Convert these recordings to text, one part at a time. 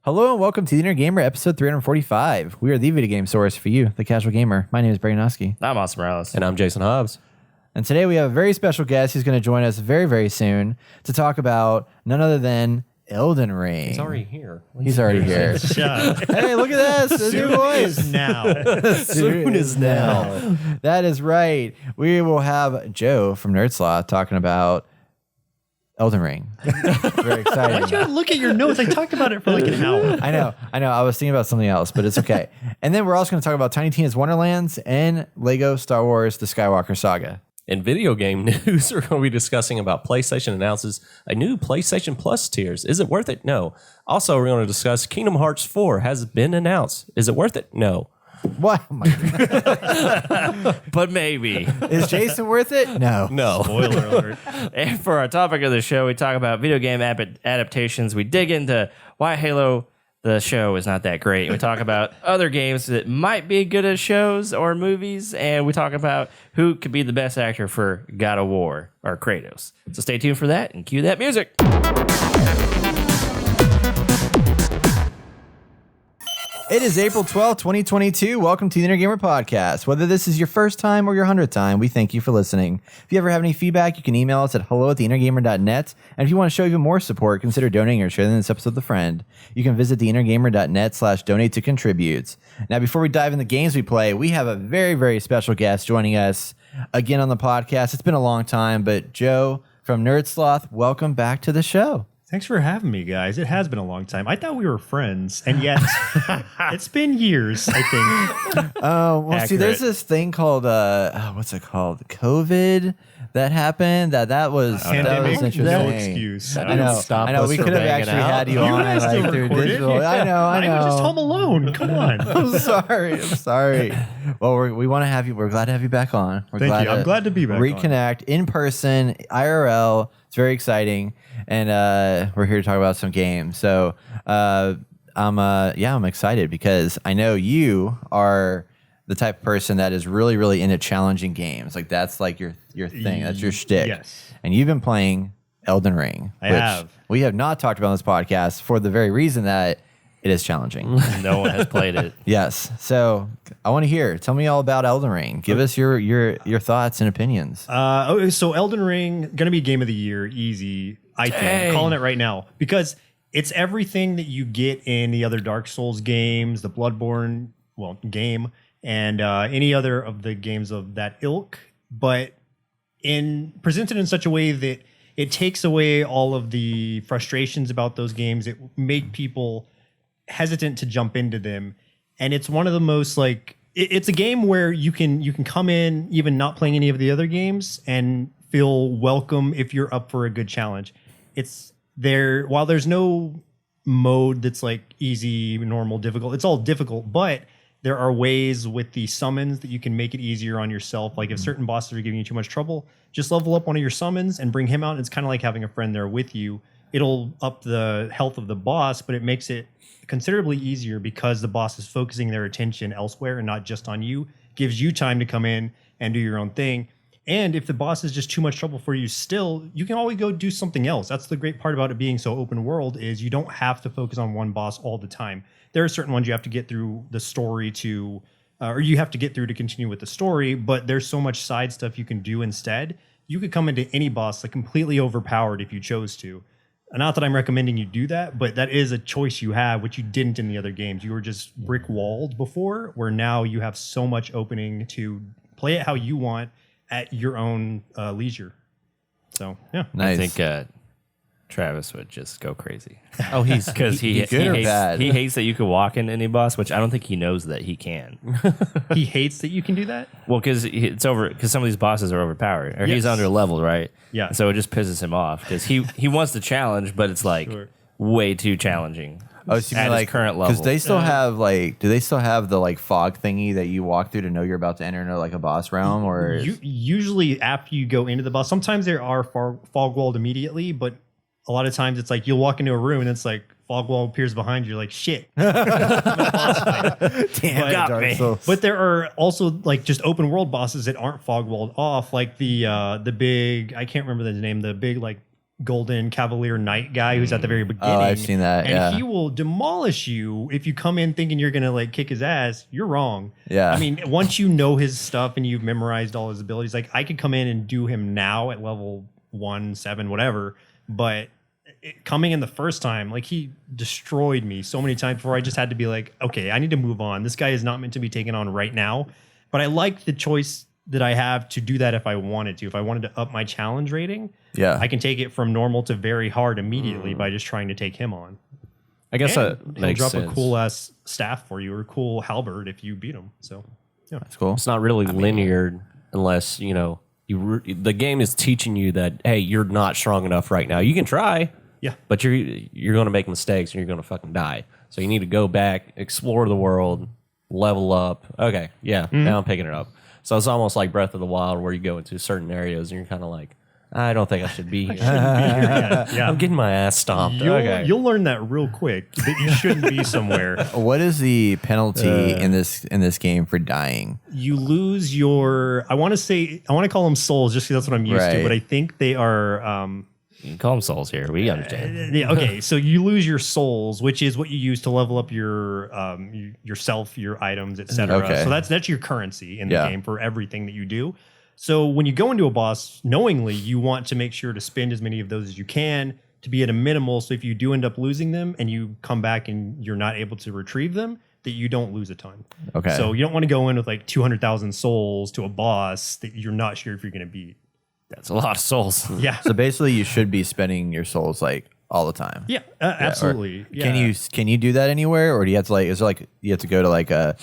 Hello and welcome to the Inner Gamer episode 345. We are the video game source for you, the casual gamer. My name is Brandon Oski. I'm Austin Morales. And I'm Jason Hobbs. And today we have a very special guest who's going to join us very, very soon to talk about none other than Elden Ring. He's already here. He's already here. Hey, look at this. A new voice. Soon is now. That is right. We will have Joe from Nerd Sloth talking about Elden Ring. Very exciting. Why'd you look at your notes? I talked about it for like an hour. I know. I was thinking about something else, but it's okay. And then we're also going to talk about Tiny Tina's Wonderlands and Lego Star Wars The Skywalker Saga. In video game news, we're going to be discussing about PlayStation announces a new PlayStation Plus tiers. Is it worth it? No. Also, we're going to discuss Kingdom Hearts 4 has been announced. Is it worth it? No. What? Oh my God. But maybe. Is Jason worth it? No. No. Spoiler alert. And for our topic of the show, we talk about video game adaptations. We dig into why Halo, the show, is not that great. We talk about other games that might be good as shows or movies. And we talk about who could be the best actor for God of War or Kratos. So stay tuned for that and cue that music. It is April 12th, 2022. Welcome to the Inner Gamer Podcast. Whether this is your first time or your 100th time, we thank you for listening. If you ever have any feedback, you can email us at hello@theinnergamer.net. And if you want to show even more support, consider donating or sharing this episode with a friend. You can visit theinnergamer.net/donate to contribute. Now, before we dive into the games we play, we have a very, very special guest joining us again on the podcast. It's been a long time, but Joe from Nerd Sloth, welcome back to the show. Thanks for having me, guys. It has been a long time. I thought we were friends, and yet it's been years, I think. Well, see, there's this thing called, what's it called? COVID that happened. That was interesting. No excuse. I know. We could have actually had you on guys like still through recorded. digital. I know. I was just home alone. Come on. I'm sorry. Well, we want to have you. We're glad to have you back on. Thank you. I'm glad to be back on. Reconnect in person, IRL. It's very exciting. And we're here to talk about some games. So I'm excited because I know you are the type of person that is really, really into challenging games. Like that's like your thing. That's your shtick. Yes. And you've been playing Elden Ring. I have. We have not talked about on this podcast for the very reason that it is challenging. No one has played it. Yes. So I want to hear. Tell me all about Elden Ring. Give us your thoughts and opinions. So Elden Ring, going to be game of the year, easy, I think. I'm calling it right now because it's everything that you get in the other Dark Souls games, the Bloodborne game, and any other of the games of that ilk, but presented in such a way that it takes away all of the frustrations about those games. It make people hesitant to jump into them, and it's one of the most it's a game where you can come in even not playing any of the other games and feel welcome if you're up for a good challenge. It's there while there's no mode that's like easy, normal, difficult. It's all difficult, but there are ways with the summons that you can make it easier on yourself. Like if certain bosses are giving you too much trouble, just level up one of your summons and bring him out. It's kind of like having a friend there with you. It'll up the health of the boss, but it makes it considerably easier because the boss is focusing their attention elsewhere and not just on you. Gives you time to come in and do your own thing. And if the boss is just too much trouble for you still, you can always go do something else. That's the great part about it being so open world is you don't have to focus on one boss all the time. There are certain ones you have to get through the story to, or you have to get through to continue with the story, but there's so much side stuff you can do instead. You could come into any boss like completely overpowered if you chose to. Not that I'm recommending you do that, but that is a choice you have, which you didn't in the other games. You were just brick walled before, where now you have so much opening to play it how you want at your own leisure. So, yeah. Nice. I think Travis would just go crazy. Oh, he's Because he good or hates, bad? he hates that you can walk into any boss, which I don't think he knows that he can. He hates that you can do that? Well, because some of these bosses are overpowered, or he's Yes. under leveled, right? Yeah. So it just pisses him off because he wants the challenge, but it's like way too challenging. Oh, so you at mean his current level. Because they still have do they still have the fog thingy that you walk through to know you're about to enter into like a boss realm, or Usually after you go into the boss, sometimes there are fog walled immediately, but a lot of times it's like you'll walk into a room and it's like fog wall appears behind you. You're like, shit. damn got Dark me. Souls. But there are also like just open world bosses that aren't fog walled off, like the big, I can't remember the name, the big like golden cavalier knight guy who's at the very beginning. Oh, I've seen that. And he will demolish you if you come in thinking you're gonna like kick his ass. You're wrong. Yeah. I mean, once you know his stuff and you've memorized all his abilities, like I could come in and do him now at level 1, 7, whatever. But coming in the first time, like he destroyed me so many times before I just had to be like, okay, I need to move on. This guy is not meant to be taken on right now. But I like the choice that I have to do that if I wanted to. If I wanted to up my challenge rating, I can take it from normal to very hard immediately by just trying to take him on. I guess And that he'll makes drop sense. a cool ass staff for you or a cool halberd if you beat him. So yeah, That's cool. It's not really linear unless, you know, the game is teaching you that, hey, you're not strong enough right now. You can try, yeah. but you're going to make mistakes and you're going to fucking die. So you need to go back, explore the world, level up. Okay, yeah, now I'm picking it up. So it's almost like Breath of the Wild where you go into certain areas and you're kind of like, I don't think I should be here. Yeah. I'm getting my ass stomped. You'll learn that real quick that you shouldn't be somewhere. What is the penalty in this game for dying? You lose your. I want to call them souls just because that's what I'm used to, Right. but I think they are. You can call them souls here. We understand. Yeah, okay, so you lose your souls, which is what you use to level up your yourself, your items, etc. Okay. So that's your currency in the Yeah. game for everything that you do. So when you go into a boss, knowingly, you want to make sure to spend as many of those as you can to be at a minimal. So if you do end up losing them and you come back and you're not able to retrieve them, that you don't lose a ton. Okay. So you don't want to go in with like 200,000 souls to a boss that you're not sure if you're going to beat. That's a lot of souls. Yeah. So basically, you should be spending your souls like all the time. Yeah, absolutely. Or can you do that anywhere, or do you have to like? Is there like you have to go to like the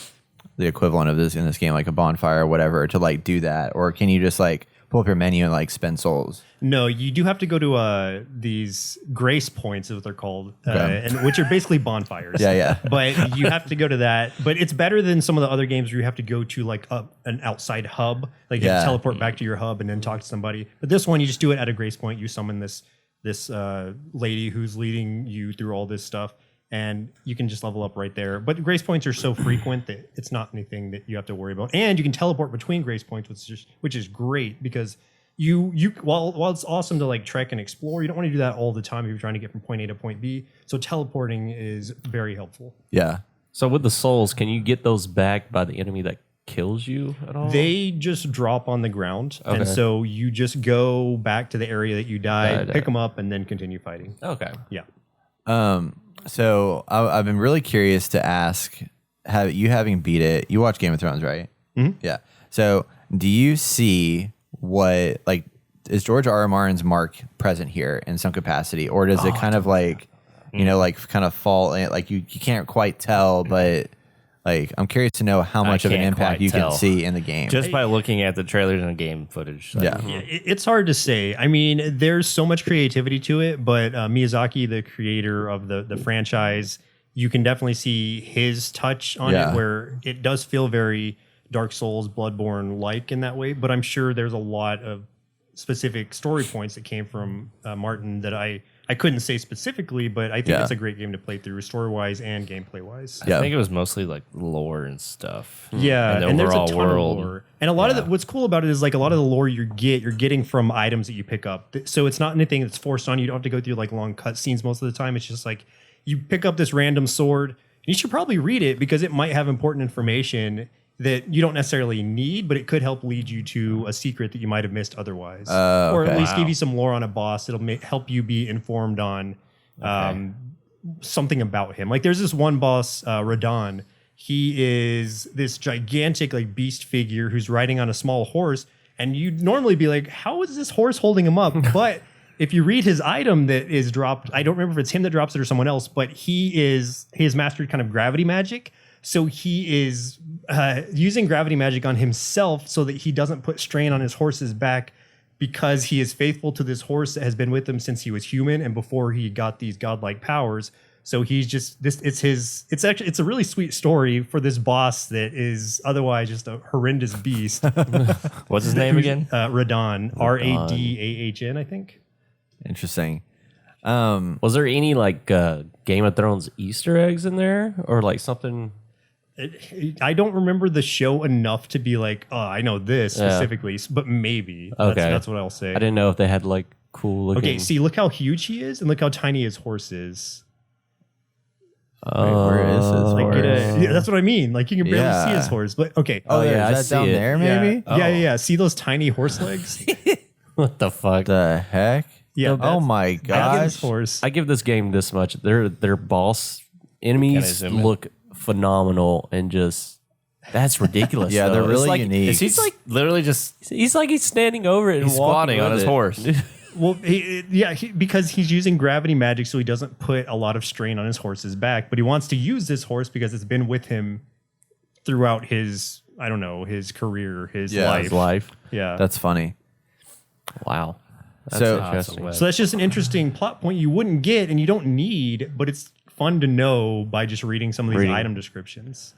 equivalent of this in this game, like a bonfire or whatever, to like do that, or can you just like pull up your menu and like spend souls? No, you do have to go to these grace points, is what they're called, Okay. and which are basically bonfires. Yeah. But you have to go to that. But it's better than some of the other games where you have to go to like an outside hub, like you have to teleport back to your hub and then talk to somebody. But this one, you just do it at a grace point. You summon this lady who's leading you through all this stuff, and you can just level up right there. But grace points are so frequent that it's not anything that you have to worry about. And you can teleport between grace points, which is great because you while it's awesome to like trek and explore, you don't want to do that all the time if you're trying to get from point A to point B. So teleporting is very helpful. Yeah. So with the souls, can you get those back by the enemy that kills you at all? They just drop on the ground, Okay. and so you just go back to the area that you died, pick them up, and then continue fighting. Okay. Yeah. So I've been really curious to ask, having beat it, you watch Game of Thrones, right? Mm-hmm. Yeah. So do you see what, like, is George R.R. Martin's mark present here in some capacity, or does it kind of like, you know, like kind of fall in, like you can't quite tell, but like I'm curious to know how much of an can't impact quite you tell. can see in the game. Just by looking at the trailers and the game footage. Like, Yeah. It's hard to say. I mean, there's so much creativity to it, but Miyazaki, the creator of the franchise, you can definitely see his touch on Yeah. it, where it does feel very Dark Souls, Bloodborne-like in that way. But I'm sure there's a lot of specific story points that came from Martin that I couldn't say specifically, but I think it's a great game to play through, story-wise and gameplay-wise. Yeah. I think it was mostly like lore and stuff. Yeah, And the and there's a overall ton world. of lore. And a lot of what's cool about it is like a lot of the lore you're getting from items that you pick up. So it's not anything that's forced on you. You don't have to go through like long cutscenes most of the time. It's just like you pick up this random sword. You should probably read it because it might have important information that you don't necessarily need, but it could help lead you to a secret that you might have missed otherwise, or at okay. least give you some lore on a boss. It'll help you be informed on something about him. Like there's this one boss, Radon. He is this gigantic like beast figure who's riding on a small horse, and you'd normally be like, how is this horse holding him up? But if you read his item that is dropped, I don't remember if it's him that drops it or someone else, but he has mastered kind of gravity magic. So he is using gravity magic on himself so that he doesn't put strain on his horse's back, because he is faithful to this horse that has been with him since he was human and before he got these godlike powers. So he's just this. It's a really sweet story for this boss that is otherwise just a horrendous beast. What's his name again? Radahn, Radahn, I think. Interesting. Was there any like Game of Thrones Easter eggs in there, or like something? I don't remember the show enough to be like, oh, I know this specifically, but maybe. Okay. That's what I'll say. I didn't know if they had like cool looking. Okay, see, look how huge he is, and look how tiny his horse is. Where is his Like, horse? yeah, that's what I mean. Like, you can barely see his horse. But okay. Oh, yeah, I is see that down it. there, maybe? Yeah. See those tiny horse legs? What the fuck? The heck? Yeah. Oh my That's gosh. his horse. I give this game this much. Their boss Can I enemies zoom in? look phenomenal and just that's ridiculous. Yeah, though. they're It's really like, unique. He's like literally just He's like he's standing over it and he's walking squatting on with his it. horse. Well, because he's using gravity magic, so he doesn't put a lot of strain on his horse's back. But he wants to use this horse because it's been with him throughout his, I don't know, his career, his life. His life. Yeah. That's funny. Wow. That's So- interesting. So that's just an interesting plot point you wouldn't get and you don't need, but it's fun to know by just reading some of these item descriptions.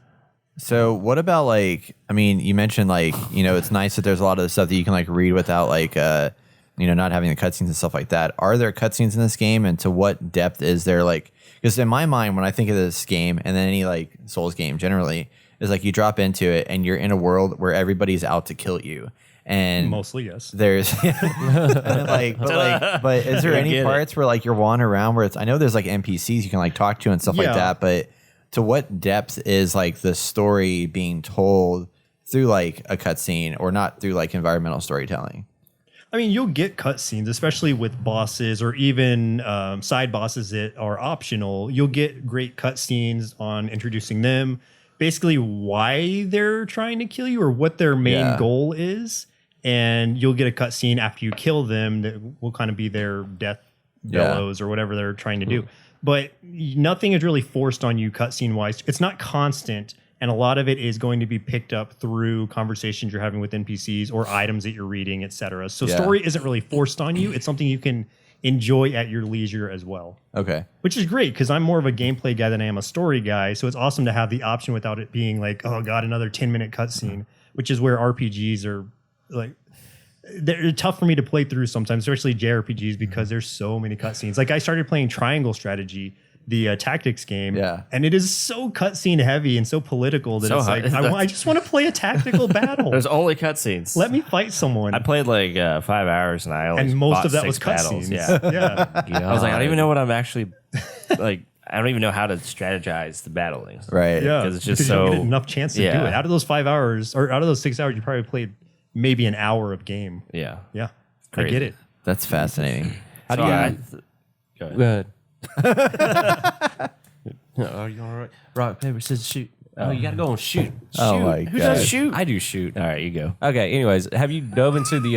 So what about like, I mean, you mentioned like, it's nice that there's a lot of the stuff that you can like read without like, not having the cutscenes and stuff like that. Are there cutscenes in this game, and to what depth is there? Like, because in my mind, when I think of this game, and then any like Souls game generally, is like you drop into it and you're in a world where everybody's out to kill you, and Mostly, yes. there's but is there any get it. parts where like you're wandering around where it's? I know there's like NPCs you can like talk to and stuff like Yeah. that, but to what depth is like the story being told through like a cutscene or not through like environmental storytelling? I mean, you'll get cutscenes, especially with bosses or even side bosses that are optional. You'll get great cutscenes on introducing them, basically why they're trying to kill you or what their main goal is. And you'll get a cutscene after you kill them that will kind of be their death bellows or whatever they're trying to do. But nothing is really forced on you cutscene wise. It's not constant. And a lot of it is going to be picked up through conversations you're having with NPCs or items that you're reading, etc. So story isn't really forced on you. It's something you can enjoy at your leisure as well. Okay. Which is great because I'm more of a gameplay guy than I am a story guy. So it's awesome to have the option without it being like, oh god, another 10-minute cutscene, which is where RPGs are like they're tough for me to play through sometimes, especially JRPGs because there's so many cutscenes. Like I started playing Triangle Strategy, the tactics game, and it is so cutscene heavy and so political that So it's like hard. I just want to play a tactical battle. There's only cutscenes. Let me fight someone. I played like 5 hours and I only and most fought of that 6 was battles. cutscenes. Yeah. Yeah. I was like, I don't even know what I'm actually like. I don't even know how to strategize the battling. Right. Yeah, Because it's just you don't so get enough chance to do yeah. it. Out of those 5 hours, or out of those 6 hours, you probably played maybe an hour of game. Yeah. Yeah, Crazy. I get it. That's fascinating. How do you? Go ahead. Good. Are you all right? Rock, paper, scissors, shoot. Oh, you gotta go and shoot. Oh my Who god. does shoot? I do shoot. All right, you go. Okay. Anyways, have you dove into the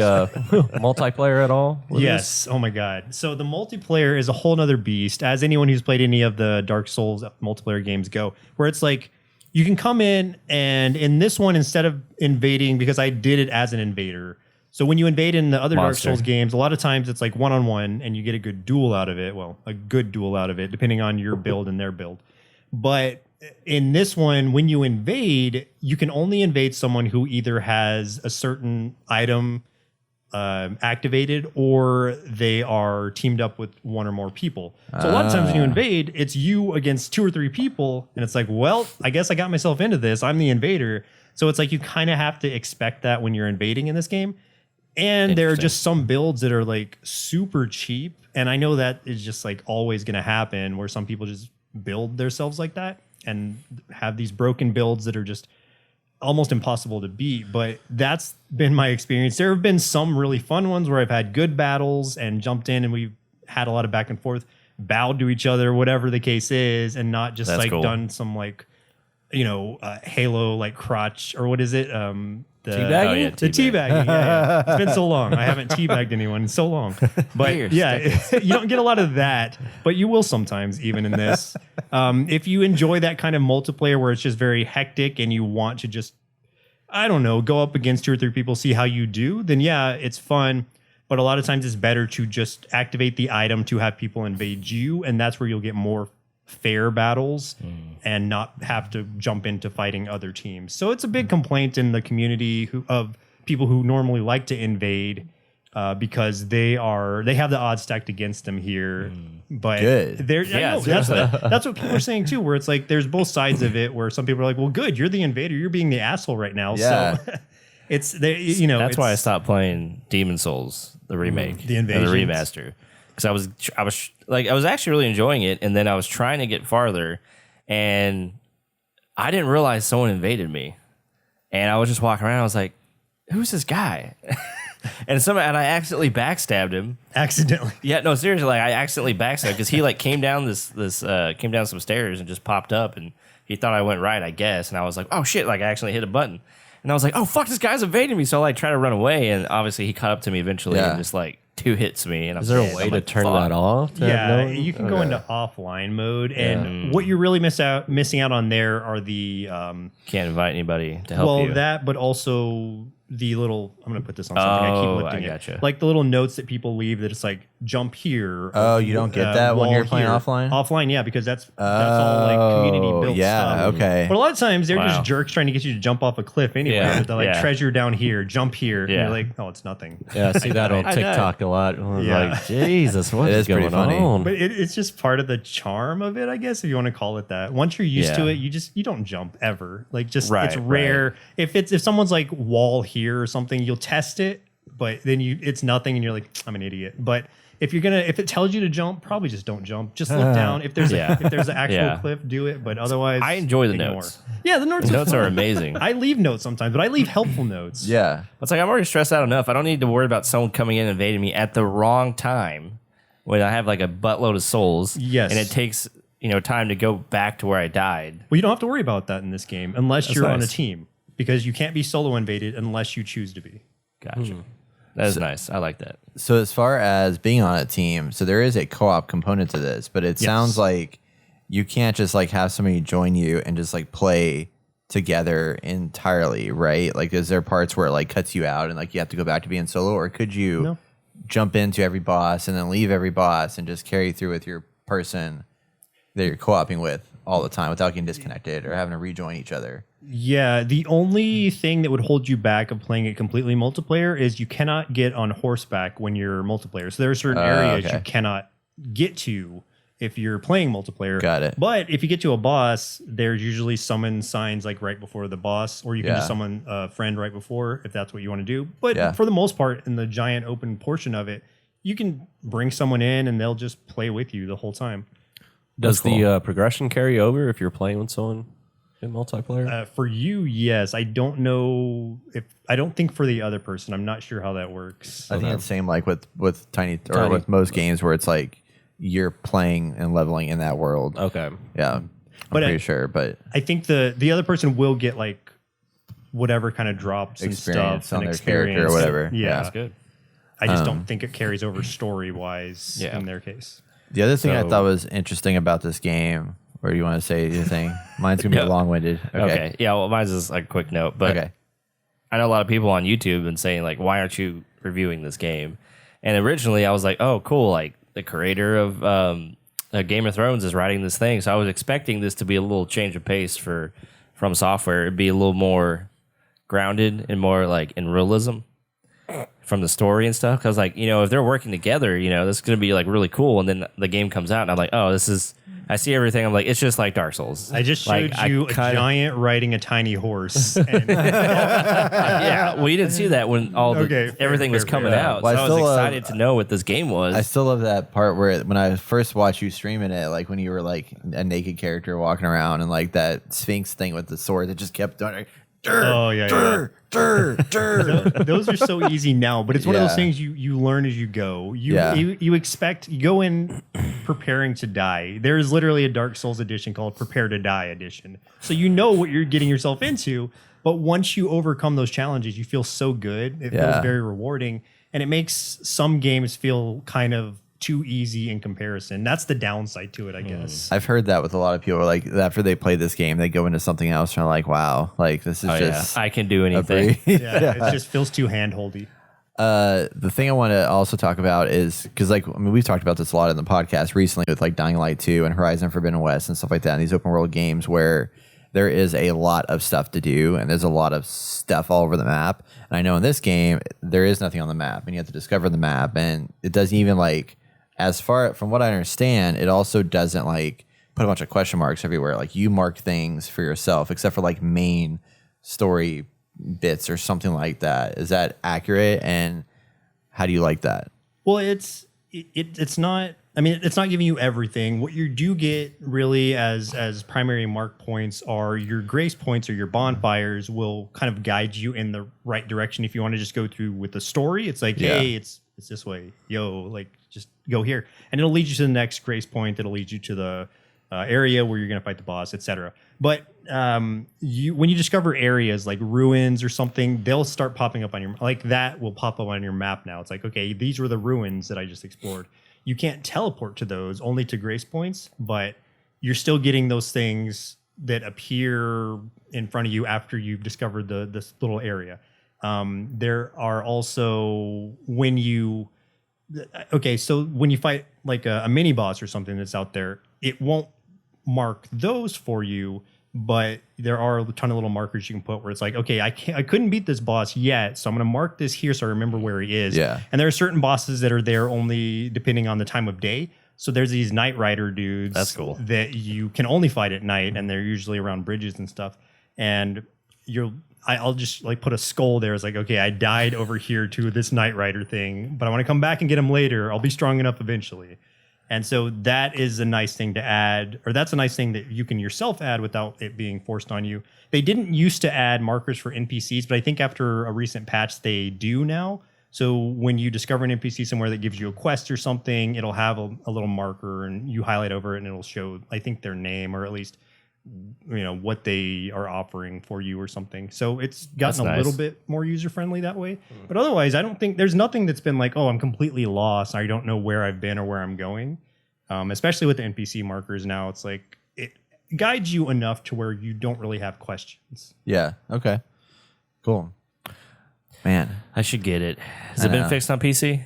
multiplayer at all? with this? Yes. Oh my God. So the multiplayer is a whole nother beast, as anyone who's played any of the Dark Souls multiplayer games go, where it's like you can come in and in this one, instead of invading, because I did it as an invader. So when you invade in the other Dark Monster. Souls games, a lot of times it's like one-on-one and you get a good duel out of it. Well, a good duel out of it, depending on your build and their build. But in this one, when you invade, you can only invade someone who either has a certain item activated or they are teamed up with one or more people. So a lot of times when you invade, it's you against 2 or 3 people. And it's like, well, I guess I got myself into this. I'm the invader. So it's like you kind of have to expect that when you're invading in this game. And there are just some builds that are like super cheap. And I know that is just like always going to happen where some people just build themselves like that and have these broken builds that are just almost impossible to beat. But that's been my experience. There have been some really fun ones where I've had good battles and jumped in and we've had a lot of back and forth, bowed to each other, whatever the case is, and not just That's like cool. done some like, Halo like crotch or what is it? Teabagging? Oh, yeah, The teabagging. Yeah. It's been so long. I haven't teabagged anyone in so long. But Years, you don't get a lot of that, but you will sometimes, even in this. If you enjoy that kind of multiplayer where it's just very hectic and you want to just, I don't know, go up against 2 or 3 people, see how you do, then yeah, it's fun. But a lot of times it's better to just activate the item to have people invade you. And that's where you'll get more fair battles and not have to jump into fighting other teams. So it's a big complaint in the community of people who normally like to invade because they have the odds stacked against them here. But Good. That's what people are saying too, where it's like there's both sides of it where some people are like, well, good, you're the invader, you're being the asshole right now. Yeah. So That's why I stopped playing Demon Souls, the remake, the or Invasions. the remaster, because I was actually really enjoying it, and then I was trying to get farther, and I didn't realize someone invaded me, and I was just walking around. I was like, "Who's this guy?" and I accidentally backstabbed him. Accidentally. Yeah, no, seriously, like I accidentally backstabbed because he like came down came down some stairs and just popped up, and he thought I went right, I guess, and I was like, "Oh shit!" Like I accidentally hit a button. And I was like, "Oh fuck, this guy's evading me!" So I like try to run away, and obviously he caught up to me eventually and just like 2 hits me. And Is there a way to turn that off? Yeah, you can go into offline mode, and what you're really missing out on there are the Can't invite anybody to help you. that, but also the little. I'm gonna put this on something. I keep lifting gotcha. it, like the little notes that people leave that it's like jump here. Oh, you don't get that when you're playing offline? Offline, yeah, because that's all like community built stuff. Okay. But a lot of times they're just jerks trying to get you to jump off a cliff anyway. Yeah, But they're like treasure down here, jump here. Yeah. And you're like, oh, it's nothing. Yeah, I see that on TikTok a lot. I was like, Jesus, what is pretty going funny. on? But it's just part of the charm of it, I guess, if you want to call it that. Once you're used to it, you don't jump ever. Like it's rare. If someone's like wall here or something, you'll test it, but then it's nothing, and you're like, I'm an idiot. But if it tells you to jump, probably just don't jump. Just look down. If there's an actual cliff, do it. But otherwise, I enjoy the ignore. notes. Yeah, the notes. Notes are amazing. I leave notes sometimes, but I leave helpful notes. Yeah. It's like I'm already stressed out enough. I don't need to worry about someone coming in and invading me at the wrong time when I have like a buttload of souls. Yes. And it takes time to go back to where I died. Well, you don't have to worry about that in this game unless you're on a nice. team, because you can't be solo invaded unless you choose to be. Gotcha. That is nice. I like that. So as far as being on a team, so there is a co-op component to this, but it sounds like you can't just like have somebody join you and just like play together entirely, right? Like, is there parts where it like cuts you out and like you have to go back to being solo, or could you jump into every boss and then leave every boss and just carry through with your person that you're co-oping with all the time without getting disconnected or having to rejoin each other? Yeah, the only thing that would hold you back of playing it completely multiplayer is you cannot get on horseback when you're multiplayer. So there are certain areas you cannot get to if you're playing multiplayer. Got it. But if you get to a boss, there's usually summon signs like right before the boss, or you can just summon a friend right before if that's what you want to do. But for the most part, in the giant open portion of it, you can bring someone in and they'll just play with you the whole time. Does the progression carry over if you're playing with someone in multiplayer? For you, yes. I don't know I don't think for the other person. I'm not sure how that works. I think it's the same like with Tiny or with most games where it's like you're playing and leveling in that world. Okay. Yeah. I'm pretty sure, but I think the other person will get like whatever kind of drops experience and stuff on and their character or whatever. Yeah. That's good. I just don't think it carries over story-wise in their case. The other thing I thought was interesting about this game, or do you want to say anything? Mine's going to be long-winded. Okay. Yeah, well, mine's just like a quick note. But I know a lot of people on YouTube have been saying, like, why aren't you reviewing this game? And originally I was like, oh, cool. Like, the creator of Game of Thrones is writing this thing. So I was expecting this to be a little change of pace from Software. It'd be a little more grounded and more, like, in realism from the story and stuff. Because, like, if they're working together, this is going to be, like, really cool. And then the game comes out, and I'm like, oh, I see everything. I'm like, it's just like Dark Souls. I just showed you a giant riding a tiny horse. And yeah, well, you didn't see that when everything was coming out. Well, so I was excited to know what this game was. I still love that part where when I first watched you streaming it, like when you were like a naked character walking around and like that Sphinx thing with the sword that just kept doing. Those are so easy now, but it's one of those things you learn as you go. You expect, you go in preparing to die. There is literally a Dark Souls edition called Prepare to Die edition. So you know what you're getting yourself into, but once you overcome those challenges, you feel so good. It feels very rewarding, and it makes some games feel kind of too easy in comparison. That's the downside to it, I guess. I've heard that with a lot of people. Like after they play this game, they go into something else and are like, "Wow, like this is just I can do anything." It just feels too handholdy. The thing I want to also talk about is because, like, I mean, we've talked about this a lot in the podcast recently with like Dying Light 2 and Horizon Forbidden West and stuff like that. And these open world games where there is a lot of stuff to do and there's a lot of stuff all over the map. And I know in this game there is nothing on the map, and you have to discover the map, and it doesn't even like. As far from what I understand, it also doesn't like put a bunch of question marks everywhere. Like you mark things for yourself, except for like main story bits or something like that. Is that accurate? And how do you like that? Well, it's not. I mean, it's not giving you everything. What you do get really as primary mark points are your grace points or your bonfires will kind of guide you in the right direction. If you want to just go through with the story, it's like, hey, it's this way, like just go here, and it'll lead you to the next grace point. It'll lead you to the area where you're going to fight the boss, etc. But when you discover areas like ruins or something, they'll start popping up on your that will pop up on your map now. It's like, okay, these were the ruins that I just explored. You can't teleport to those, only to grace points, but you're still getting those things that appear in front of you after you've discovered this little area. There are also when you fight like a mini boss or something that's out there, it won't mark those for you, but there are a ton of little markers you can put where it's like, okay, I couldn't beat this boss yet, so I'm going to mark this here so I remember where he is. Yeah. And there are certain bosses that are there only depending on the time of day. So there's these Night Rider dudes. That's cool. That you can only fight at night, and they're usually around bridges and stuff. And I'll just like put a skull there. It's like, okay, I died over here to this Night Rider thing, but I want to come back and get him later. I'll be strong enough eventually. And so that is a nice thing to add, or that's a nice thing that you can yourself add without it being forced on you. They didn't used to add markers for NPCs, but I think after a recent patch, they do now. So when you discover an NPC somewhere that gives you a quest or something, it'll have a little marker and you highlight over it and it'll show, I think, their name or at least, what they are offering for you or something. So it's gotten a little bit more user-friendly that way. But otherwise, I don't think there's nothing that's been like, oh, I'm completely lost. I don't know where I've been or where I'm going. Especially with the NPC markers now, it's like it guides you enough to where you don't really have questions. Yeah. Okay. Cool. Man, I should get it. Has it been fixed on PC?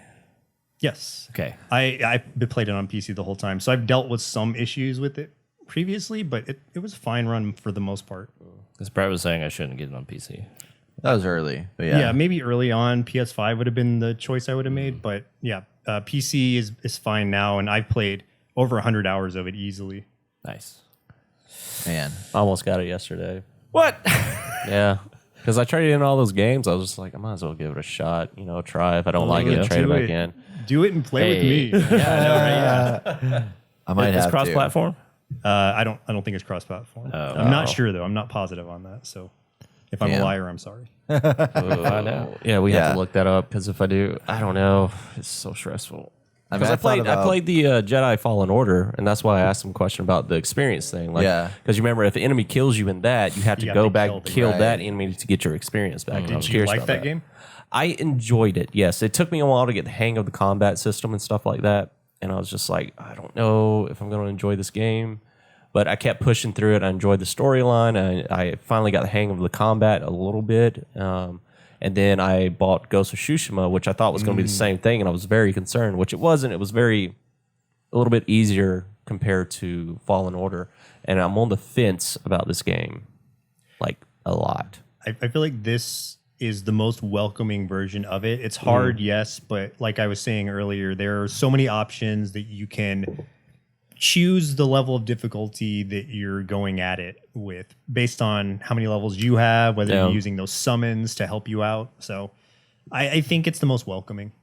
Yes. Okay. I played it on PC the whole time, so I've dealt with some issues with it previously, but it was a fine run for the most part. Because Brett was saying I shouldn't get it on PC. that was early. But Yeah, maybe early on PS5 would have been the choice I would have made, but yeah, PC is fine now, and I've played over 100 hours of it easily. Nice. Man. I almost got it yesterday. What? Yeah. Because I traded in all those games. I was just like, I might as well give it a shot. Try. If I don't like it, trade it back in. Do it and play with me. Yeah, I know, right? I might It's have cross-platform? I don't think it's cross-platform. I'm not sure though. I'm not positive on that. So if I'm a liar, I'm sorry. I know. Yeah, we have to look that up because if I do, I don't know. It's so stressful. I Because I played the Jedi Fallen Order, and that's why I asked him a question about the experience thing. Because you remember, if the enemy kills you in that, you have to go back and kill that enemy to get your experience back. And I was Did you curious like about that game? I enjoyed it. Yes, it took me a while to get the hang of the combat system and stuff like that, and I was just like, I don't know if I'm going to enjoy this game. But I kept pushing through it. I enjoyed the storyline. I finally got the hang of the combat a little bit. And then I bought Ghost of Tsushima, which I thought was going to be the same thing, and I was very concerned, which it wasn't. It was a little bit easier compared to Fallen Order, and I'm on the fence about this game, like a lot. I feel like this is the most welcoming version of it. It's hard, yes, but like I was saying earlier, there are so many options that you can choose the level of difficulty that you're going at it with based on how many levels you have, whether you're using those summons to help you out. So I think it's the most welcoming.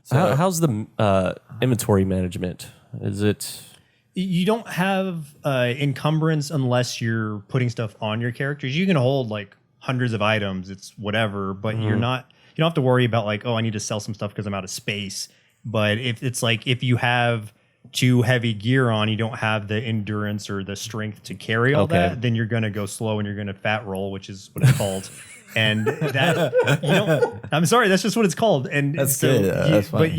So how's the inventory management? Is it... You don't have encumbrance unless you're putting stuff on your characters. You can hold like hundreds of items. It's whatever, but you don't have to worry about like, oh, I need to sell some stuff because I'm out of space. But if it's like, if you have too heavy gear on, you don't have the endurance or the strength to carry all that, then you're going to go slow and you're going to fat roll, which is what it's called. And that, I'm sorry, that's just what it's called. And That's so good. That's fine. but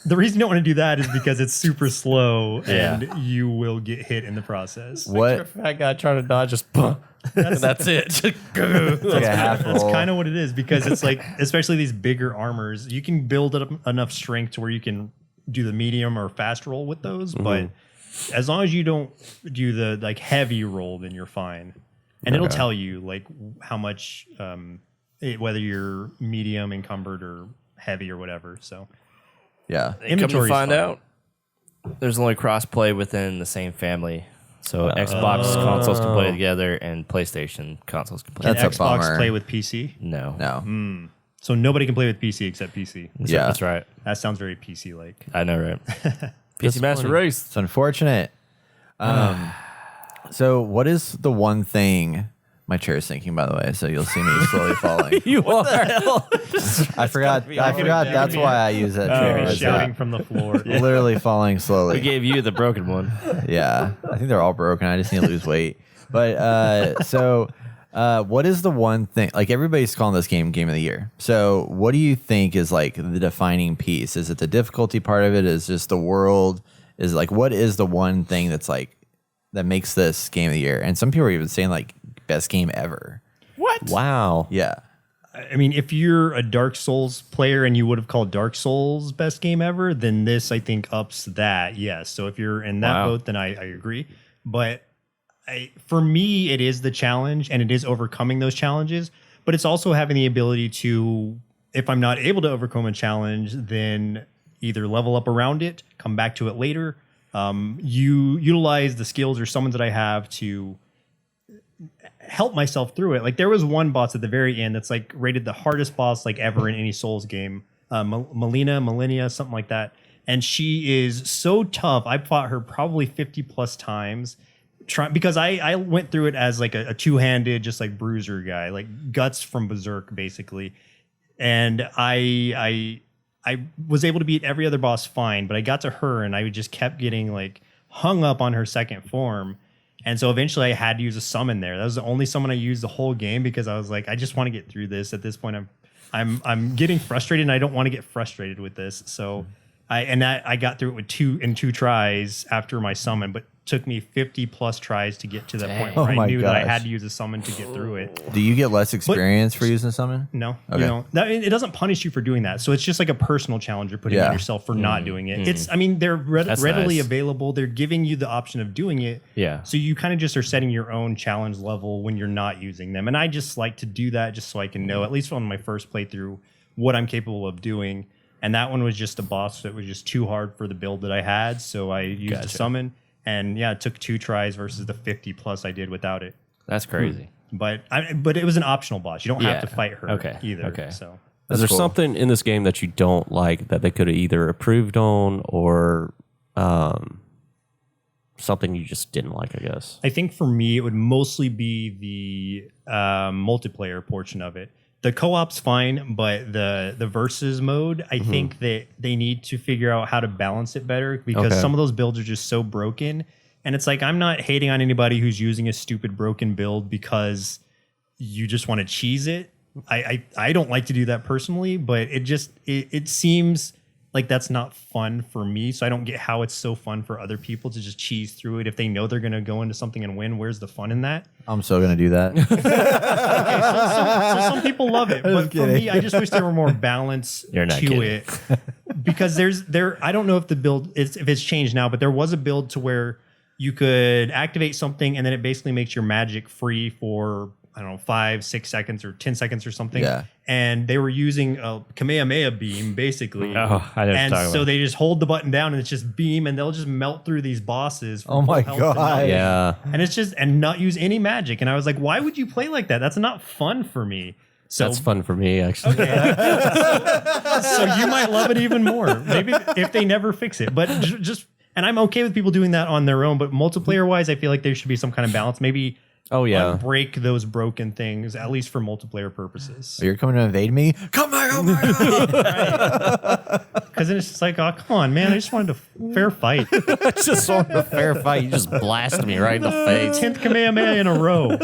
the reason you don't want to do that is because it's super slow and you will get hit in the process. What? That guy trying to dodge, just that's it. It's like a half That's roll. kind of what it is, because it's like, especially these bigger armors, you can build up enough strength to where you can do the medium or fast roll with those, but as long as you don't do the like heavy roll, then you're fine. And it'll tell you like how much, whether you're medium, encumbered, or heavy or whatever. So Yeah. Come to Inventory's find fine. out, there's only cross-play within the same family. So Xbox consoles can play together, and PlayStation consoles can play Can together. That's a Xbox bummer. play with PC? No. No. So nobody can play with PC except PC. Yeah. That's right. That sounds very PC-like. I know, right? PC Master Race. It's unfortunate. So what is the one thing? My chair is sinking, by the way, so you'll see me slowly falling. You are. I forgot. That's why I use that chair. Maybe It's shouting from the floor. literally falling We slowly. gave you the broken one. Yeah, I think they're all broken. I just need to lose weight. But what is the one thing? Like everybody's calling this game of the year. So what do you think is like the defining piece? Is it the difficulty part of it? Is just the world? Is like what is the one thing that's like that makes this game of the year? And some people are even saying like best game ever. What? Wow. Yeah. I mean, if you're a Dark Souls player and you would have called Dark Souls best game ever, then this, I think, ups that. Yes. So if you're in that Wow. boat, then I agree. But for me, it is the challenge and it is overcoming those challenges. But it's also having the ability to, if I'm not able to overcome a challenge, then either level up around it, come back to it later, you utilize the skills or summons that I have to help myself through it. Like there was one boss at the very end that's like rated the hardest boss like ever in any Souls game. Millennia, something like that. And she is so tough. I fought her probably 50 plus times. Because I went through it as like a two-handed, just like bruiser guy, like Guts from Berserk, basically. And I was able to beat every other boss fine, but I got to her and I just kept getting like hung up on her second form. And so eventually I had to use a summon there. That was the only summon I used the whole game because I was like, I just want to get through this. At this point, I'm getting frustrated and I don't want to get frustrated with this. So I got through it with two tries after my summon, but took me 50 plus tries to get to the point where Oh my I knew that I gosh. had to use a summon to get through it. Do you get less experience for using summon? No, Okay. you don't. It doesn't punish you for doing that. So it's just like a personal challenge you're putting Yeah. on yourself for not doing it. It's, I mean, they're That's readily nice. available. They're giving you the option of doing it. Yeah. So you kind of just are setting your own challenge level when you're not using them. And I just like to do that just so I can know, at least on my first playthrough, what I'm capable of doing. And that one was just a boss that was just too hard for the build that I had. So I used a summon. And yeah, it took 2 tries versus the 50 plus I did without it. That's crazy. But it was an optional boss. You don't have to fight her either. Okay. So Is there cool. something in this game that you don't like that they could have either approved on or something you just didn't like, I guess? I think for me, it would mostly be the multiplayer portion of it. The co-op's fine, but the versus mode, I think that they need to figure out how to balance it better because some of those builds are just so broken. And it's like, I'm not hating on anybody who's using a stupid broken build because you just want to cheese it. I don't like to do that personally, but it seems like that's not fun for me. So I don't get how it's so fun for other people to just cheese through it. If they know they're going to go into something and win, where's the fun in that? I'm still gonna do that. So some people love it, but for me, I just wish there were more balance You're not to kidding. it. Because I don't know if the build if it's changed now, but there was a build to where you could activate something and then it basically makes your magic free for, I don't know, 5, 6 seconds or 10 seconds or something. Yeah. And they were using a Kamehameha beam, basically. Oh, I know what you're And talking so about. they just hold the button down and it's just beam and they'll just melt through these bosses. from Oh my full health to God. nothing. Yeah. And it's just, and not use any magic. And I was like, why would you play like that? That's not fun for me. So That's fun for me, actually. so you might love it even more. Maybe if they never fix it. But just, and I'm okay with people doing that on their own. But multiplayer wise, I feel like there should be some kind of balance. Maybe Oh, yeah. break those broken things, at least for multiplayer purposes. You're coming to invade me? Come back! Oh my God. Because then it's just like, oh, come on, man. I just wanted a fair fight. I just wanted a fair fight. You just blasted me right in the face. 10th Kamehameha in a row.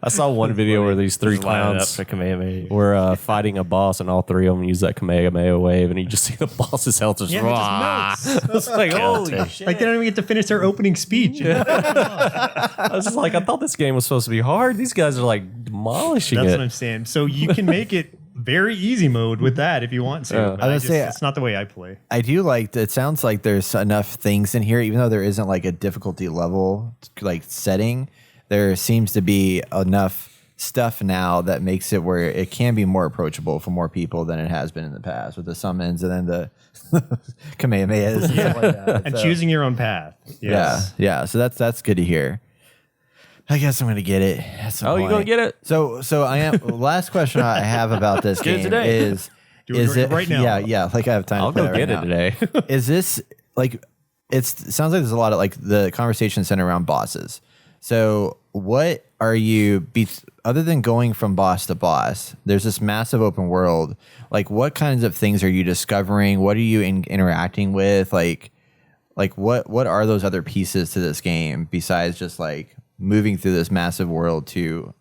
I saw one video where these 3 Just line it up clowns for Kamehameha. were fighting a boss, and all 3 of them use that Kamehameha wave, and you just see the boss's health just, Yeah, it just melts. It's like, holy Guilty. shit. Like they don't even get to finish their opening speech. I was just like, I thought this game was supposed to be hard. These guys are like demolishing That's it. what I'm saying. So you can make it very easy mode with that if you want to. Yeah. But I was gonna say- it's not the way I play. I do like. It sounds like there's enough things in here, even though there isn't like a difficulty level like setting. There seems to be enough stuff now that makes it where it can be more approachable for more people than it has been in the past with the summons and then the Kamehamehas and stuff like that. And So, choosing your own path. Yes. yeah. So that's good to hear. I guess I'm gonna get it. At some Oh, you point. gonna get it? So I am. Last question I have about this Get it game today. is Do it right now. Yeah. Like I have time. I'll to play go right get it now. today. Is this like? It sounds like there's a lot of like the conversation centered around bosses. So what are you other than going from boss to boss? There's this massive open world. Like what kinds of things are you discovering? What are you interacting with? Like what are those other pieces to this game besides just like moving through this massive world to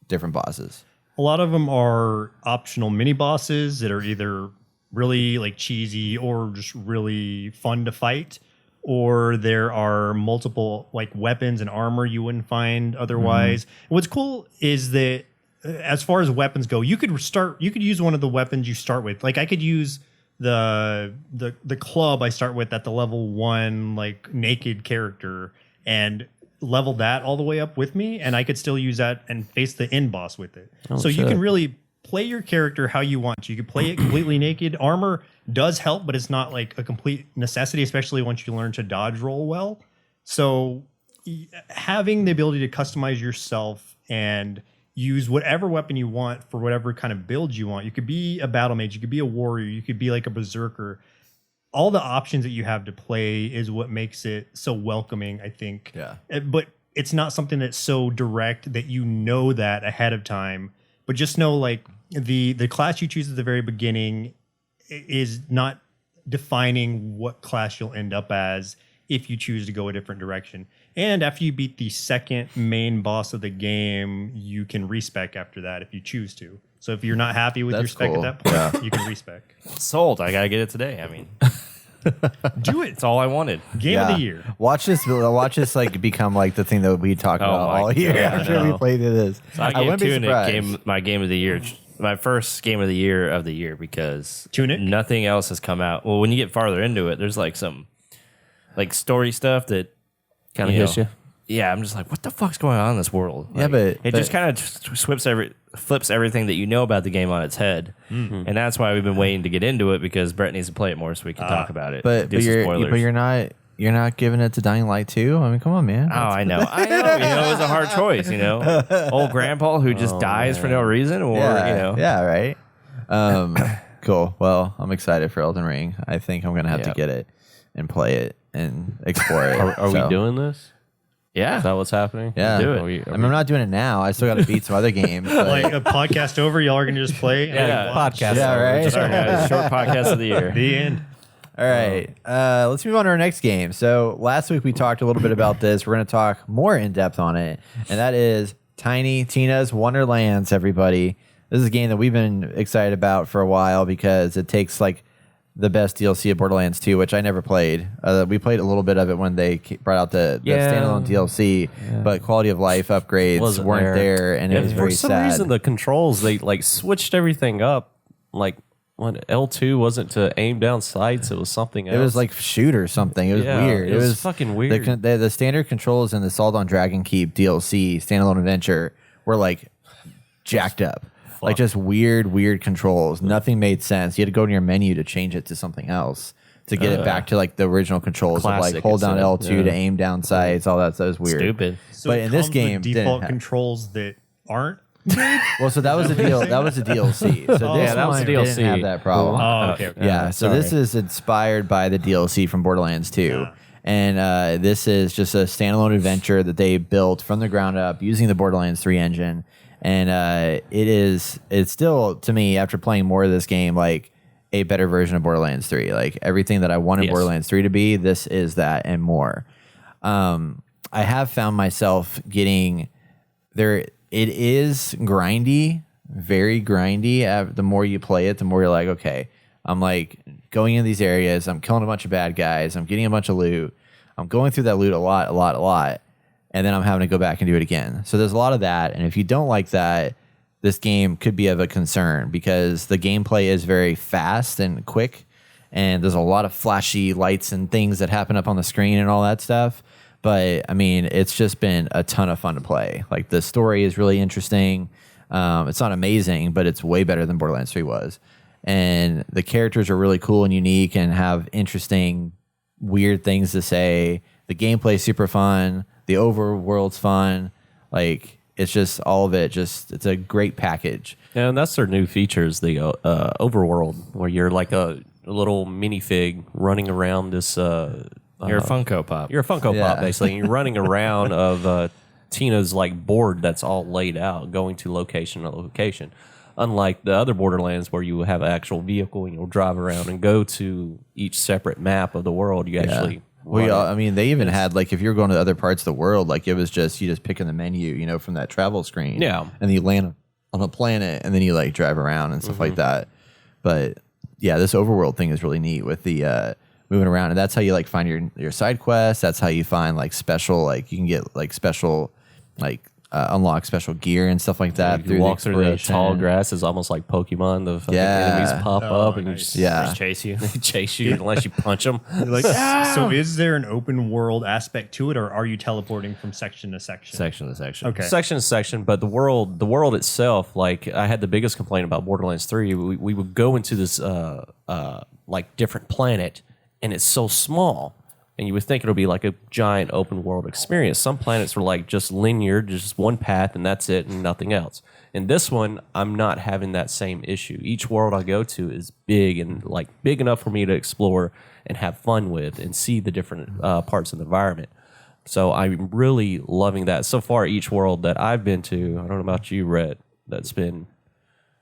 different bosses? A lot of them are optional mini bosses that are either really like cheesy or just really fun to fight, or there are multiple like weapons and armor you wouldn't find otherwise. What's cool is that as far as weapons go, you could use one of the weapons you start with. Like I could use the club I start with at the level 1 like naked character and level that all the way up with me, and I could still use that and face the end boss with it. So you can really play your character how you want. You could play it completely naked. Armor does help, but it's not like a complete necessity, especially once you learn to dodge roll well. So having the ability to customize yourself and use whatever weapon you want for whatever kind of build you want. You could be a battle mage, you could be a warrior, you could be like a berserker. All the options that you have to play is what makes it so welcoming, I think. Yeah. But it's not something that's so direct that you know that ahead of time. But just know like the class you choose at the very beginning is not defining what class you'll end up as if you choose to go a different direction. And after you beat the second main boss of the game, you can respec after that if you choose to. So if you're not happy with your That's spec cool. at that point, you can respec. Sold. I gotta get it today. I mean, Do it. it's all I wanted. Game of the year. Watch this like become like the thing that we talk about my all year God, after we played through this. So I gave wouldn't be Tunic surprised. my game of the year, my first game of the year because Tunic? nothing else has come out. Well, when you get farther into it, there's like some like story stuff that Kind of hits you. Yeah, I'm just like, what the fuck's going on in this world? Yeah, Like, but- it just kind of flips everything that you know about the game on its head, and that's why we've been waiting to get into it because Brett needs to play it more so we can talk about it. But Do some spoilers. you're not giving it to Dying Light 2? I mean, come on, man. Oh, I know. You know, it was a hard choice. You know, old grandpa who just dies for no reason, or yeah, you know, yeah, right. Cool. Well, I'm excited for Elden Ring. I think I'm gonna have to get it and play it and explore it. Are So, we doing this? yeah. Is that what's happening? Yeah. Do it. I mean, I'm not doing it now. I still got to beat some other games. but- Like a podcast over, y'all are going to just play? Yeah, podcast. Yeah, right. Sorry, guys. Short podcast of the year. The end. All right. Let's move on to our next game. So last week we talked a little bit about this. We're going to talk more in depth on it, and that is Tiny Tina's Wonderlands. Everybody, this is a game that we've been excited about for a while because it takes like the best DLC of Borderlands 2, which I never played. We played a little bit of it when they brought out the standalone DLC, but quality of life upgrades weren't there, and it was for very some sad. reason, the controls, they like switched everything up. Like when L2 wasn't to aim down sights, it was something else. It was like shoot or something. It was Yeah, weird. it was fucking weird. The standard controls in the Assault on Dragon Keep DLC standalone adventure were like jacked up. Like just weird controls. Nothing made sense. You had to go to your menu to change it to something else to get it back to like the original controls of like Classic hold down instead. L2 Yeah. to aim down sights. All that stuff was weird. Stupid. So But it in this comes with game, didn't default have- controls that aren't. Well, so that was a deal. That was a DLC. So this that was one a DLC. didn't have that problem. Oh, okay. Yeah, so this is inspired by the DLC from Borderlands 2. Yeah. And this is just a standalone adventure that they built from the ground up using the Borderlands 3 engine. And it's still, to me, after playing more of this game, like a better version of Borderlands 3. Like everything that I wanted Borderlands 3 to be, this is that and more. I have found myself getting there. It is grindy, very grindy. The more you play it, the more you're like, okay, I'm like going in these areas. I'm killing a bunch of bad guys. I'm getting a bunch of loot. I'm going through that loot a lot. And then I'm having to go back and do it again. So there's a lot of that. And if you don't like that, this game could be of a concern because the gameplay is very fast and quick. And there's a lot of flashy lights and things that happen up on the screen and all that stuff. But I mean, it's just been a ton of fun to play. Like the story is really interesting. It's not amazing, but it's way better than Borderlands 3 was. And the characters are really cool and unique and have interesting, weird things to say. The gameplay's super fun. The overworld's fun. Like, it's just all of it. It's a great package. Yeah, and that's their new features, the overworld, where you're like a little minifig running around this. You're a Funko Pop. You're a Funko Yeah. Pop, basically. And you're running around of Tina's like board that's all laid out, going to location to location. Unlike the other Borderlands where you have an actual vehicle and you'll drive around and go to each separate map of the world, you actually. I mean, they even had like if you're going to other parts of the world, like it was just you just pick in the menu, from that travel screen. Yeah. And then you land on a planet and then you like drive around and stuff like that. But yeah, this overworld thing is really neat with the moving around, and that's how you like find your side quests. That's how you find like special, like you can get like special, like unlock special gear and stuff like that. You walk through the exploration. tall grass is almost like Pokemon. The fucking Yeah. enemies pop up and you nice. just Just chase you. chase you unless you punch them. Like, so is there an open world aspect to it, or are you teleporting from section to section? Section to section. Okay. Section to section, but the world itself, like I had the biggest complaint about Borderlands 3. We would go into this like different planet, and it's so small. And you would think it'll be like a giant open world experience. Some planets were like just linear, just one path, and that's it, and nothing else. In this one, I'm not having that same issue. Each world I go to is big and like big enough for me to explore and have fun with and see the different parts of the environment. So I'm really loving that. So far, each world that I've been to, I don't know about you, Rhett, that's been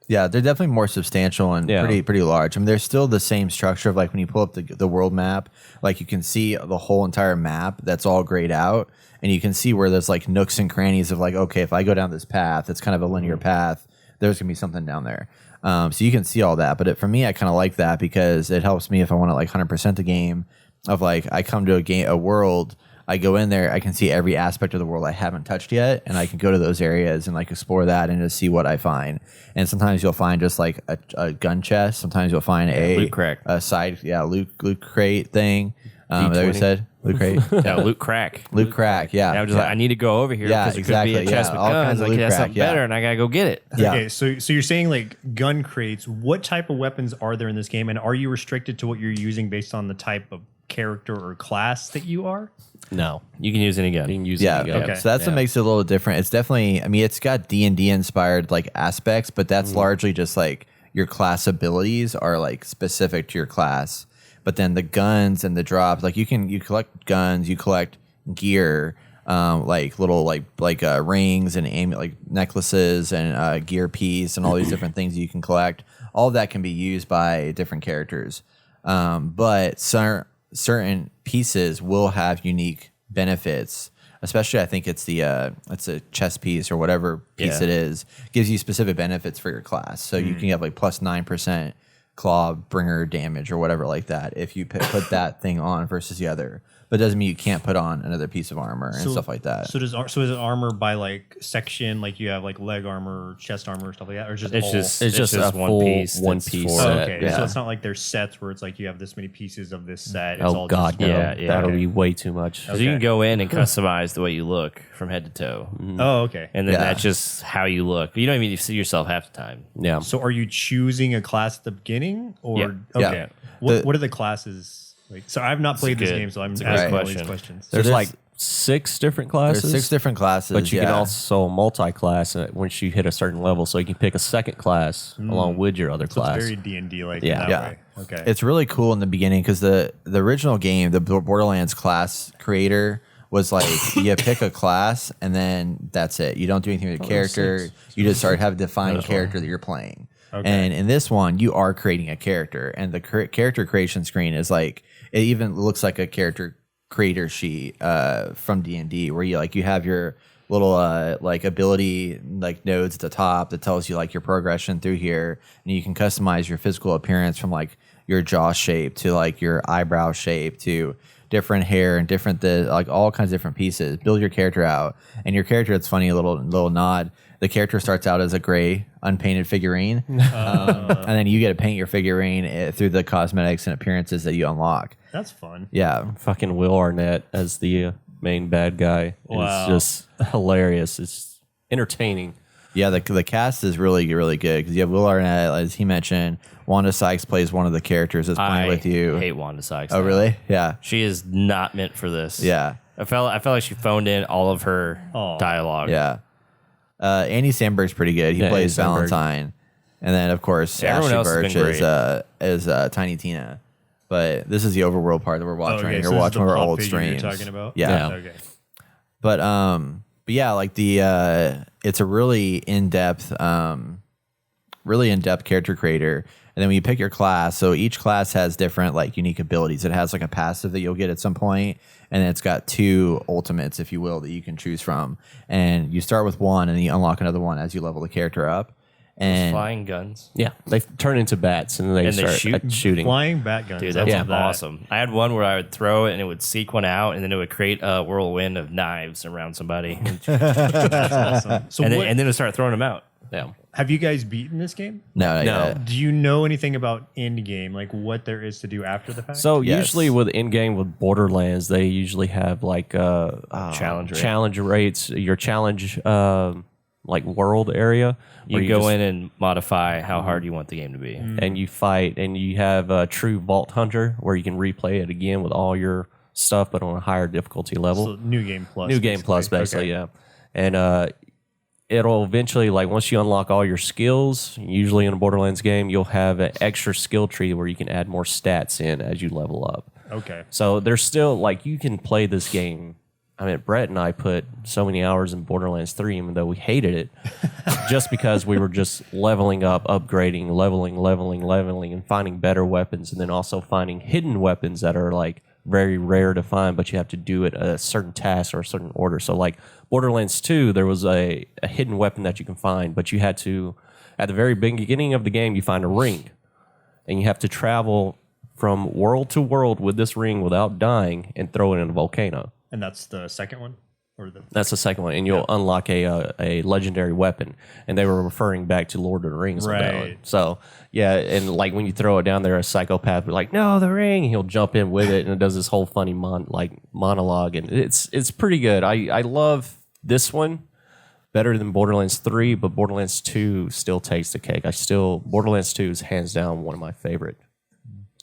Yeah, they're definitely more substantial and Yeah. pretty large. I mean, they're still the same structure of like when you pull up the world map, like you can see the whole entire map that's all grayed out, and you can see where there's like nooks and crannies of like, okay, if I go down this path, it's kind of a linear path. There's gonna be something down there, so you can see all that. But for me, I kind of like that because it helps me if I want to like 100% the game. Of like, I come to a world. I go in there, I can see every aspect of the world I haven't touched yet, and I can go to those areas and like explore that and just see what I find. And sometimes you'll find just like a gun chest. Sometimes you'll find loot crack. a side, loot crate thing. That we D20. said loot crate, Yeah, loot crack. loot crack. Yeah, And I'm just like, I need to go over here Yeah, because there could be a exactly, chest yeah. with All guns. kinds of Like, loot that's crack, something yeah. better, and I gotta go get it. Yeah. Okay, so you're saying like gun crates. What type of weapons are there in this game, and are you restricted to what you're using based on the type of character or class that you are? no. You can use any gun. You can use Yeah, it. You go. okay. So that's what makes it a little different. It's definitely, I mean, it's got D&D inspired like aspects, but that's largely just like your class abilities are like specific to your class. But then the guns and the drops, like you collect guns, you collect gear, like little like rings and like necklaces and gear piece and all these different things you can collect. All of that can be used by different characters, but certain pieces will have unique benefits. Especially, I think it's a chess piece or whatever piece Yeah. it is, gives you specific benefits for your class. So you can have like plus 9% claw bringer damage or whatever like that if you put that thing on versus the other. But it doesn't mean you can't put on another piece of armor and stuff like that. So is it armor by like section? Like you have like leg armor, chest armor, stuff like that, or just It's all? just It's just a one full piece. one that's piece for- set. Oh, okay, yeah. so it's not like there's sets where it's like you have this many pieces of this set. It's Oh all God, just, no. Yeah, That'll okay. be way too much. 'Cause you can go in and customize the way you look from head to toe, Oh, okay. and then Yeah. that's just how you look. You don't even see yourself half the time. Yeah. So are you choosing a class at the beginning, or Yeah. okay? Yeah. What are the classes like? So I've not played this good- game, so I'm it's a asking great all these question. questions. There's there's- like 6 different classes. There's 6 different classes. But you yeah. can also multi-class once you hit a certain level, so you can pick a second class along with your other So class. it's very D&D like Yeah. that Yeah. way. Okay. It's really cool in the beginning because the original game, the Borderlands class creator was like you pick a class and then that's it. You don't do anything with your character. You just have a defined character that you're playing. Okay. And in this one, you are creating a character, and the character creation screen is like it even looks like a character creator sheet from D&D where you have your little like ability like nodes at the top that tells you like your progression through here, and you can customize your physical appearance from like your jaw shape to like your eyebrow shape to different hair and different like all kinds of different pieces. Build your character out, and your character, it's funny, a little nod. The character starts out as a gray unpainted figurine, and then you get to paint your figurine through the cosmetics and appearances that you unlock. That's fun. Yeah, Fucking Will Arnett as the main bad guy. Wow. It's just hilarious. It's entertaining. Yeah, the cast is really, really good because you have Will Arnett, as he mentioned. Wanda Sykes plays one of the characters that's playing with you. I hate Wanda Sykes. Oh, now. really? Yeah. She is not meant for this. Yeah. I felt like she phoned in all of her dialogue. Yeah. Andy Samberg's pretty good. He Yeah, plays Andy Samberg. Valentine. And then, of course, Everyone Ashley else has Birch been is Tiny Tina. But this is the overworld part that we're watching right here. so we're this is watching the our pop old figure you're streams. talking about? Yeah. Yeah. Okay. But yeah, like it's a really in-depth character creator. And then when you pick your class, so each class has different like unique abilities. It has like a passive that you'll get at some point, and then it's got 2 ultimates, if you will, that you can choose from. And you start with one, and then you unlock another one as you level the character up. And Flying guns. Yeah, they turn into bats and then they And they start shoot? shooting. Flying bat guns. Dude, that's Yeah. awesome. I had one where I would throw it and it would seek one out, and then it would create a whirlwind of knives around somebody. Awesome. So and what, then it would start throwing them out. Yeah. have you guys beaten this game? no. Do you know anything about end game, like what there is to do after the fact? So Yes. usually with in-game with Borderlands, they usually have like Challenge rate. rates. Your challenge like world area. You where go just- in and modify how hard you want the game to be. and you fight, and you have a true Vault Hunter where you can replay it again with all your stuff, but on a higher difficulty level. So new game plus. New game plus, basically, Okay. yeah. And it'll eventually, like, once you unlock all your skills, usually in a Borderlands game, you'll have an extra skill tree where you can add more stats in as you level up. Okay. So there's still, like, you can play this game. I mean, Brett and I put so many hours in Borderlands 3, even though we hated it, just because we were just leveling up, upgrading, leveling, and finding better weapons, and then also finding hidden weapons that are, like, very rare to find, but you have to do it a certain task or a certain order. So, like, Borderlands 2, there was a hidden weapon that you can find, but you had to, at the very beginning of the game, you find a ring, and you have to travel from world to world with this ring without dying and throw it in a volcano. And that's the second one, or the That's the second one, and you'll unlock a legendary weapon. And they were referring back to Lord of the Rings on that one. Right. So yeah, and like when you throw it down there, a psychopath will be like, "No, the ring!" He'll jump in with it, and it does this whole funny monologue, and it's pretty good. I love this one better than Borderlands 3, but Borderlands 2 still takes the cake. Borderlands 2 is hands down one of my favorite.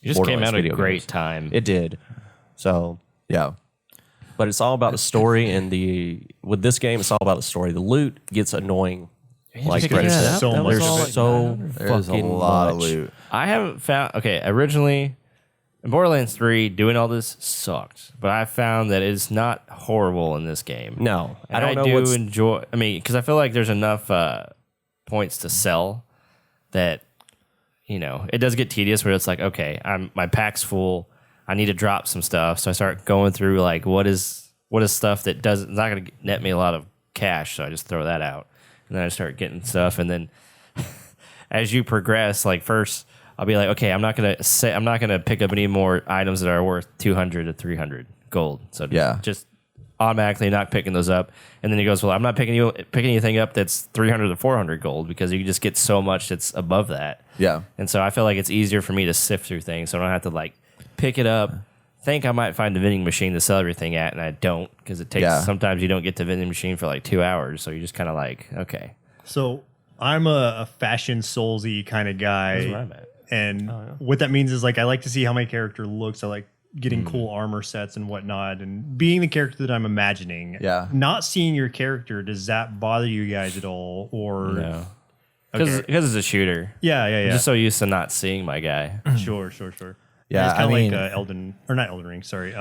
You just came Borderlands out at a video great games. time. It did. So Yeah. but it's all about the story, and with this game, it's all about the story. The loot gets annoying. Like pick Brett that said. up? So That much was all of like it. So There's a fucking lot of much. loot. I haven't found. Okay, originally in Borderlands 3, doing all this sucked, but I found that it's not horrible in this game. No, And I don't know do what's enjoy. I mean, because I feel like there's enough points to sell that it does get tedious. Where it's like, okay, my pack's full. I need to drop some stuff, so I start going through like what is stuff that not going to net me a lot of cash, so I just throw that out, and then I start getting stuff, and then as you progress, like first I'll be like, okay, I'm not gonna pick up any more items that are worth 200 to 300 gold, so just automatically not picking those up, and then he goes, well, I'm not picking anything up that's 300 to 400 gold because you can just get so much that's above that, and so I feel like it's easier for me to sift through things, so I don't have to like pick it up. Think I might find a vending machine to sell everything at, and I don't, because it takes sometimes you don't get to vending machine for like 2 hours, so you're just kind of like, okay. So I'm a fashion soulsy kind of guy. That's where I'm at. And what that means is like I like to see how my character looks. I like getting cool armor sets and whatnot, and being the character that I'm imagining. Yeah. Not seeing your character, does that bother you guys at all? Or No. Because it's a shooter. Yeah. I'm just so used to not seeing my guy. Sure. Yeah, It's kind of I mean- like not Elden Ring, sorry.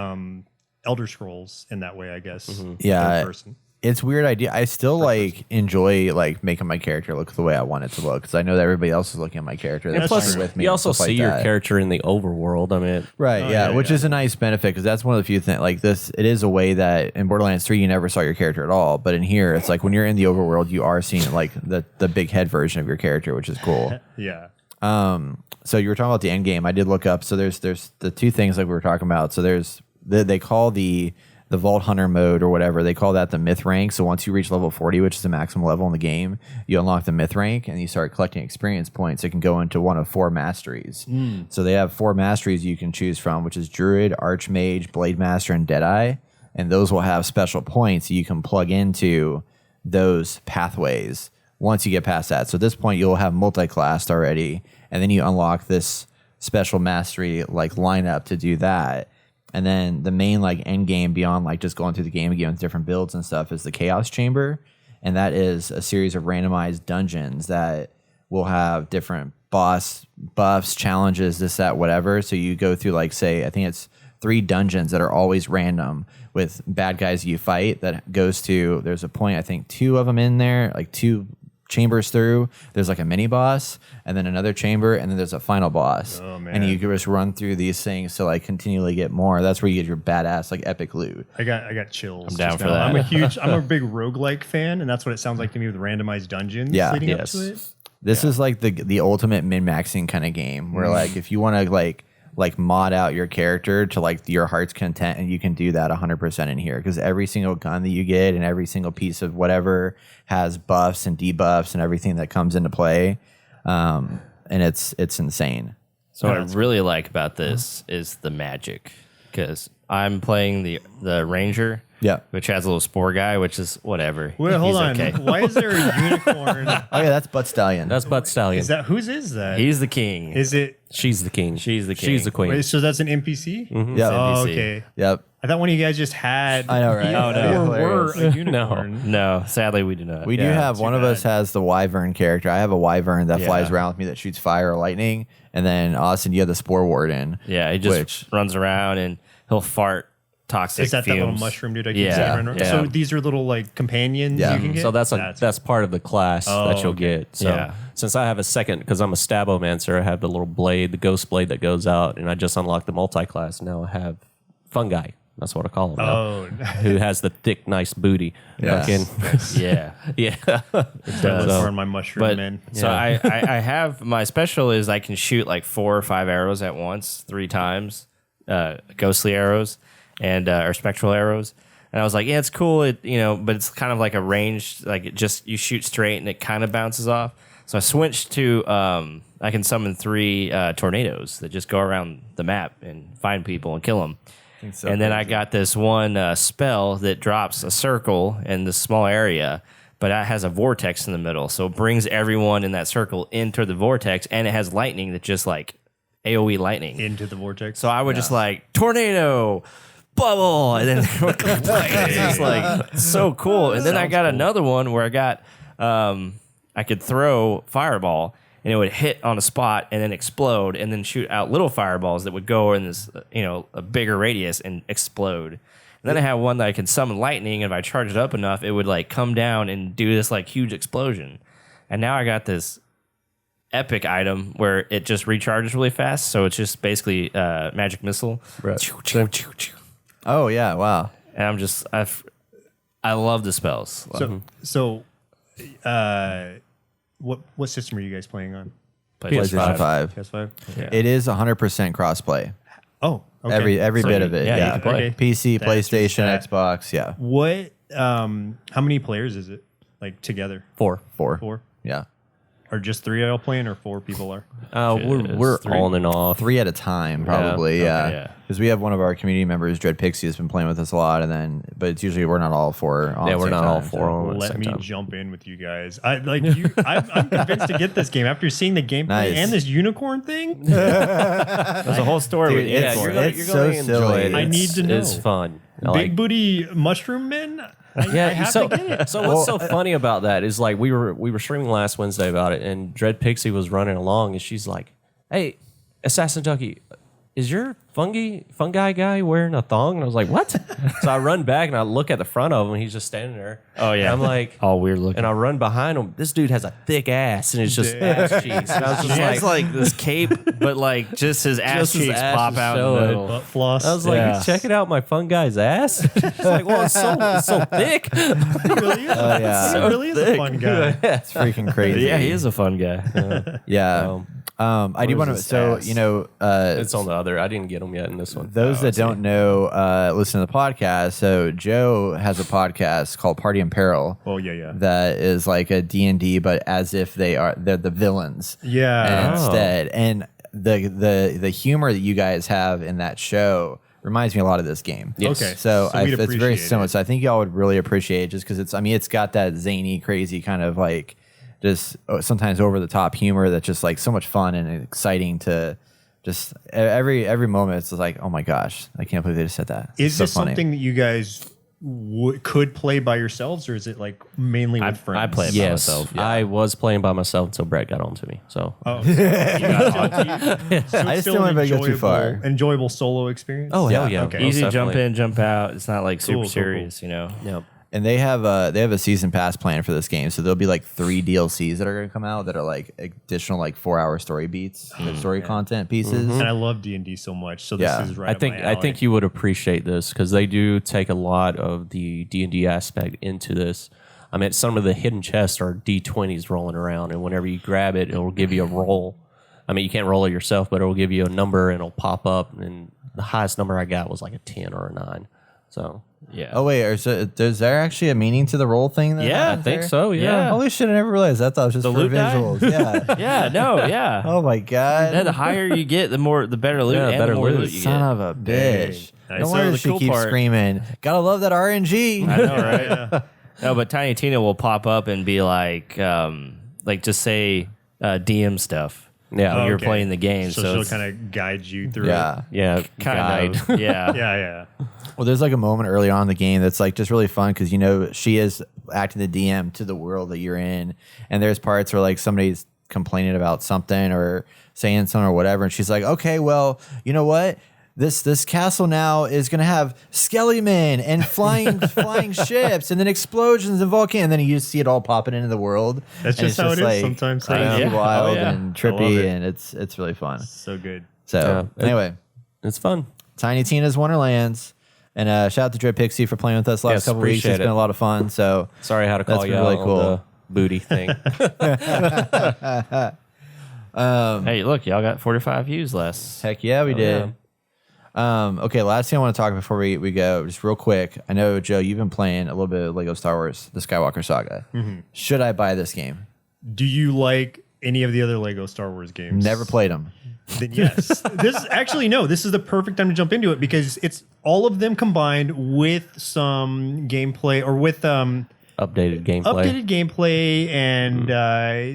Elder Scrolls in that way, I guess. Yeah. Third person. It's weird idea. I still like enjoy like making my character look the way I want it to look because I know that everybody else is looking at my character. And That's plus, with me. you and also stuff like see your that. character in the overworld. I mean, Right, yeah, which yeah. is a nice benefit because that's one of the few things like this. It is a way that in Borderlands 3 you never saw your character at all, but in here it's like when you're in the overworld you are seeing like the big head version of your character, which is cool. Yeah. So you were talking about the end game. I did look up. So there's the two things like we were talking about. So there's they call the Vault Hunter mode or whatever. They call that the myth rank. So once you reach level 40, which is the maximum level in the game, you unlock the myth rank and you start collecting experience points. It can go into one of 4 masteries. So they have 4 masteries you can choose from, which is Druid, Archmage, Blade Master, and Deadeye. and those will have special points you can plug into those pathways once you get past that. So at this point, you'll have multi-classed already, and then you unlock this special mastery like lineup to do that. And then the main like end game beyond like just going through the game again with different builds and stuff is the Chaos Chamber, and that is a series of randomized dungeons that will have different boss buffs, challenges, this, that, whatever. So you go through like, say, I think it's 3 dungeons that are always random with bad guys you fight that goes to, there's a point, I think 2 of them in there, like 2 chambers through. There's like a mini boss and then another chamber and then there's a final boss. Oh, man. And you can just run through these things to like continually get more. That's where you get your badass like epic loot. I got chills. I'm down just for now. that. I'm a big roguelike fan, and that's what it sounds like to me with randomized dungeons Yeah. leading Yes. up to it. This is like the ultimate min-maxing kind of game where like if you want to like mod out your character to like your heart's content, and you can do that 100% in here because every single gun that you get and every single piece of whatever has buffs and debuffs and everything that comes into play, and it's insane. So what I really like about this is the magic, because I'm playing the ranger, Yeah. which has a little spore guy, which is whatever. Wait, hold He's on. okay. Why is there a unicorn? Oh yeah, that's Butt Stallion. That's Butt Stallion. Is that whose is that? He's the king. Is it? She's the king. She's the She's king. the queen. Wait, so that's an NPC? Yep. Oh, NPC. okay. Yep. I thought one of you guys just had. I know, right? Oh, no. Were a unicorn. No, sadly we do not. We do Yeah. have too one of us bad. has the wyvern character. I have a wyvern that Yeah. flies around with me that shoots fire or lightning, and then Austin, you have the spore warden. Yeah, he just Which- runs around and he'll fart toxic Is that that little fumes. mushroom dude I keep Yeah, saying? Right? yeah. So these are little like companions Yeah. you can get? So that's part of the class that you'll okay. get. So Yeah. since I have a second, because I'm a stabomancer, I have the little blade, the ghost blade that goes out, and I just unlocked the multi-class. Now I have fungi. That's what I call him. now, Oh, who has the thick, nice booty? Yeah. Fucking- Yeah. yeah. don't look for my mushroom But men. so I have my special is I can shoot like 4 or 5 arrows at once, 3 times, ghostly arrows and or spectral arrows. And I was like, yeah, it's cool, but it's kind of like a ranged, like it just you shoot straight and it kind of bounces off. So I switched to I can summon 3 tornadoes that just go around the map and find people and kill them. so And then I got this one spell that drops a circle in this small area, but it has a vortex in the middle. So it brings everyone in that circle into the vortex, and it has lightning that just like AoE lightning. Into the vortex. So I would just like, tornado, bubble, and then it's just like so cool. And then I got another one where I got, I could throw fireball, and it would hit on a spot and then explode and then shoot out little fireballs that would go in this, a bigger radius and explode. And then I had one that I could summon lightning, and if I charged it up enough, it would like come down and do this like huge explosion. And now I got this epic item where it just recharges really fast. So it's just basically magic missile. Right. Oh yeah, wow. And I'm just, I love the spells. So, what system are you guys playing on? PlayStation 5. PS5. Yeah. It is 100% crossplay. Oh, okay. Every So bit you- of it. yeah, you Yeah. can play. Okay. PC, That's PlayStation, respect. Xbox. Yeah. What? How many players is it? Like together? 4. 4? Yeah. Or just 3 all playing, or 4 people are? We're Three. on and off. 3 at a time, probably. Yeah. yeah. Because we have one of our community members, Dread Pixie, has been playing with us a lot, but it's usually we're not all 4. On Yeah, the we're same not all time, 4 so. on at the Let same me time. jump in with you guys. I'm convinced to get this game after seeing the gameplay Nice. and this unicorn thing. There's a whole story Dude, with it's- unicorn. it's so silly. I need to know. It's fun. Big booty mushroom men. I have so to get it. so what's so funny about that is like we were streaming last Wednesday about it, and Dread Pixie was running along, and she's like, "Hey, Assassin Ducky, is your fungi guy wearing a thong?" And I was like, "What?" So I run back and I look at the front of him, and he's just standing there. Oh, yeah. And I'm like, All weird looking. and I run behind him. This dude has a thick ass, and it's just ass cheeks. And I was He just has like, like this cape, but like just his ass Just his cheeks ass pop is out in the showing. middle. Butt floss. I was like, Yeah. "You checking out my fungi's ass?" She's like, "Well, it's so thick." He really is. yeah. He really is a fun guy. It's freaking crazy. Yeah, he is a fun guy. Yeah. I do Where's want to. his So ass? it's It's on the other. I didn't get them yet in this one. those that don't know, listen to the podcast. So Joe has a podcast called Party in Peril. Oh yeah. That is like a D&D, but as if they're the villains. Yeah. Instead, and the humor that you guys have in that show reminds me a lot of this game. Yes. Okay. So, we'd it's very appreciate similar. it. So I think y'all would really appreciate it just because it's got that zany, crazy kind of like just sometimes over the top humor that's just like so much fun and exciting to just every moment. It's just like, oh my gosh, I can't believe they just said that. Is It's so this funny. something that you guys could play by yourselves, or is it like mainly with friends? I play it by Yes, myself. I was playing by myself until Brett got on to me. So Oh, so it's I just still don't an want to go too far. enjoyable solo experience. hell yeah, okay. most Easy jump definitely. in, jump out. It's not like super Cool. serious, you know. Yep. And they have a season pass plan for this game, so there'll be like 3 DLCs that are going to come out that are like additional like 4-hour story beats, and story content pieces. And I love D&D so much, so this Yeah. is right. I up think my I think alley. you would appreciate this because they do take a lot of the D&D aspect into this. I mean, some of the hidden chests are D20s rolling around, and whenever you grab it, it'll give you a roll. I mean, you can't roll it yourself, but it'll give you a number and it'll pop up. And the highest number I got was like a 10 or a 9. So Yeah. Oh wait, is there actually a meaning to the roll thing? That Yeah, happens I think there? so. Yeah. Holy shit! I never realized. I thought it was just The for loot die? visuals. Yeah. Yeah, no, yeah. Oh my god. Yeah, the higher you get, the better loot Yeah, and better the more loot. loot you Son get. of a bitch. Nice. No So wonder the she cool keeps part- screaming. Gotta love that RNG. I know, right? No, but Tiny Tina will pop up and be like just say DM stuff. Yeah. when you're Okay. playing the game. So So she'll it's kind of guide you through Yeah. Yeah. kind guide. of, yeah. it. Yeah. Well, there's like a moment early on in the game that's like just really fun because she is acting the DM to the world that you're in, and there's parts where like somebody's complaining about something or saying something or whatever, and she's like, "Okay, well, you know what? This castle now is gonna have skelly men and flying ships and then explosions and volcanoes, and then you just see it all popping into the world. That's and just it's how it is like sometimes. crazy, Yeah. wild, Oh, yeah. and I love trippy, it. and it's really fun. So good. So Yeah. anyway. It's fun. Tiny Tina's Wonderlands. And shout out to Drip Pixie for playing with us last Yes, couple weeks. appreciate It's been it. a lot of fun. So Sorry I had to call That's you been really out cool. on the booty thing. Hey, look, y'all got 45 views less. heck yeah, we did. Okay, last thing I want to talk before we go, just real quick. I know, Joe, you've been playing a little bit of Lego Star Wars, the Skywalker Saga. Should I buy this game? Do you like any of the other Lego Star Wars games? Never played them. Then yes. This is the perfect time to jump into it because it's all of them combined with some gameplay or with Updated gameplay. updated gameplay, and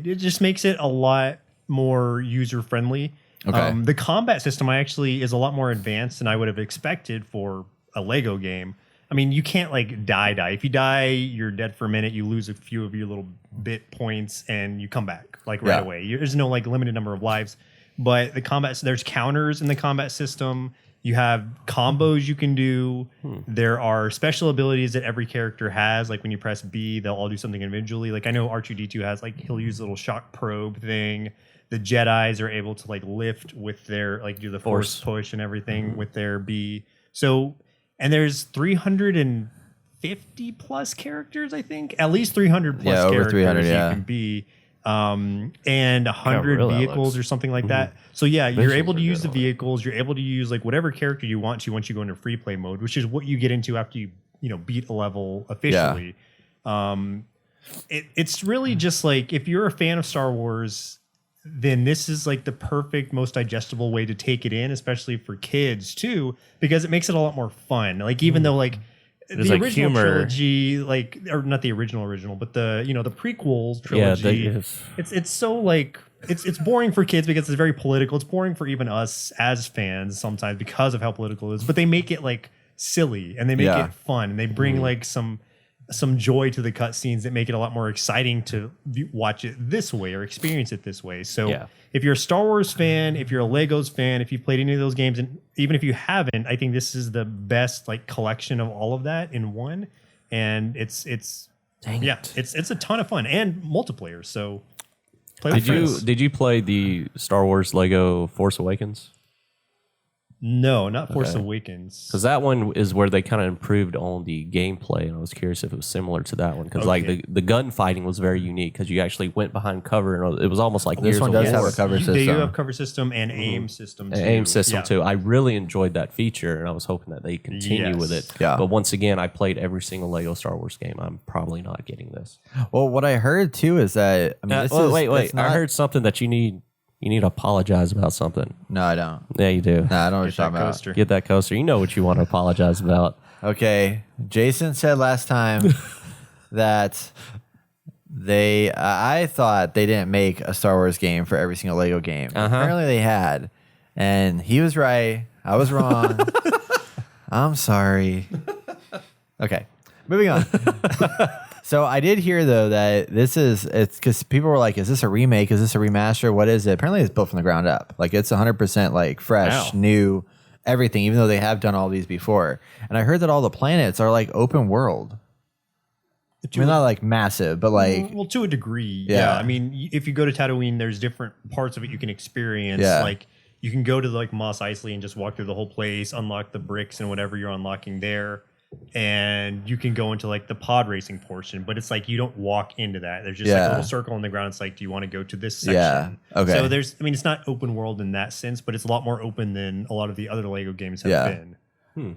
it just makes it a lot more user friendly. Okay. The combat system is a lot more advanced than I would have expected for a Lego game. I mean, you can't like die. If you die, you're dead for a minute. You lose a few of your little bit points, and you come back like right Yeah. away. There's no like limited number of lives. But the combat, there's counters in the combat system. You have combos you can do. There are special abilities that every character has. Like when you press B, they'll all do something individually. Like I know R2D2 has like he'll use a little shock probe thing. The Jedis are able to like lift with their like do the force push and everything with their B. So and there's 350 plus characters, I think. At least 300 plus Yeah, over characters 300, yeah. you can be. And 100 real that vehicles looks. or something like that. So yeah, you're Visuals able to are use good the on it. vehicles. You're able to use like whatever character you want to once you go into free play mode, which is what you get into after you beat a level officially. It's really just like if you're a fan of Star Wars, then this is like the perfect, most digestible way to take it in, especially for kids too, because it makes it a lot more fun. Like even though like There's, the like, original humor. trilogy, like or not the original, but the the prequels Yeah, trilogy. It's so like it's boring for kids because it's very political. It's boring for even us as fans sometimes because of how political it is. But they make it like silly and they make Yeah. it fun and they bring like some joy to the cutscenes that make it a lot more exciting to watch it this way or experience it this way. So Yeah. if you're a Star Wars fan, if you're a Legos fan, if you've played any of those games, and even if you haven't, I think this is the best like collection of all of that in one. And it's it's a ton of fun and multiplayer. So play with friends. Did you play the Star Wars Lego Force Awakens? No, not Force Awakens. Because that one is where they kind of improved on the gameplay, and I was curious if it was similar to that one. Because like Okay. the gunfighting was very unique because you actually went behind cover, and it was almost like This Gears one of does have War. a cover They do system. have cover system and aim system too. An aim system Yeah. too. I really enjoyed that feature, and I was hoping that they continue with it. Yes. Yeah. But once again, I played every single Lego Star Wars game. I'm probably not getting this. Well, what I heard too is that I mean, wait. it's I not- heard something that you need You need to apologize about something. No, I don't. Yeah, you do. No, I don't know what you're Get that talking about. coaster. Get that coaster. You know what you want to apologize about. Okay, Jason said last time that I thought they didn't make a Star Wars game for every single Lego game. Apparently they had, and he was right. I was wrong. I'm sorry. Okay, moving on. So I did hear though that it's because people were like, "Is this a remake? Is this a remaster? What is it?" Apparently, it's built from the ground up. Like it's 100% like fresh, new, everything. Even though they have done all these before, and I heard that all the planets are like open world. I mean, not like massive, but like well, to a degree, Yeah. yeah. I mean, if you go to Tatooine, there's different parts of it you can experience. Yeah. Like you can go to like Mos Eisley and just walk through the whole place, unlock the bricks and whatever you're unlocking there, and you can go into like the pod racing portion. But it's like you don't walk into that. There's just like a little circle on the ground. It's like, do you want to go to this section? Yeah. Okay. So there's, I mean, it's not open world in that sense, but it's a lot more open than a lot of the other Lego games have Yeah. been.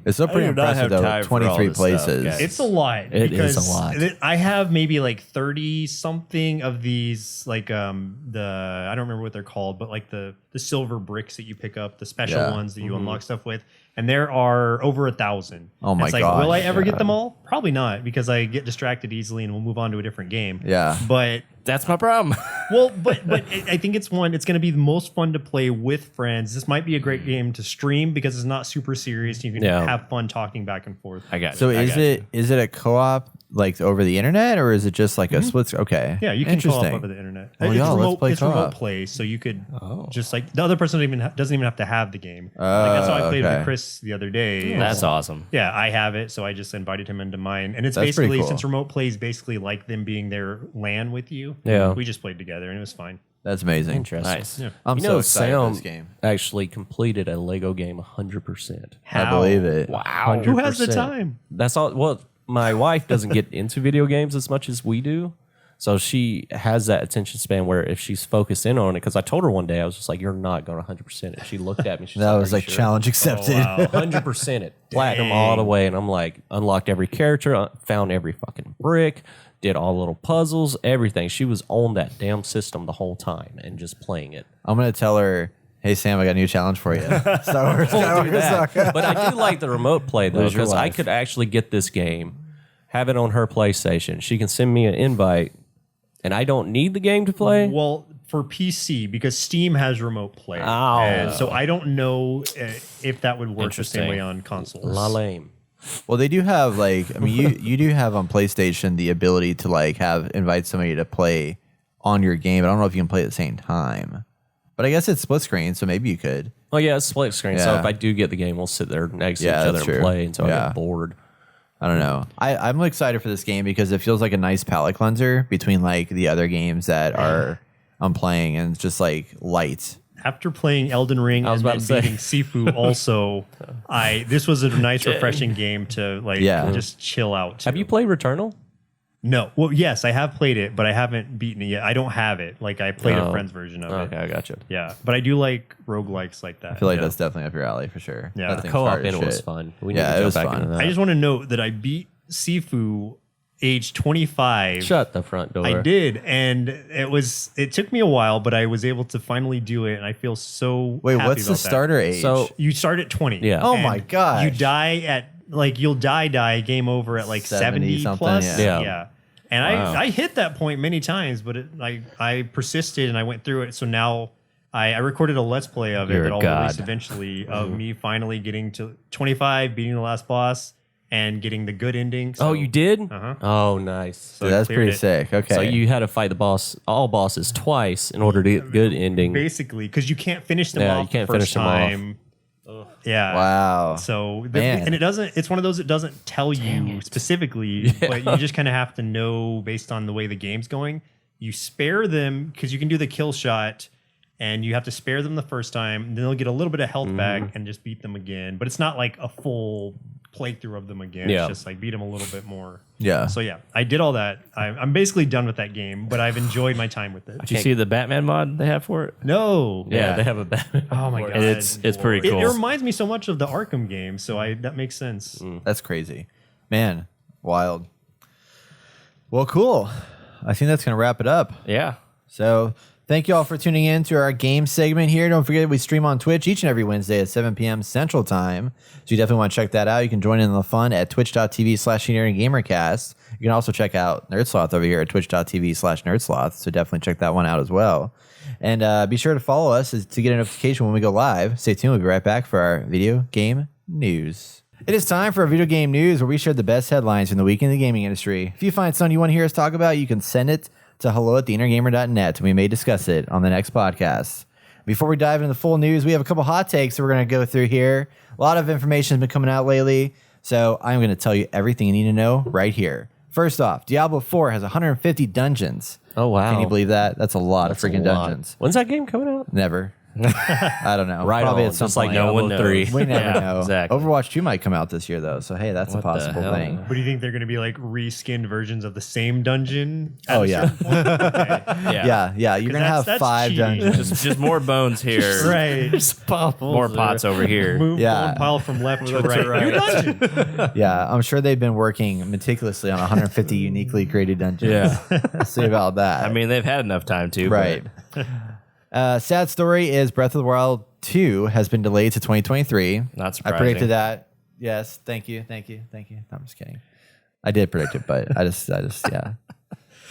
it's still pretty do not impressive have though. time for all 23 this stuff, places. guys. It's a lot. It is because a lot. I have maybe like 30 something of these, like I don't remember what they're called, but like the silver bricks that you pick up, the special Yeah. ones that you unlock stuff with, and there are over 1,000. Oh my it's like, gosh. will I ever get them all? Probably not, because I get distracted easily and we'll move on to a different game. Yeah. But That's my problem. well, but I think it's going to be the most fun to play with friends. This might be a great game to stream because it's not super serious. You can have fun talking back and forth. I got So you. is it a co-op like over the internet, or is it just like a split? Okay. Yeah, you can call Interesting. up over the internet. Well, It's yeah, let's remote, play it's remote co-op. play, so you could just like the other person doesn't even have to have the game. Like, that's how I played okay. with Chris the other day. That's awesome. Yeah, I have it, so I just invited him into mine, and it's That's pretty basically cool. since remote play is basically like them being their LAN with you. Yeah. we just played together, and it was fine. That's amazing. Interesting. Nice. Yeah. I'm You so know, excited for Sam this game. actually completed a Lego game 100%. I believe it. Wow, who has the 100%. time? That's all. Well, my wife doesn't get into video games as much as we do. So she has that attention span where if she's focused in on it, because I told her one day, I was just like, you're not going to 100% it. She looked at me. She's That like, was "Are you like sure?" challenge accepted. Wow. 100% it. Platinum all the way. And I'm like, unlocked every character, found every fucking brick, did all the little puzzles, everything. She was on that damn system the whole time and just playing it. I'm gonna tell her, "Hey Sam, I got a new challenge for you." Star Wars. Do that. But I do like the remote play though, Lose your because I life. could actually get this game, have it on her PlayStation. She can send me an invite, and I don't need the game to play. Well, for PC, because Steam has remote play, Oh. and so I don't know if that would work the same Interesting. way on consoles. La lame. Well, they do have like, I mean, you do have on PlayStation the ability to like invite somebody to play on your game. I don't know if you can play at the same time, but I guess it's split screen, so maybe you could. Oh yeah, it's split screen. So Yeah. if I do get the game, we'll sit there next to Yeah, each other that's and true. play until I Yeah. get bored. I don't know. I'm excited for this game because it feels like a nice palate cleanser between like the other games that are I'm playing, and it's just like light. After playing Elden Ring I was and about then to say. beating Sifu, also, this was a nice, refreshing game to like Yeah. just chill out. To. Have you played Returnal? No. Well, yes, I have played it, but I haven't beaten it yet. I don't have it. Like I played a Oh. friend's version of Okay, it. I got you. Yeah, but I do like roguelikes like that. I feel like Yeah. that's definitely up your alley for sure. Yeah. That The thing's Co-op hard as in it was shit. fun. We Yeah, need to it jump was back fun. into that. I just want to note that I beat Sifu age 25. Shut the front door. I did, and it took me a while, but I was able to finally do it, and I feel so Wait, happy what's the about that. starter age? So- You start at 20. Yeah. Oh and my gosh. You die at like you'll die game over at like 70 something, plus. yeah. Yeah. And Wow. I hit that point many times, but I persisted and I went through it. So now I recorded a let's play of it You're that a I'll god. release eventually of me finally getting to 25, beating the last boss, and getting the good ending. Oh, So- you did? Uh-huh. Oh, nice. So Dude, I that's cleared pretty it. sick. Okay. So you had to fight all bosses twice in order to get good ending. Basically, because you can't finish them Yeah, off you can't the first finish them off. time. Yeah. Wow. So Man. and it's one of those that doesn't tell you specifically, but you just kind of have to know based on the way the game's going. You spare them because you can do the kill shot, and you have to spare them the first time. Then they'll get a little bit of health back and just beat them again. But it's not like a full playthrough of them again. Yeah. It's just like beat them a little bit more. Yeah. So yeah, I did all that. I'm basically done with that game, but I've enjoyed my time with it. Did you see the Batman mod they have for it? No. Yeah, they have a Batman. Oh my god. It's pretty It, cool. it reminds me so much of the Arkham game, so that makes sense. That's crazy. Man, wild. Well, cool. I think that's going to wrap it up. Yeah. So Thank you all for tuning in to our game segment here. Don't forget we stream on Twitch each and every Wednesday at 7 p.m. Central Time. So you definitely want to check that out. You can join in the fun at twitch.tv/gamercast. You can also check out Nerd Sloth over here at twitch.tv/Nerd Sloth. So definitely check that one out as well. And be sure to follow us to get a notification when we go live. Stay tuned. We'll be right back for our video game news. It is time for our video game news where we share the best headlines from the week in the gaming industry. If you find something you want to hear us talk about, you can send it to hello@theinnergamer.net and we may discuss it on the next podcast. Before we dive into the full news, we have a couple hot takes that we're going to go through here. A lot of information has been coming out lately, so I'm going to tell you everything you need to know right here. First off, Diablo 4 has 150 dungeons. Oh, wow. Can you believe that? That's a lot That's of freaking a lot. dungeons. When's that game coming out? Never. I don't know. Right Probably on, at some just like point. no one knows. 3. We never Yeah, know. exactly. Overwatch 2 might come out this year, though. So, hey, that's a What the possible hell? thing. But do you think they're going to be like reskinned versions of the same dungeon? Oh, yeah. Yeah. Yeah. You're going to have that's 5 cheating. dungeons. Just more bones here. Right. More pots over here. Move Yeah. one pile from left to right. New dungeon. Yeah. I'm sure they've been working meticulously on 150 uniquely created dungeons. Yeah. Let's see about that. I mean, they've had enough time to. right. Sad story is Breath of the Wild 2 has been delayed to 2023. Not I surprising. predicted that. Yes. Thank you. No, I'm just kidding. I did predict it, but I just, yeah.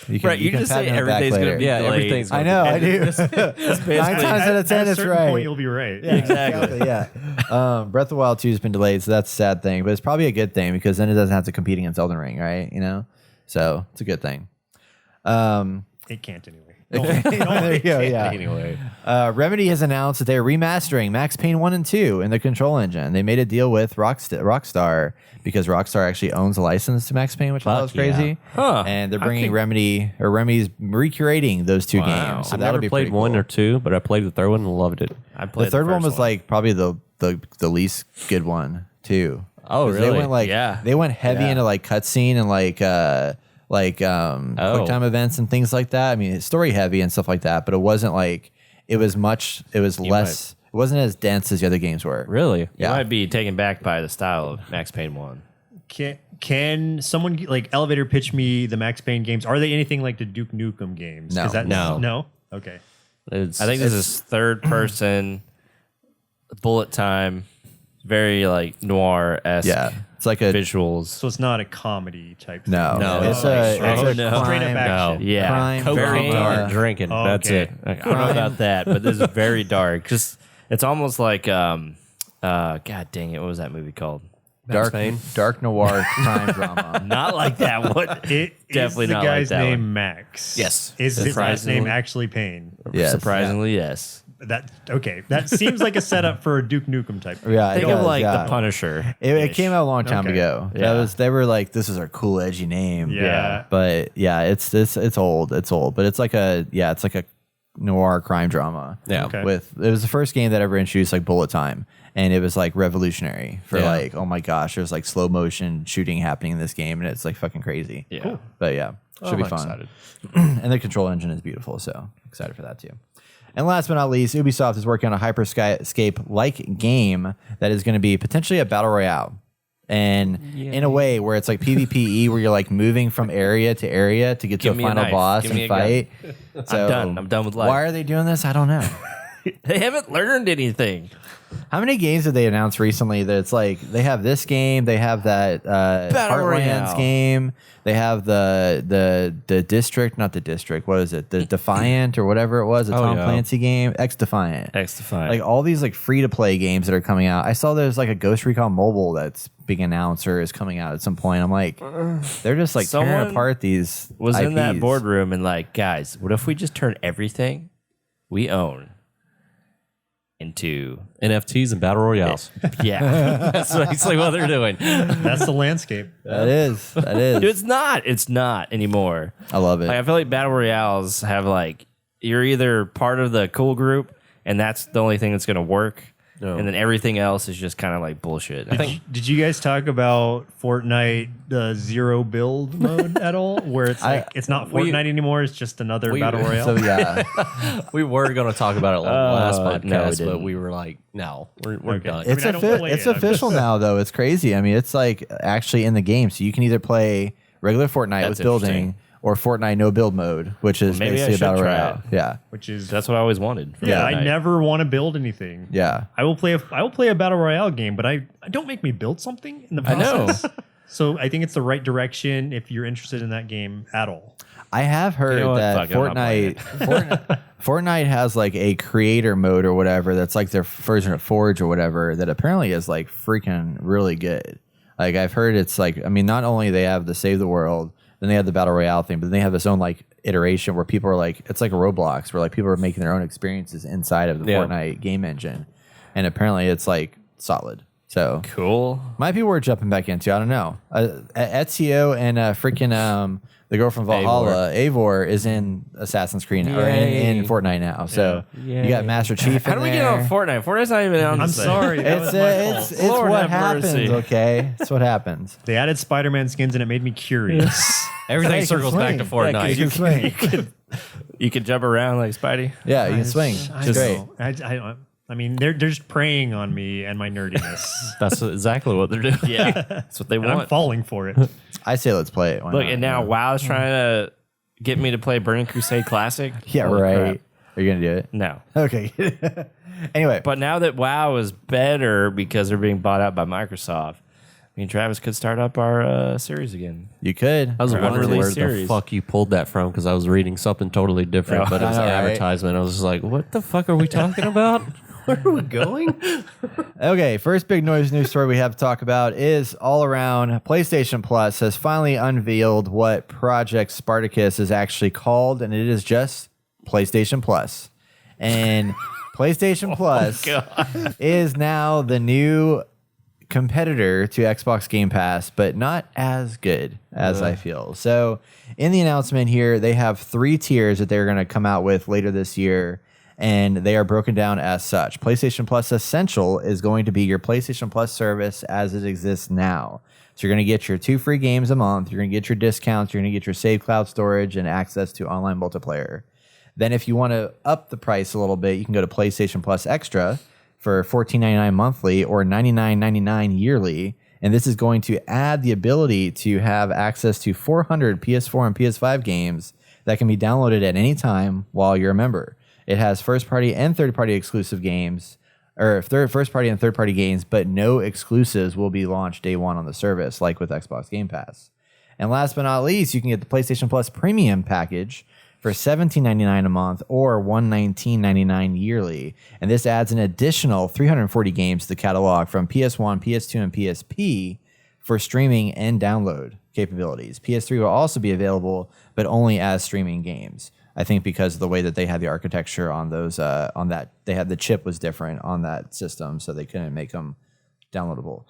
You Right, you can just pat say me on the back everything's gonna later. be Yeah, delayed. everything's I know, I do. 9 basically- times out of 10, At a it's certain right. point, you'll be right. Yeah, Exactly. Yeah. Breath of the Wild 2 has been delayed, so that's a sad thing. But it's probably a good thing because then it doesn't have to compete against Elden Ring, right? You know? So it's a good thing. It can't anyway. There you go, yeah. Anyway. Remedy has announced that they're remastering Max Payne 1 and 2 in the Control Engine. They made a deal with Rockstar because Rockstar actually owns a license to Max Payne, which I thought was Fuck yeah. crazy. Huh. And they're bringing Remy's recreating those two games. So I've that'll never be played pretty one cool. or two, but I played the third one and loved it. I played The third one first was like probably the least good one too. Oh, 'Cause really? They went like Yeah. they went heavy Yeah. into like cutscene and quick time events and things like that. I mean, it's story heavy and stuff like that, but it wasn't like it was less. It wasn't as dense as the other games were. Really? You Yeah. might be taken back by the style of Max Payne 1. Can someone like elevator pitch me the Max Payne games? Are they anything like the Duke Nukem games? No. 'Cause that's- No. No? Okay. It's, I think this is third person, bullet time, very like noir esque Yeah, it's like a visuals. So it's not a comedy type thing. no. No, it's it's a like it's a no. Straight up crime. action. Yeah, Crime, very drama. dark. drinking. Oh, That's okay. it. I don't know about that, but this is very dark. Just it's almost like God dang it, what was that movie called? Dark noir crime drama. Not like that one. It Definitely is the not guy's like that name one. Max. Yes. Is his last Surprisingly. name actually Payne? Yes. Surprisingly, yes. That okay. That seems like a setup for a Duke Nukem type. Yeah, it Think of does, like yeah. The Punisher. It came out a long time Okay. ago. Yeah. They were like, this is our cool edgy name. Yeah. But yeah, it's old. It's old. But it's like a noir crime drama. Yeah. Okay. It was the first game that ever introduced like bullet time. And it was like revolutionary for Yeah. like, oh my gosh, there's like slow motion shooting happening in this game and it's like fucking crazy. Yeah. Cool. But yeah, should be I'm fun. excited. And the control engine is beautiful, so excited for that too. And last but not least, Ubisoft is working on a Hyperscape-like game that is going to be potentially a battle royale. And in a way where it's like PvPe, where you're like moving from area to area to get to Give a me a final knife. boss Give and me a fight. So I'm done with life. why are they doing this? I don't know. They haven't learned anything. How many games did they announce recently that it's like they have this game, they have that Battle Heartlands Royale. game, they have the district, not the district, what is it? The Defiant or whatever it was, the Tom yeah. Clancy game, X Defiant. X-Defiant. Like all these like free to play games that are coming out. I saw there's like a Ghost Recon Mobile that's being announced or is coming out at some point. I'm like, they're just like tearing Someone apart these was in that IPs. boardroom and like, guys, what if we just turn everything we own into NFTs and battle royales. yeah. That's basically what they're doing. That's the landscape. That is. Dude, it's not anymore. I love it. Like I feel like battle royales have like you're either part of the cool group and that's the only thing that's gonna work. No. And then everything else is just kind of like bullshit. I think Did you guys talk about Fortnite zero build mode at all? Where it's like it's not Fortnite anymore. It's just another battle royale. So yeah. We were going to talk about it last no, we podcast, but didn't. we were like, no, we're Okay. done. It's I mean, I don't play it's it. I'm official just- now, though. It's crazy. I mean, it's like actually in the game, so you can either play regular Fortnite That's with building, interesting. or Fortnite no build mode, which is maybe I basically a should battle try royale. it. Yeah. Which is That's what I always wanted. yeah. I Fortnite. never want to build anything. Yeah. I will play a battle royale game, but I don't make me build something in the process. know. So I think it's the right direction if you're interested in that game at all. I have heard You know what? that Fuck it, I'm not playing Fortnite has like a creator mode or whatever that's like their version of Forge or whatever that apparently is like freaking really good. Like I've heard it's like, I mean, not only they have the save the world, then they have the battle royale thing, but they have this own like iteration where people are like, it's like a Roblox where like people are making their own experiences inside of the Fortnite game engine, and apparently it's like solid. So Cool. might be worth jumping back into. I don't know. Ezio and freaking the girl from Valhalla, Eivor, is in Assassin's Creed or in Fortnite now. So you got Master Chief. How do we get on Fortnite? Fortnite's not even on. I'm this thing. sorry. That was my fault. It's Lord what have happens. mercy. Okay, it's what happens. They added Spider-Man skins and it made me curious. Everything you can circles back swing. to Fortnite. You can swing. You can jump around like Spidey. Yeah, you can swing. I It's great. know. I mean, they're just preying on me and my nerdiness. That's exactly what they're doing. Yeah, that's what they and I'm want. falling for it. I say let's play it. Why Look, not? and now WoW's trying to get me to play Burning Crusade Classic. Yeah, Holy right. crap. Are you gonna do it? No. Okay. Anyway, But now that WoW is better because they're being bought out by Microsoft, me and Travis could start up our series again. you could. I was Or wondering where unreleased the series. fuck you pulled that from because I was reading something totally different, Yeah. but it was I an know, right? advertisement. I was just like, what the fuck are we talking about? Where are we going? Okay, first big news story we have to talk about is all around PlayStation Plus has finally unveiled what Project Spartacus is actually called, and it is just PlayStation Plus. And PlayStation Plus is now the new competitor to Xbox Game Pass, but not as good as I feel. So in the announcement here, they have 3 tiers that they're going to come out with later this year, and they are broken down as such. PlayStation Plus Essential is going to be your PlayStation Plus service as it exists now. So you're going to get your 2 free games a month, you're going to get your discounts, you're going to get your save cloud storage and access to online multiplayer. Then if you want to up the price a little bit, you can go to PlayStation Plus Extra for $14.99 monthly or $99.99 yearly. And this is going to add the ability to have access to 400 PS4 and PS5 games that can be downloaded at any time while you're a member. It has first-party and third-party exclusive games, or first-party and third-party games, but no exclusives will be launched day one on the service, like with Xbox Game Pass. And last but not least, you can get the PlayStation Plus Premium package for $17.99 a month or $119.99 yearly. And this adds an additional 340 games to the catalog from PS1, PS2, and PSP for streaming and download capabilities. PS3 will also be available, but only as streaming games. I think because of the way that they had the architecture on those, on that, they had the chip was different on that system, so they couldn't make them downloadable.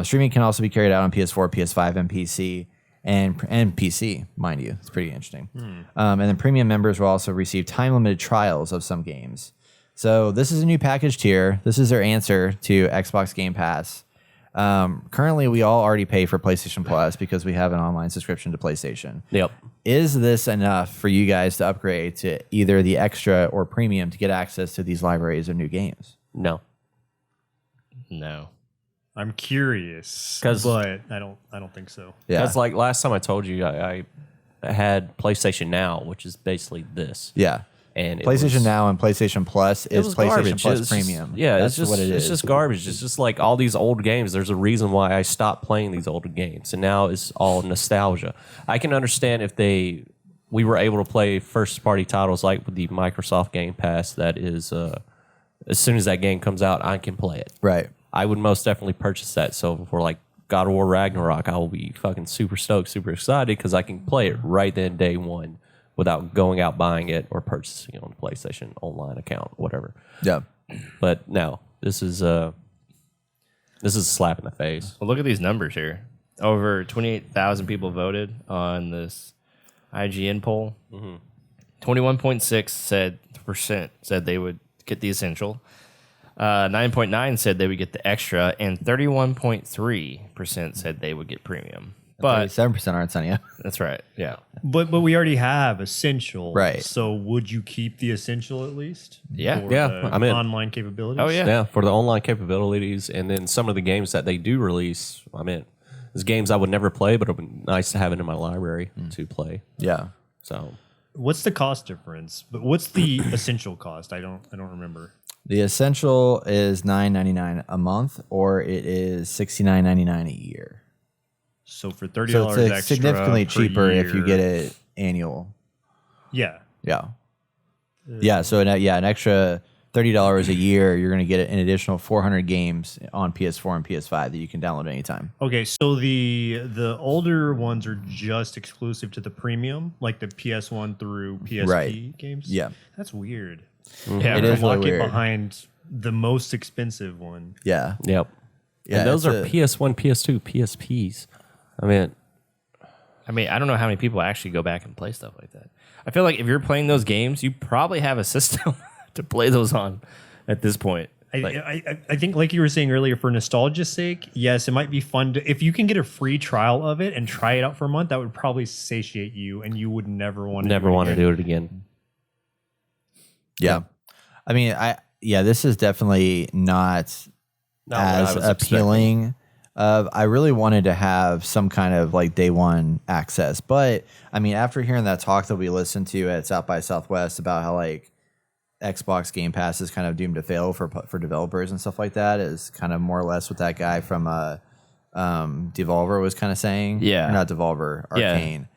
Streaming can also be carried out on PS4, PS5, and PC. And PC, mind you. It's pretty interesting. And then premium members will also receive time-limited trials of some games. So this is a new package tier. This is their answer to Xbox Game Pass. Currently, we all already pay for PlayStation Plus because we have an online subscription to PlayStation. Yep. Is this enough for you guys to upgrade to either the extra or premium to get access to these libraries of new games? No. No. I'm curious, 'Cause- but I don't think so. Yeah. That's like last time I told you I had PlayStation Now, which is basically this. Yeah. And it PlayStation was- Now and PlayStation Plus it is was PlayStation garbage. Plus It's just- Premium. yeah, That's it's just what it is. It's just garbage. It's just like all these old games. There's a reason why I stopped playing these older games, and now it's all nostalgia. I can understand if we were able to play first party titles like with the Microsoft Game Pass. That is, as soon as that game comes out, I can play it. Right. I would most definitely purchase that. So for like God of War Ragnarok, I will be fucking super stoked, super excited because I can play it right then, day one, without going out buying it or purchasing it on the PlayStation online account, whatever. Yeah. But no, this is a slap in the face. Well, look at these numbers here. Over 28,000 people voted on this IGN poll. 21.6% said they would get the essential. 9.9 said they would get the extra, and 31.3% said they would get premium. But 7% aren't signing up. that's right. Yeah. But we already have essential, Right. So would you keep the essential at least? Yeah. For Yeah, the I'm in. online capabilities. Oh, yeah. Yeah, for the online capabilities and then some of the games that they do release, I'm in. There's games I would never play, but it would be nice to have it in my library to play. Yeah. So What's the cost difference? But what's the essential cost? I don't remember. The essential is $9.99 a month, or it is $69.99 a year. So for $30 So it's extra, significantly per cheaper if you year- get it annual. Yeah. Yeah. Yeah. So an extra $30 a year, you're going to get an additional 400 games on PS4 and PS5 that you can download anytime. Okay, so the older ones are just exclusive to the premium, like the PS1 through PSP Right. games. Yeah. That's weird. Yeah, It is Lock really it weird. behind the most expensive one. Yeah. yep. Yeah, And those it's are PS1, PS2, PSPs. I mean, I don't know how many people actually go back and play stuff like that. I feel like if you're playing those games, you probably have a system to play those on at this point. I think, like you were saying earlier, for nostalgia's sake, yes, it might be fun to, if you can get a free trial of it and try it out for a month, that would probably satiate you, and you would never want to do it again. Yeah. I mean, this is definitely not Not what I as was appealing. I really wanted to have some kind of like day one access, but I mean, after hearing that talk that we listened to at South by Southwest about how like Xbox Game Pass is kind of doomed to fail for developers and stuff like that, is kind of more or less what that guy from Devolver was kind of saying. Yeah. Or not Devolver, Arcane.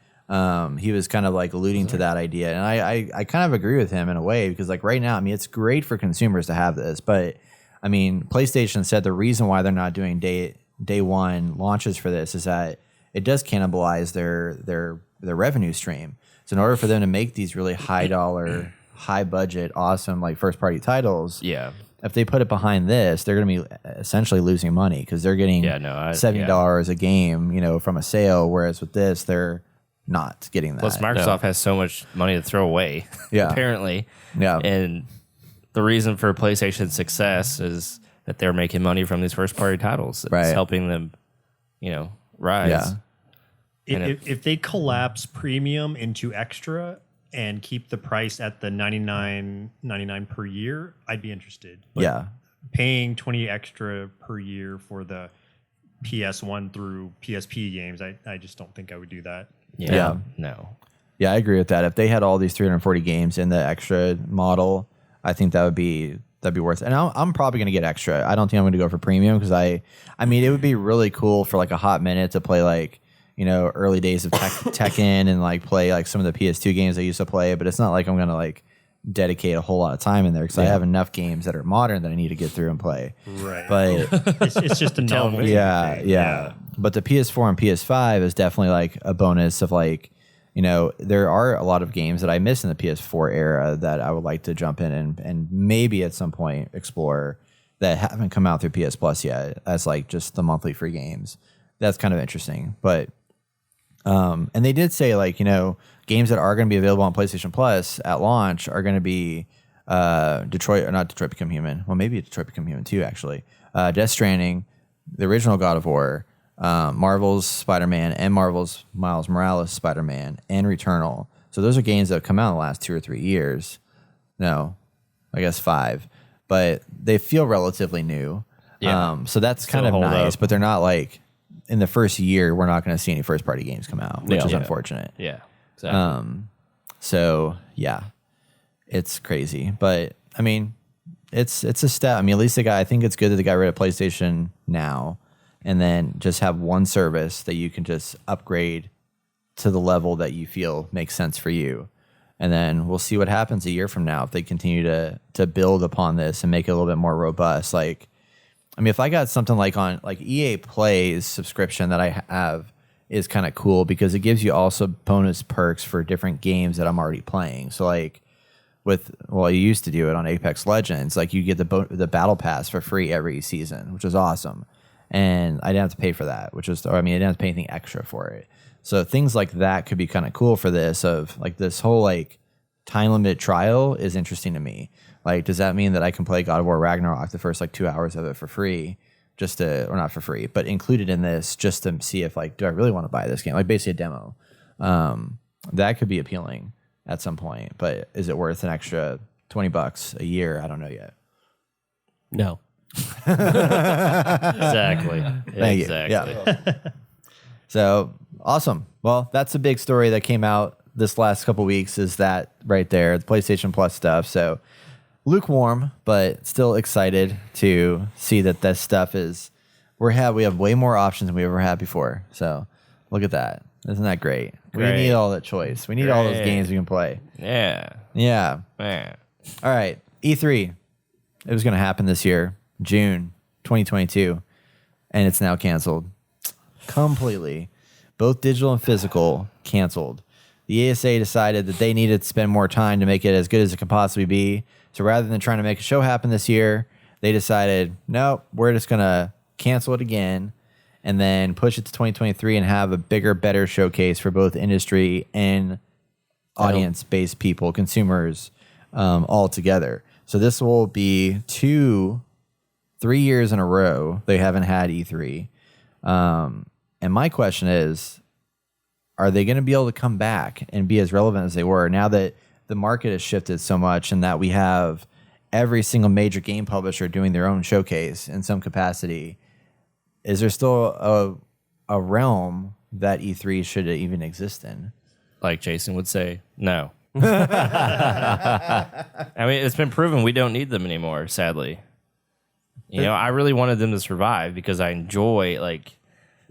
He was kind of like alluding to that idea, and I kind of agree with him in a way, because like right now, I mean, it's great for consumers to have this, but I mean, PlayStation said the reason why they're not doing day one launches for this is that it does cannibalize their revenue stream. So in order for them to make these really high dollar, high budget, awesome like first party titles, Yeah. if they put it behind this, they're going to be essentially losing money, because they're getting $70 a game, from a sale, whereas with this, they're not getting that. Plus, Microsoft has so much money to throw away, Yeah. apparently. Yeah. And the reason for PlayStation's success is that they're making money from these first-party titles. It's Right. helping them, rise. Yeah. If they collapse premium into extra and keep the price at the $99.99 per year, I'd be interested. But Yeah. paying $20 extra per year for the PS1 through PSP games, I just don't think I would do that. Yeah. No. Yeah, I agree with that. If they had all these 340 games in the extra model, I think that'd be worth it. And I'm probably going to get extra. I don't think I'm going to go for premium, because I mean, it would be really cool for like a hot minute to play like, early days of Tekken and like play like some of the PS2 games I used to play, but it's not like I'm going to like dedicate a whole lot of time in there, because I have enough games that are modern that I need to get through and play. Right. But It's just a novelty. yeah. But the PS4 and PS5 is definitely like a bonus of like, there are a lot of games that I miss in the PS4 era that I would like to jump in and maybe at some point explore that haven't come out through PS Plus yet as like just the monthly free games. That's kind of interesting. But and they did say like, games that are going to be available on PlayStation Plus at launch are going to be Detroit Become Human. Well, maybe Detroit Become Human 2 actually. Death Stranding, the original God of War, Marvel's Spider-Man, and Marvel's Miles Morales Spider-Man, and Returnal. So those are games that have come out in the last 2 or 3 years. No, I guess 5. But they feel relatively new. Yeah. So that's Still kind of hold nice, up. but they're not like, in the first year, we're not going to see any first-party games come out, which is unfortunate. Yeah. Exactly. So yeah, it's crazy, but I mean, it's a step. I mean, at least I think it's good that they got rid of PlayStation Now, and then just have one service that you can just upgrade to the level that you feel makes sense for you. And then we'll see what happens a year from now if they continue to build upon this and make it a little bit more robust. Like, I mean, if I got something like on like EA Play's subscription that I have is kind of cool, because it gives you also bonus perks for different games that I'm already playing. So like you used to do it on Apex Legends, like you get the battle pass for free every season, which is awesome. And I didn't have to pay for that, I didn't have to pay anything extra for it. So things like that could be kind of cool for this, of like this whole like time limit trial is interesting to me. Like, does that mean that I can play God of War Ragnarok, the first like 2 hours of it for free, or not for free, but included in this, just to see if like, do I really want to buy this game? Like basically a demo. That could be appealing at some point, but is it worth an extra $20 a year? I don't know yet. No. Exactly. Thank you. Exactly. Yeah. So awesome. Well, that's a big story that came out this last couple weeks is that right there, the PlayStation Plus stuff. So lukewarm, but still excited to see that this stuff is, we have way more options than we ever had before. So look at that. Isn't that great? We need all that choice. We need all those games we can play. Yeah. Yeah. All right. E3. It was going to happen this year, June 2022, and it's now canceled completely. Both digital and physical canceled. The ESA decided that they needed to spend more time to make it as good as it could possibly be. So rather than trying to make a show happen this year, they decided, nope, we're just going to cancel it again and then push it to 2023 and have a bigger, better showcase for both industry and audience-based people, consumers, all together. So this will be 3 years in a row they haven't had E3. And my question is, are they going to be able to come back and be as relevant as they were now that the market has shifted so much and that we have every single major game publisher doing their own showcase in some capacity? Is there still a realm that E3 should even exist in? Like Jason would say, no. I mean, it's been proven we don't need them anymore, sadly. You know, I really wanted them to survive because I enjoy, like,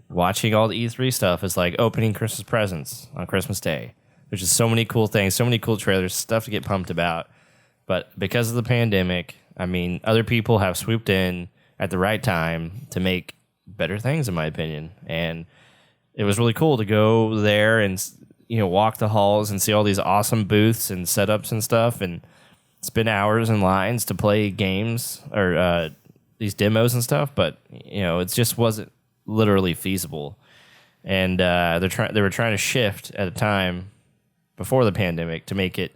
watching all the E3 stuff. Is like opening Christmas presents on Christmas Day. There's just so many cool things, so many cool trailers, stuff to get pumped about. But because of the pandemic, I mean, other people have swooped in at the right time to make better things, in my opinion. And it was really cool to go there and, you know, walk the halls and see all these awesome booths and setups and stuff and spend hours in lines to play games or these demos and stuff. But, you know, it just wasn't literally feasible. And they were trying to shift at a time before the pandemic to make it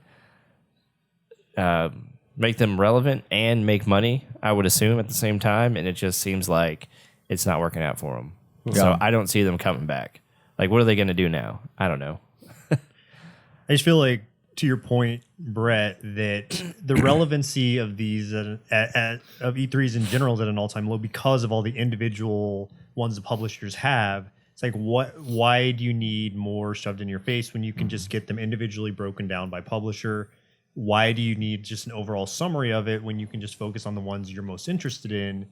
make them relevant and make money, I would assume, at the same time. And it just seems like it's not working out for them. Yeah. So I don't see them coming back. Like, what are they going to do now? I don't know. I just feel like, to your point, Brett, that the relevancy of these of E3s in general is at an all-time low because of all the individual ones the publishers have. It's like, why do you need more shoved in your face when you can just get them individually broken down by publisher? Why do you need just an overall summary of it when you can just focus on the ones you're most interested in?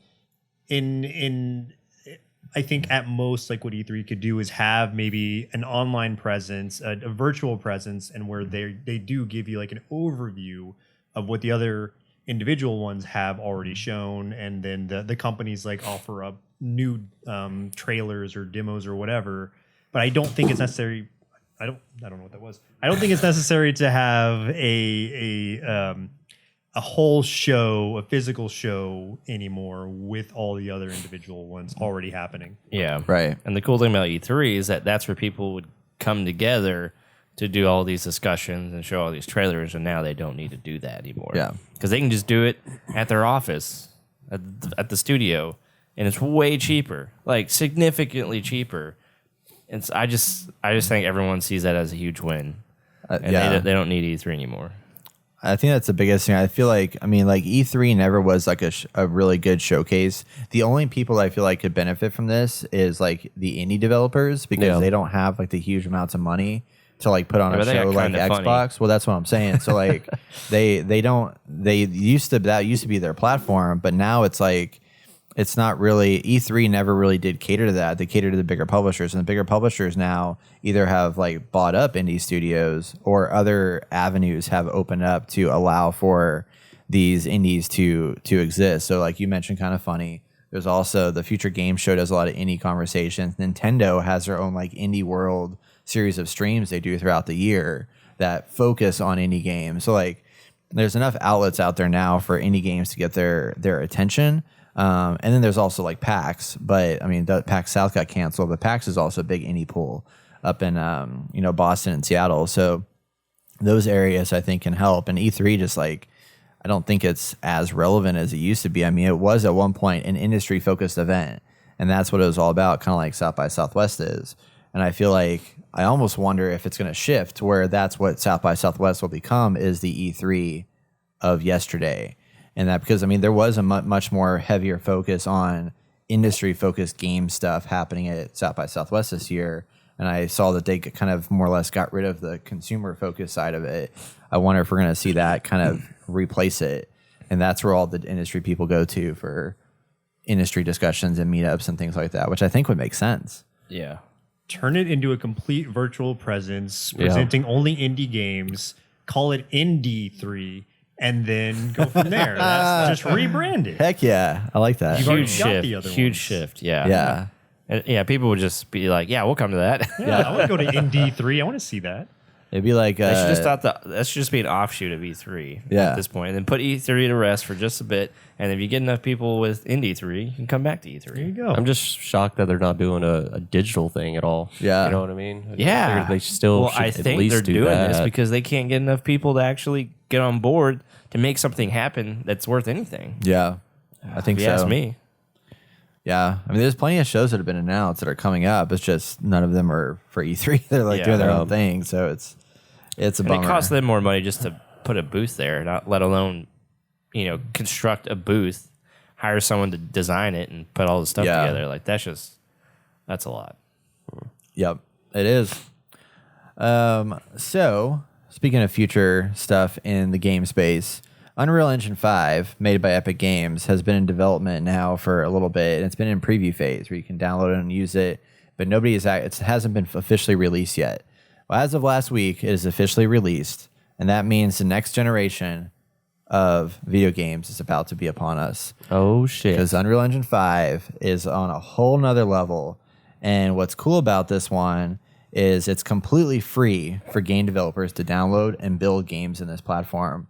I think at most, like, what E3 could do is have maybe an online presence, a virtual presence, and where they do give you like an overview of what the other individual ones have already shown, and then the companies like offer up new trailers or demos or whatever. But I don't think it's necessary. I don't know what that was. I don't think it's necessary to have a whole show, a physical show anymore with all the other individual ones already happening. Yeah. Right. And the cool thing about E3 is that that's where people would come together to do all these discussions and show all these trailers, and now they don't need to do that anymore. Yeah. Because they can just do it at their office, at the studio, and it's way cheaper, like significantly cheaper. And I just think everyone sees that as a huge win. And they don't need E3 anymore. I think that's the biggest thing. I feel like, I mean, like E3 never was like a really good showcase. The only people I feel like could benefit from this is like the indie developers because they don't have like the huge amounts of money to like put on a show like Xbox. Funny. Well, that's what I'm saying. So like that used to be their platform, but now it's like, it's not really, E3 never really did cater to that. They cater to the bigger publishers, and the bigger publishers now either have like bought up indie studios or other avenues have opened up to allow for these indies to exist. So like you mentioned, kind of funny. There's also the Future Game Show does a lot of indie conversations. Nintendo has their own like indie world series of streams they do throughout the year that focus on indie games. So like there's enough outlets out there now for indie games to get their attention. And then there's also like PAX, but I mean, PAX South got canceled, but PAX is also a big indie pool up in, Boston and Seattle. So those areas I think can help. And E3 just like, I don't think it's as relevant as it used to be. I mean, it was at one point an industry focused event, and that's what it was all about, kind of like South by Southwest is. And I feel like I almost wonder if it's going to shift where that's what South by Southwest will become, is the E3 of yesterday. And that because, I mean, there was a much more heavier focus on industry focused game stuff happening at South by Southwest this year, and I saw that they kind of more or less got rid of the consumer focused side of it. I wonder if we're going to see that kind of replace it, and that's where all the industry people go to for industry discussions and meetups and things like that, which I think would make sense. Yeah. Turn it into a complete virtual presence, presenting only indie games. Call it Indie 3, and then go from there. That's just rebrand it. Heck yeah, I like that. You've already Huge got shift. the other Huge ones. shift. Yeah. Yeah. And, yeah. People would just be like, yeah, we'll come to that. Yeah, I want to go to Indie 3. I want to see that. It'd be like They should just thought that should just be an offshoot of E3 Yeah. at this point, and then put E3 to rest for just a bit. And if you get enough people with Indie 3, you can come back to E3. There you go. I'm just shocked that they're not doing a digital thing at all. Yeah. You know what I mean? I Yeah, figured they still Well, should I at think least they're do doing that. this because they can't get enough people to actually get on board to make something happen that's worth anything. yeah, I think If you so. ask me. Yeah, I mean, there's plenty of shows that have been announced that are coming up. It's just none of them are for E3. They're like Yeah. doing their own thing, so it's a And bummer. it costs them more money just to put a booth there, not let alone, construct a booth, hire someone to design it and put all the stuff Yeah. together. Like that's a lot. Yep, it is. So speaking of future stuff in the game space, Unreal Engine 5, made by Epic Games, has been in development now for a little bit, and it's been in preview phase where you can download it and use it, but it hasn't been officially released yet. Well, as of last week, it is officially released, and that means the next generation of video games is about to be upon us. Oh, shit. Because Unreal Engine 5 is on a whole nother level. And what's cool about this one is it's completely free for game developers to download and build games in this platform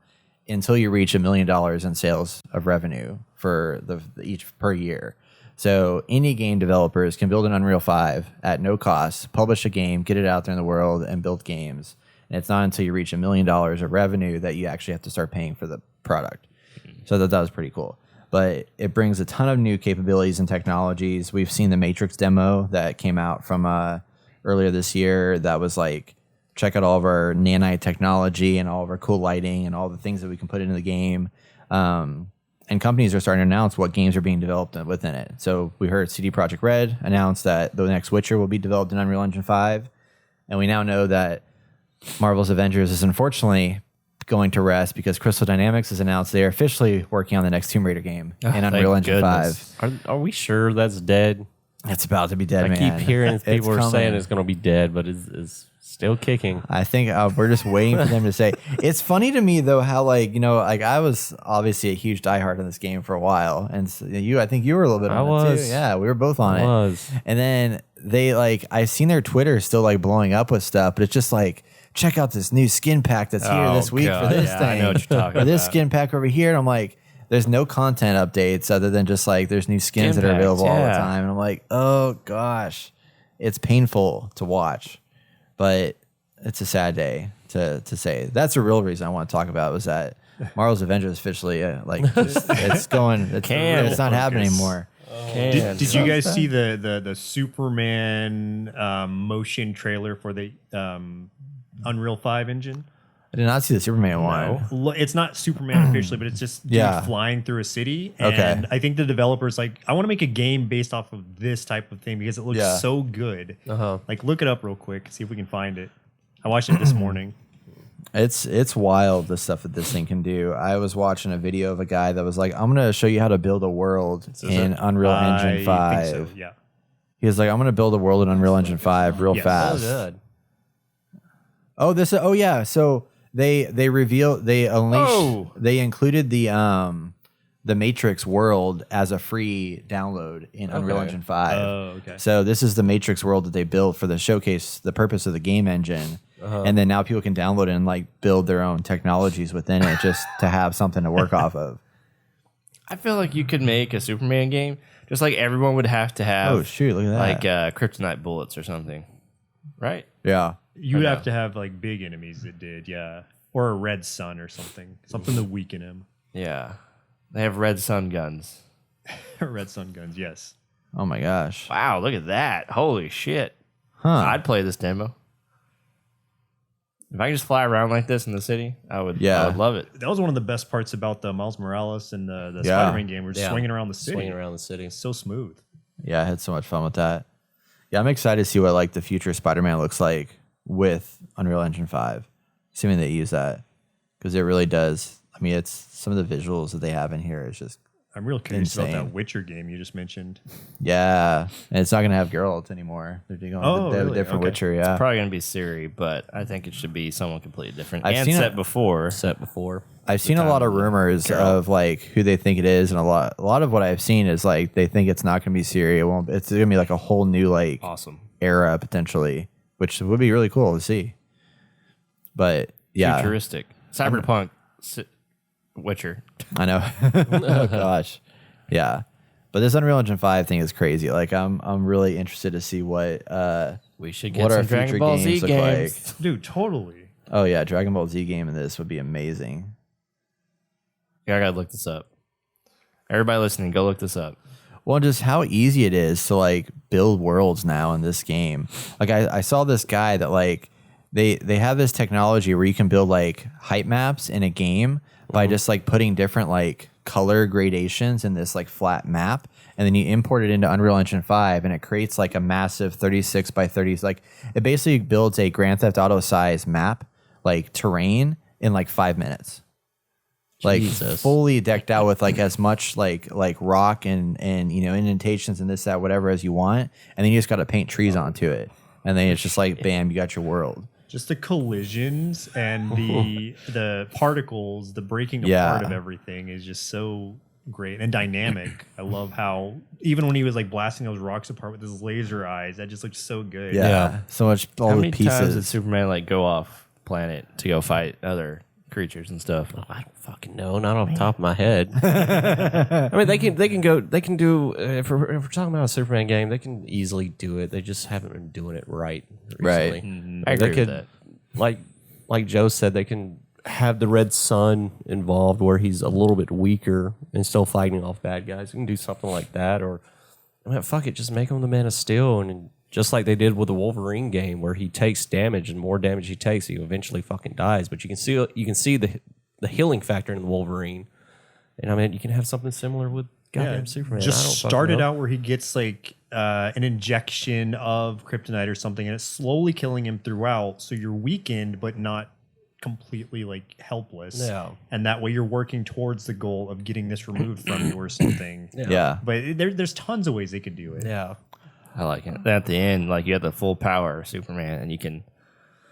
until you reach $1 million in sales of revenue for each per year. So any game developers can build an Unreal 5 at no cost, publish a game, get it out there in the world, and build games. And it's not until you reach $1 million of revenue that you actually have to start paying for the product. So that was pretty cool. But it brings a ton of new capabilities and technologies. We've seen the Matrix demo that came out from earlier this year that was like, check out all of our nanite technology and all of our cool lighting and all the things that we can put into the game. And companies are starting to announce what games are being developed within it. So we heard CD Projekt Red announce that the next Witcher will be developed in Unreal Engine 5. And we now know that Marvel's Avengers is unfortunately going to rest because Crystal Dynamics has announced they are officially working on the next Tomb Raider game in Unreal Thank Engine goodness. 5. Are we sure that's dead? It's about to be dead, I man. keep hearing It's people are saying coming. it's going to be dead, but it's still kicking. I think we're just waiting for them to say. It's funny to me though how I was obviously a huge diehard in this game for a while, and I think you were a little bit on it was. too. Yeah, we were both on I it. was. And then they I've seen their Twitter still blowing up with stuff, but it's just check out this new skin pack that's here Oh, this week God. for this Yeah, thing. I know what you're talking or this about. skin pack over here, and I'm like, there's no content updates other than just there's new skins Skin that are packs, available all the yeah. time, and I'm like, oh gosh, it's painful to watch, but it's a sad day to say. That's the real reason I want to talk about was that Marvel's Avengers officially it's going. It's not happening anymore. Did you guys see the Superman motion trailer for the Unreal 5 engine? I did not see the Superman one. It's not Superman officially, but it's just dude Yeah. flying through a city. Okay. And I think the developers I want to make a game based off of this type of thing because it looks Yeah. so good. Uh-huh. Look it up real quick, see if we can find it. I watched it this morning. It's wild the stuff that this thing can do. I was watching a video of a guy that was like, I'm gonna show you how to build a world in Unreal Engine 5. I think so, yeah. He was like, I'm gonna build a world in Unreal Engine 5 real Yes. fast. Good. Oh, yeah. So they included the Matrix world as a free download in Unreal Okay. Engine 5. Oh, okay. So this is the Matrix world that they built for the showcase, the purpose of the game engine. And then now people can download it and build their own technologies within it just to have something to work off of. I feel like you could make a Superman game just like everyone would have to have. Oh shoot, look at that. Kryptonite bullets or something, right? Yeah. You'd have to have big enemies that did, yeah. Or a red sun or something. Something to weaken him. Yeah, they have red sun guns. Red sun guns, yes. Oh my gosh. Wow, look at that! Holy shit! Huh. I'd play this demo. If I could just fly around like this in the city, I would. Yeah. I would love it. That was one of the best parts about the Miles Morales and the Yeah. Spider-Man game. We're just Yeah. swinging around the city. Swinging around the city. It's so smooth. Yeah, I had so much fun with that. Yeah, I'm excited to see what like the future Spider-Man looks like with Unreal Engine 5, assuming they use that, because it really does. I mean, it's some of the visuals that they have in here is just I'm real curious about insane. that Witcher game you just mentioned. yeah, and it's not gonna have Geralt anymore. They're doing Oh, they have a really? different Okay. Witcher. Yeah, Probably gonna be Siri, but I think it should be someone completely different. I've and seen set it- before. Set before. I've seen a lot of rumors of like who they think it is, and a lot of what I've seen is like they think it's not gonna be Siri. It won't. It's gonna be like a whole new like Awesome. era potentially, which would be really cool to see. But yeah, Futuristic. Cyberpunk. Witcher. I know. Oh gosh, yeah. But this Unreal Engine 5 thing is crazy. Like I'm really interested to see what We should get what our some Dragon future Ball games Z look games. like. Dude, totally. Oh yeah, Dragon Ball Z game in this would be amazing. Yeah, I gotta look this up. Everybody listening, go look this up. Well, just how easy it is to like build worlds now in this game. Like I saw this guy that like they have this technology where you can build like height maps in a game by just like putting different like color gradations in this like flat map, and then you import it into Unreal Engine 5 and it creates like a massive 36 by 30. Like it basically builds a Grand Theft Auto size map, like terrain, in like 5 minutes. Like Jesus. fully decked out with like as much like rock and you know indentations and this that whatever as you want, and then you just got to paint trees onto it, and then it's just like bam, you got your world. Just the collisions and the particles, the breaking Yeah. apart of everything is just so great and dynamic. I love how even when he was like blasting those rocks apart with his laser eyes, that just looked so good. Yeah, so much all How the many times did pieces. Superman like go off planet to go fight other creatures and stuff? I don't fucking know, not off the top of my head. I mean, they can do. If we're talking about a Superman game, they can easily do it. They just haven't been doing it right recently. Right. I agree They with could, that. like Joe said, they can have the Red Sun involved where he's a little bit weaker and still fighting off bad guys. You can do something like that, or I mean, fuck it, just make him the Man of Steel, and just like they did with the Wolverine game, where he takes damage, and more damage he takes, he eventually fucking dies. But you can see the healing factor in the Wolverine, and I mean, you can have something similar with goddamn Superman. Just I don't fucking started know. out where he gets like an injection of kryptonite or something, and it's slowly killing him throughout. So you're weakened, but not completely like helpless. Yeah. And that way you're working towards the goal of getting this removed from you or something. Yeah. But there's tons of ways they could do it. Yeah. I like it. At the end, like you have the full power of Superman, and you can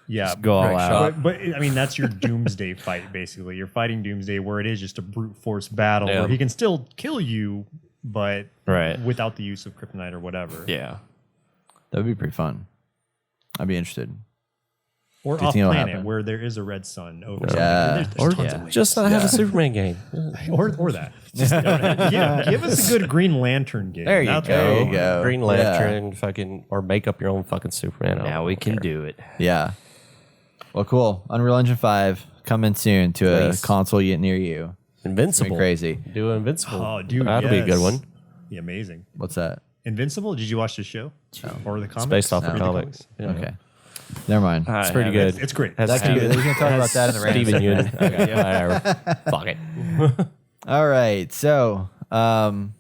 Yeah. go all out. But I mean, that's your Doomsday fight, basically. You're fighting Doomsday where it is just a brute force battle Yeah. where he can still kill you, but Right. without the use of kryptonite or whatever. Yeah. That would be pretty fun. I'd be interested. Or Do you off think it'll planet happen? where there is a red sun over Yeah. something. Or There's tons of ways. just not have a Superman game. Or that. Just give us a good Green Lantern game. There you That's go. what I There you want. go. Green Yeah. Lantern, fucking, or make up your own fucking Superman. Now we can do it. Yeah. Well, cool. Unreal Engine 5 coming soon to Nice. a console near you. Invincible. Pretty crazy. Do Invincible. Oh, dude, That'll be a good yes. one. Be amazing. What's that? Invincible? Did you watch the show? Or the comics? It's based off No. the comics. Yeah. Okay. Never mind. It's pretty good. It's great. Has That can be, Steven- we can talk about that in the random Steven segment. Yeun. Okay, whatever. Fuck it. All right. So,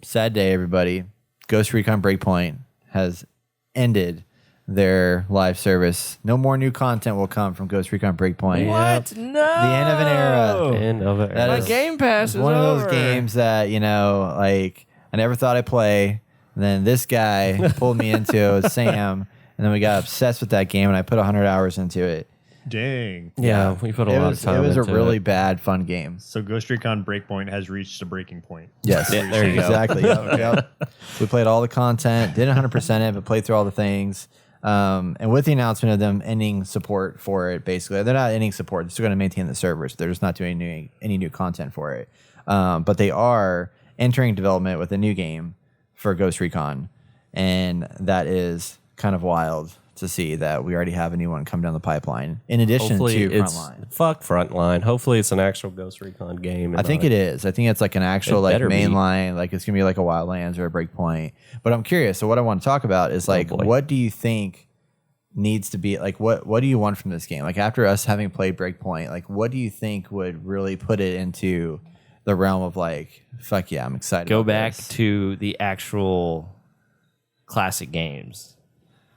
sad day, everybody. Ghost Recon Breakpoint has ended their live service. No more new content will come from Ghost Recon Breakpoint. What? No. The end of an era. End of it. That My is Game Pass is one of those over. games that, you know, like I never thought I'd play. And then this guy pulled me into it was Sam. And then we got obsessed with that game and I put 100 hours into it. Dang. Yeah, we put a lot of time It was a into really it. bad, fun game. So Ghost Recon Breakpoint has reached a breaking point. Yes, Yeah, there you go. exactly. Yep. We played all the content, didn't 100% it, but played through all the things. And with the announcement of them ending support for it, basically, they're not ending support. They're still going to maintain the servers. They're just not doing any new content for it. But they are entering development with a new game for Ghost Recon, and that is kind of wild to see that we already have a new one come down the pipeline. In addition Hopefully to it's Frontline. fuck Frontline. Hopefully it's an actual Ghost Recon game. I think it is. I think it's like an actual It like better be. mainline, like it's gonna be like a Wildlands or a Breakpoint. But I'm curious. So what I want to talk about is like, boy. what do you think needs to be like? What do you want from this game? Like after us having played Breakpoint, like what do you think would really put it into the realm of like, fuck yeah, I'm excited. Go about back this. to the actual classic games.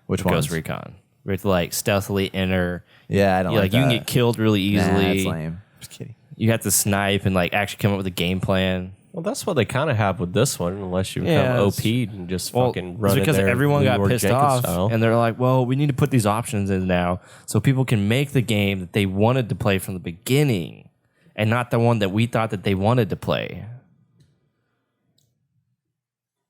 Which with ones? Ghost Recon. We have to like stealthily enter. Yeah, I don't like that. You can get killed really Nah, easily. that's lame. Just kidding. You have to snipe and like actually come up with a game plan. Well, that's what they kind of have with this one, unless you become Yeah, OP'd and just fucking run it's because in there everyone got Leroy pissed Jenkins off, style. and they're like, "Well, we need to put these options in now, so people can make the game that they wanted to play from the beginning, and not the one that we thought that they wanted to play."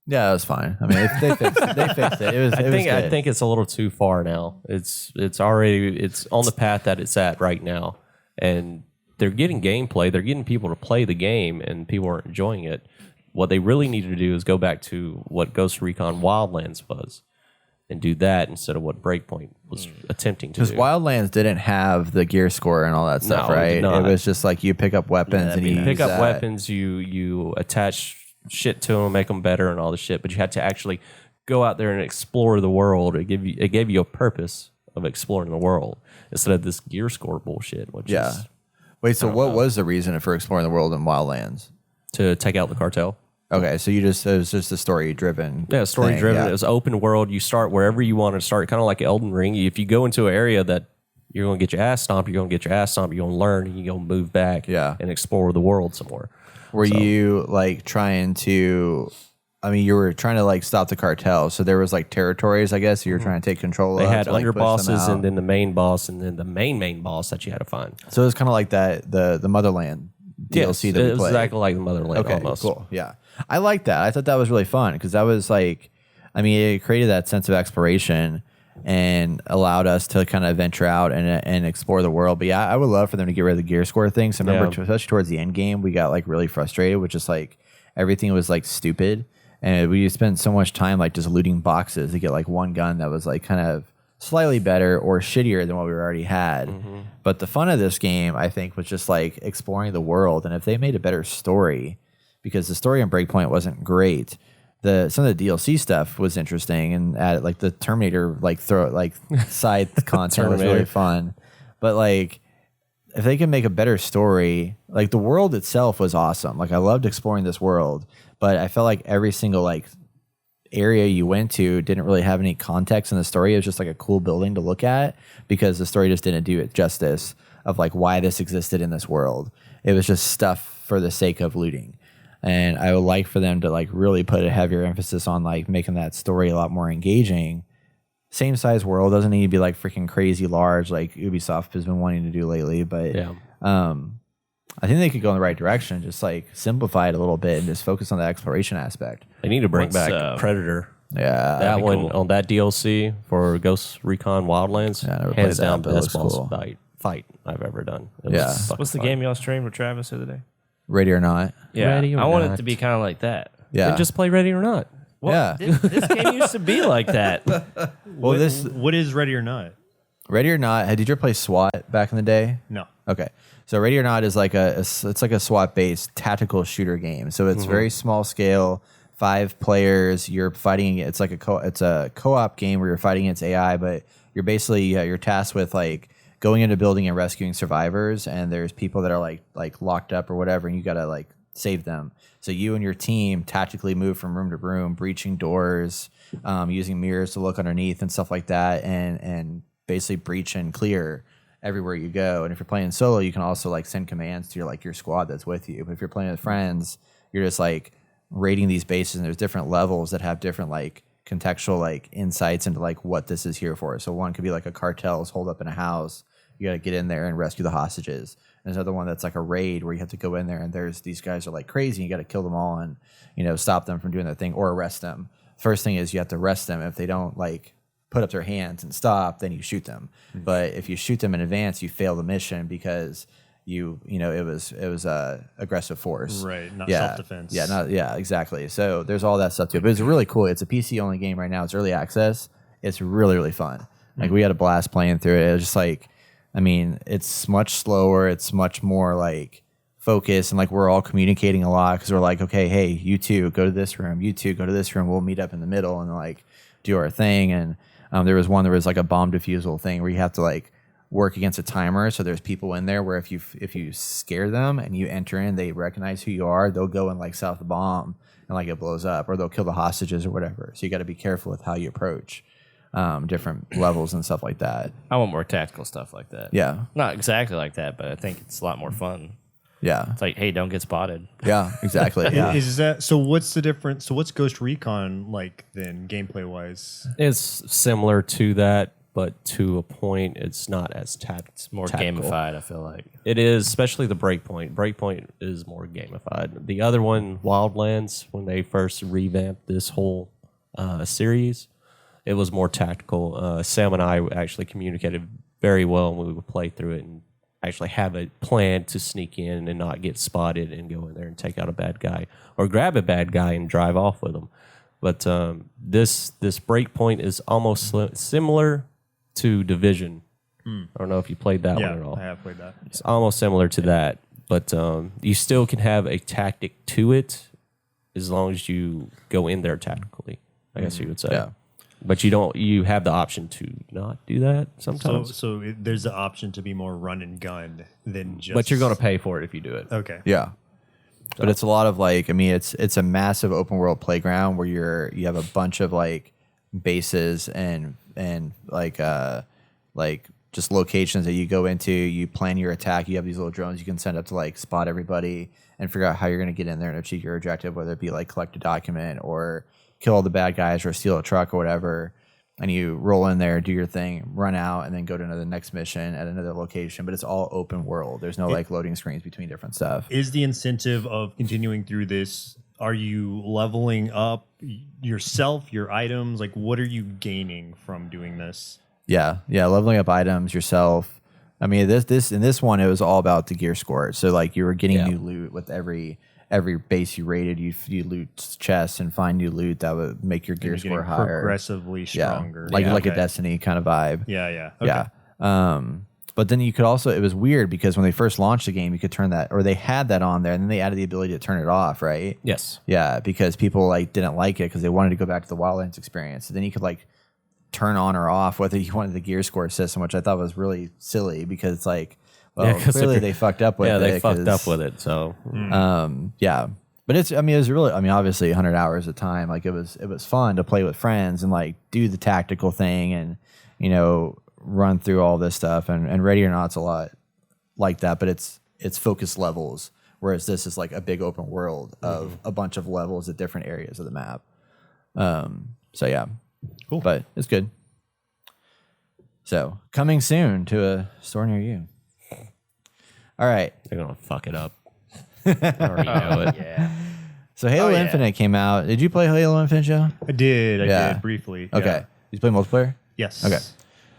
Yeah, it was fine. I mean, they fixed it. They fixed it. It was. I think it's a little too far now. It's on the path that it's at right now, and they're getting gameplay. They're getting people to play the game, and people are enjoying it. What they really need to do is go back to what Ghost Recon Wildlands was, and do that instead of what Breakpoint was attempting to do. Because Wildlands didn't have the gear score and all that stuff, No, it right? did not. It was just like you pick up weapons and you pick use up that. weapons, you attach shit to them, make them better, and all the shit. But you had to actually go out there and explore the world. It gave you a purpose of exploring the world instead of this gear score bullshit. Which is Wait, so what was the reason for exploring the world in Wildlands? to take out the cartel. Okay, so it was just a story driven. Yeah, story driven. It was open world. You start wherever you want to start, kind of like Elden Ring. If you go into an area that you're going to get your ass stomped, you're going to get your ass stomped. You're going to learn, and you're going to move back and explore the world some more. Were you like trying to? I mean, you were trying to like stop the cartel. So there was like territories, I guess. You were trying to take control. They of had to, like, under push them bosses, out. and then the main boss, and then the main boss that you had to find. So it was kind of like that the Motherland DLC that we it was played. exactly like the Motherland. Okay, almost. cool. Yeah, I like that. I thought that was really fun because that was like, I mean, it created that sense of exploration and allowed us to kind of venture out and explore the world. But yeah, I would love for them to get rid of the gear score thing. So I remember, especially towards the end game, we got like really frustrated with just like everything was like stupid, and we spent so much time like just looting boxes to get like one gun that was like kind of slightly better or shittier than what we already had. But the fun of this game, I think, was just like exploring the world. And if they made a better story, because the story on Breakpoint wasn't great, some of the DLC stuff was interesting, and added like the Terminator side content was really fun. But like, if they can make a better story, like the world itself was awesome. Like I loved exploring this world, but I felt like every single like area you went to didn't really have any context in the story. It was just like a cool building to look at because the story just didn't do it justice of like why this existed in this world. It was just stuff for the sake of looting. And I would like for them to like really put a heavier emphasis on like making that story a lot more engaging. Same size world, doesn't need to be like freaking crazy large like Ubisoft has been wanting to do lately. But I think they could go in the right direction, just like simplify it a little bit and just focus on the exploration aspect. They need to bring back Predator. Yeah, That one on that DLC for Ghost Recon Wildlands, I never hands played down that, but it best looks boss cool. fight I've ever done. It Yeah. was fucking What's the fun. game y'all streamed with Travis the other day? Ready or not? Yeah, Ready or I want it Not. to be kind of like that. Yeah, Then just play Ready or Not. yeah. This game used to be like that. Well, What is Ready or Not? Ready or Not. Did you ever play SWAT back in the day? No. Okay. So Ready or Not is like it's like a SWAT based tactical shooter game. So it's very small scale, 5 players. You're fighting. It's like it's a co-op game where you're fighting against AI, but you're basically you're tasked with like going into a building and rescuing survivors. And there's people that are like locked up or whatever, and you gotta like save them. So you and your team tactically move from room to room, breaching doors, using mirrors to look underneath and stuff like that, and basically breach and clear everywhere you go. And if you're playing solo, you can also like send commands to your squad that's with you. But if you're playing with friends, you're just like raiding these bases, and there's different levels that have different like contextual like insights into like what this is here for. So one could be like a cartel's hold up in a house. You got to get in there and rescue the hostages. And there's another one that's like a raid where you have to go in there and there's these guys are like crazy. And you got to kill them all and stop them from doing their thing or arrest them. First thing is you have to arrest them. If they don't like put up their hands and stop, then you shoot them. But if you shoot them in advance, you fail the mission because it was aggressive force, Right, not self-defense. Yeah, exactly. So there's all that stuff too. But it's really cool. It's a PC only game right now. It's early access. It's really, really fun. Like we had a blast playing through it. It was just like, I mean, it's much slower. It's much more like focused, and like we're all communicating a lot because we're like, okay, hey, you two go to this room. You two go to this room. We'll meet up in the middle and like do our thing. And there was like a bomb defusal thing where you have to like work against a timer. So there's people in there where if you scare them and you enter in, they recognize who you are. They'll go and like set off the bomb and like it blows up, or they'll kill the hostages or whatever. So you got to be careful with how you approach different levels and stuff like that. I want more tactical stuff like that. Yeah, Not exactly like that, but I think it's a lot more fun. yeah, It's like, hey, don't get spotted. yeah, exactly. Yeah. Is that so? What's the difference? So what's Ghost Recon like then, gameplay wise? It's similar to that, but to a point, it's not as It's more tactical. gamified, I feel like. It is, especially the Breakpoint. Breakpoint is more gamified. The other one, Wildlands, when they first revamped this whole series, it was more tactical. Sam and I actually communicated very well when we would play through it and actually have a plan to sneak in and not get spotted and go in there and take out a bad guy or grab a bad guy and drive off with him. But this Breakpoint is almost similar to Division. I don't know if you played that one at all. I have played that. It's almost similar to that, but you still can have a tactic to it as long as you go in there tactically, I guess you would say. Yeah. But you don't. You have the option to not do that sometimes. There's the option to be more run and gun than just. But you're going to pay for it if you do it. Okay. Yeah. But it's a lot of like, I mean, it's a massive open world playground where you have a bunch of like bases and like just locations that you go into. You plan your attack. You have these little drones you can send up to like spot everybody and figure out how you're going to get in there and achieve your objective, whether it be like collect a document or kill all the bad guys or steal a truck or whatever. And you roll in there, do your thing, run out, and then go to another next mission at another location. But it's all open world. There's no like loading screens between different stuff. Is the incentive of continuing through this? Are you leveling up yourself, your items? Like, what are you gaining from doing this? Yeah, leveling up items yourself. I mean, this in this one, it was all about the gear score. So like you were getting new loot with every base you raided. You loot chests and find new loot that would make your gear score higher, progressively stronger. like a Okay. Destiny kind of vibe. Yeah. Okay. Yeah. But then you could also, it was weird because when they first launched the game, you could turn that, or they had that on there, and then they added the ability to turn it off, right? Yes. Yeah, because people like didn't like it because they wanted to go back to the Wildlands experience. So then you could like turn on or off whether you wanted the gear score system, which I thought was really silly because it's like, well, 'cause clearly they fucked up with it. Yeah, they fucked 'cause, up with it. So yeah. But it's, I mean, it was really, I mean, obviously 100 hours of time. Like it was fun to play with friends and like do the tactical thing and, you know, run through all this stuff. And Ready or Not's a lot like that, but it's focused levels. Whereas this is like a big open world of a bunch of levels at different areas of the map. So yeah, Cool. but it's good. So coming soon to a store near you. All right. they're going to fuck it up. I already know it. Yeah. So Halo Infinite came out. Did you play Halo Infinite, Joe? I did Yeah. briefly. Okay. Yeah. Did you play multiplayer? Yes. Okay.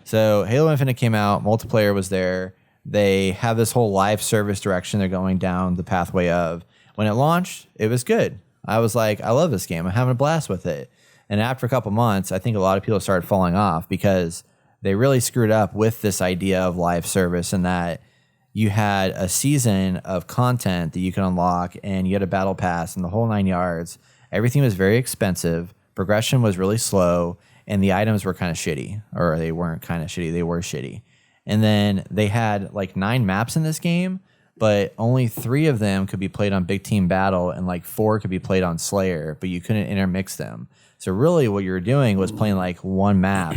So Halo Infinite came out. Multiplayer was there. They have this whole live service direction they're going down the pathway of. When it launched, it was good. I was like, I love this game. I'm having a blast with it. And after a couple months, I think a lot of people started falling off because they really screwed up with this idea of live service and that you had a season of content that you could unlock and you had a battle pass and the whole 9 yards. Everything was very expensive. Progression was really slow and the items were kind of shitty, or they weren't kind of shitty. They were shitty. And then they had like 9 maps in this game, but only 3 of them could be played on Big Team Battle and like 4 could be played on Slayer, but you couldn't intermix them. So really what you were doing was playing like 1 map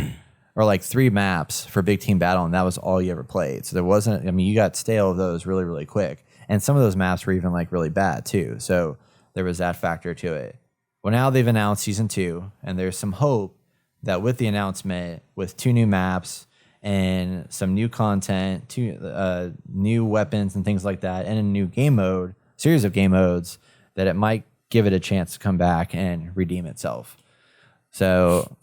or like 3 maps for Big Team Battle, and that was all you ever played. So there wasn't, I mean, you got stale of those really, really quick. And some of those maps were even like really bad too. So there was that factor to it. Well, now they've announced season 2, and there's some hope that with the announcement, with 2 new maps and some new content, 2 new weapons and things like that, and a new game mode, series of game modes, that it might give it a chance to come back and redeem itself. So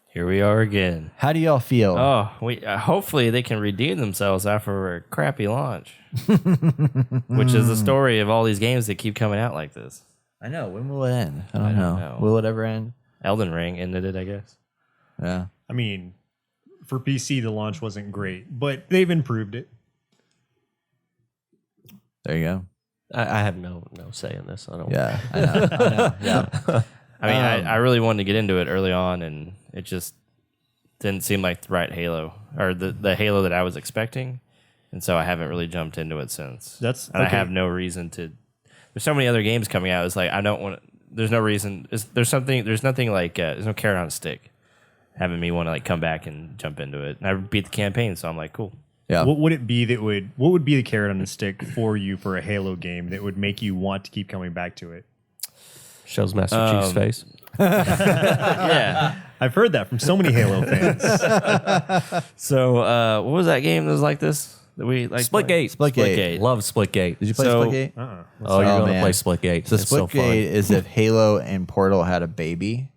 Here we are again. how do y'all feel? Oh, we hopefully they can redeem themselves after a crappy launch, which is the story of all these games that keep coming out like this. I know. When will it end? I don't know. Will it ever end? Elden Ring ended it, I guess. Yeah. I mean, for PC, the launch wasn't great, but they've improved it. There you go. I have no say in this. I don't. Yeah. I know. Yeah. I mean, I really wanted to get into it early on, and it just didn't seem like the right Halo or the Halo that I was expecting, and so I haven't really jumped into it since. I have no reason to. There's so many other games coming out. It's like I don't want. There's no reason. There's nothing like there's no carrot on a stick having me want to like come back and jump into it. And I beat the campaign, so I'm like, cool. Yeah. What would it be what would be the carrot on the stick for you for a Halo game that would make you want to keep coming back to it? Shows Master Chief's face. Yeah. I've heard that from so many Halo fans. So what was that game that was like this? That we like Splitgate. Love Splitgate. Did you play So- Splitgate? Oh, you're going to man. play Splitgate. So It's so fun. Splitgate is if Halo and Portal had a baby.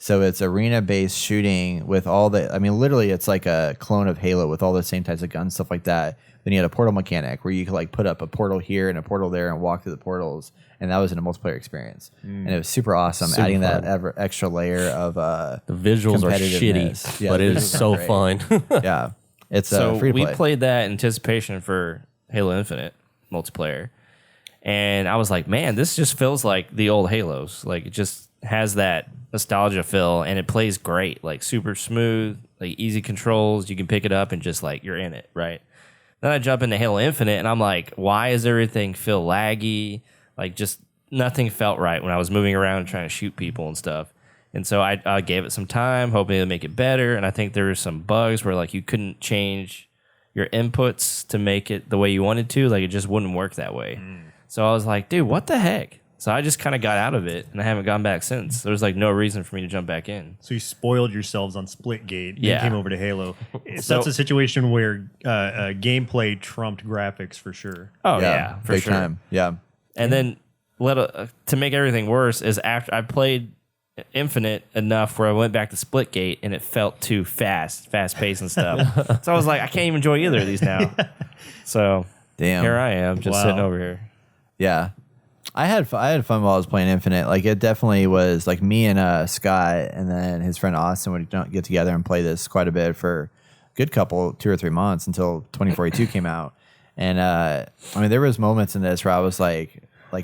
So it's arena-based shooting with all the. I mean, literally, it's like a clone of Halo with all the same types of guns, stuff like that. Then you had a portal mechanic where you could like put up a portal here and a portal there and walk through the portals, and that was in a multiplayer experience, and it was super awesome. Super adding fun. that extra layer of The visuals are shitty, competitiveness. Yeah, but the it visuals is are so great. fun. yeah, it's So free to we play. played that in anticipation for Halo Infinite multiplayer, and I was like, man, this just feels like the old Halos. Like it just has that nostalgia feel, and it plays great, like super smooth, like easy controls. You can pick it up and just like you're in it, right? Then I jump into Halo Infinite, and I'm like, why does everything feel laggy? Like just nothing felt right when I was moving around and trying to shoot people and stuff. And so I gave it some time, hoping to make it better. And I think there were some bugs where like you couldn't change your inputs to make it the way you wanted to. Like it just wouldn't work that way. So I was like, dude, what the heck? So I just kind of got out of it, and I haven't gone back since. There was like no reason for me to jump back in. So you spoiled yourselves on Splitgate and Yeah. came over to Halo. So So- that's a situation where gameplay trumped graphics for sure. Oh yeah, for big sure. time. Yeah, And then to make everything worse is after I played Infinite enough where I went back to Splitgate and it felt too fast paced and stuff. So I was like, I can't even enjoy either of these now. So damn. here I am, just Wow. sitting over here. Yeah. I had fun while I was playing Infinite. Like it definitely was like me and Scott and then his friend Austin would get together and play this quite a bit for a good couple 2 or 3 months until 2042 came out. And I mean there was moments in this where I was like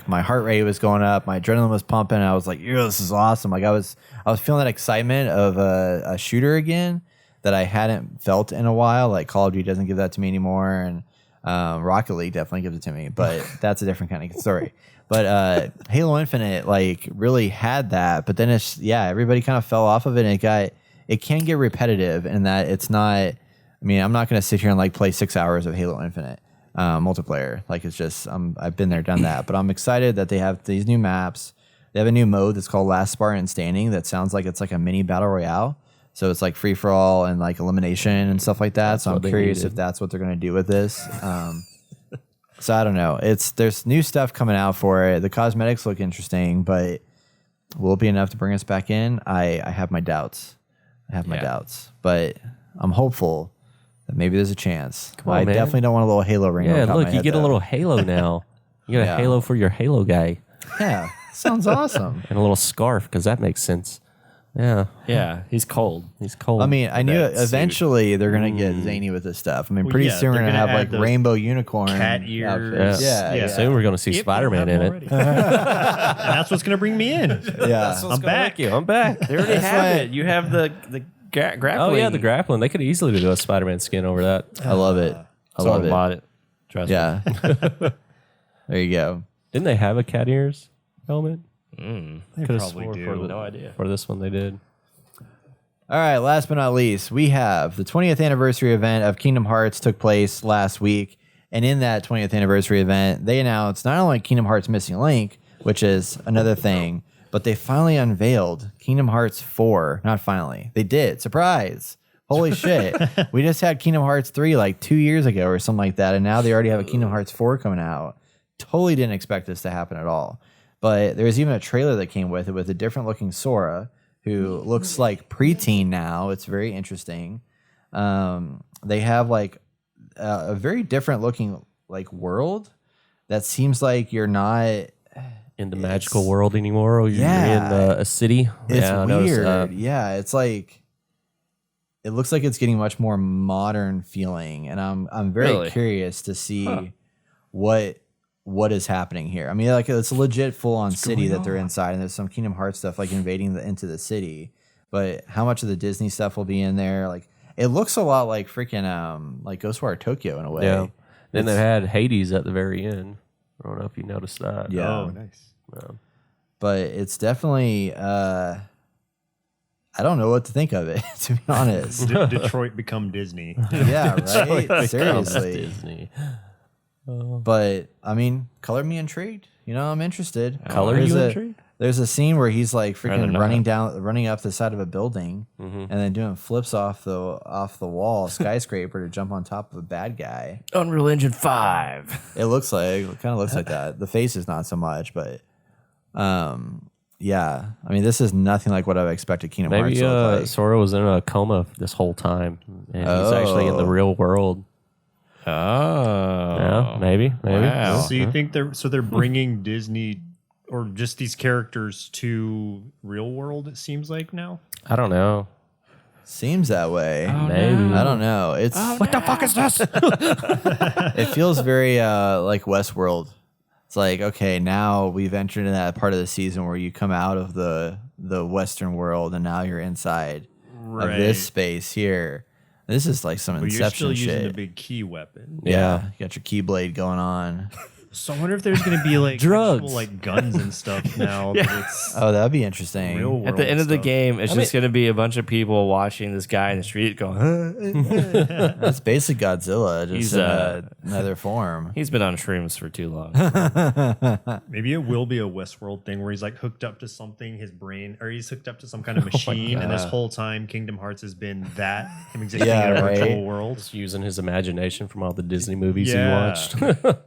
my heart rate was going up, my adrenaline was pumping. I was like, "Yeah, this is awesome!" Like I was feeling that excitement of a shooter again that I hadn't felt in a while. Like Call of Duty doesn't give that to me anymore, and Rocket League definitely gives it to me, but that's a different kind of story. But Halo Infinite like really had that, but then everybody kind of fell off of it, and it can get repetitive in that it's not. I mean, I'm not going to sit here and like play 6 hours of Halo Infinite multiplayer. Like it's just I've been there, done that. But I'm excited that they have these new maps. They have a new mode that's called Last Spartan Standing that sounds like it's like a mini battle royale. So it's like free for all and like elimination and stuff like that. So I'm curious if that's what they're going to do with this. So I don't know. There's new stuff coming out for it. The cosmetics look interesting, but will it be enough to bring us back in? I have my doubts. But I'm hopeful that maybe there's a chance. on, I man. definitely don't want a little Halo ring. Yeah, on top of look, my you head, get a though. little Halo now. You got Yeah. a Halo for your Halo guy Yeah, sounds awesome. and a little scarf because that makes sense. Yeah, Yeah, he's cold. he's cold. I mean, I knew That suit. eventually they're gonna get zany with this stuff. I mean, pretty yeah, soon we're they're gonna gonna have add like those rainbow unicorn cat ears. outfits. Yeah. Yeah, soon we're going to see If you Spider-Man haven't in already. it. And that's what's going to bring me in. yeah. I'm back. I'm back. They already have why- it. You have the grappling. Oh yeah, the grappling. They could easily do a Spider-Man skin over that. I love it. I love it. Mod it. Trust me. Yeah. There you go. Didn't they have a cat ears helmet? They Could've probably swore do. No idea. For this one, they did. All right, last but not least, we have the 20th anniversary event of Kingdom Hearts took place last week. And in that 20th anniversary event, they announced not only Kingdom Hearts Missing Link, which is another thing, but they finally unveiled Kingdom Hearts 4. Not finally. They did. Surprise. Holy shit. We just had Kingdom Hearts 3 like 2 years ago or something like that. And now they already have a Kingdom Hearts 4 coming out. Totally didn't expect this to happen at all. But there was even a trailer that came with it with a different looking Sora who looks like preteen now. It's very interesting. They have like a very different looking like world that seems like you're not In the magical world anymore, or you're Yeah. in a city. it's Yeah, I noticed weird. that. Yeah, it's like it looks like it's getting much more modern feeling, and I'm very Really? curious to see what is happening here. I mean, like it's a legit full on city that they're inside, and there's some Kingdom Hearts stuff like invading into the city. but how much of the Disney stuff will be in there? Like, it looks a lot like freaking like Ghostwire Tokyo in a way. Yeah. Then they had Hades at the very end. I don't know if you noticed that. Yeah. Oh, nice. But it's definitely I don't know what to think of it, to be honest. Detroit become Disney. Yeah, right. Seriously. Disney. But I mean, color me intrigued. You know, I'm interested. Color you intrigued? There's a scene where he's like Rather freaking not. running up the side of a building, and then doing flips off the wall, skyscraper, to jump on top of a bad guy. Unreal Engine 5. It kind of looks like that. The face is not so much, but yeah. I mean, this is nothing like what I've expected Kingdom Hearts Maybe to look like. Sora was in a coma this whole time, and he's actually in the real world. Oh. Yeah, maybe. Wow. So you think they're bringing Disney or just these characters to real world? It seems like now. I don't know. Seems that way. Maybe. I don't know. It's What the fuck is this? it feels very like Westworld. It's like, okay, now we've entered in that part of the season where you come out of the Western world and now you're inside of this space here. This is like some But you're Inception still using shit. a big key weapon. Yeah, you got your Keyblade going on. So I wonder if there's going to be like Drugs. actual, like guns and stuff now. That it's Oh, that'd be interesting. real world At the end of the stuff. game, it's just going to be a bunch of people watching this guy in the street going, huh? That's basically Godzilla, just He's, in another form. He's been on shrooms for too long. Maybe it will be a Westworld thing where he's like hooked up to something, his brain, or he's hooked up to some kind of machine, and this whole time Kingdom Hearts has been that him existing Yeah, in a right. virtual world. Just using his imagination from all the Disney movies Yeah. he watched.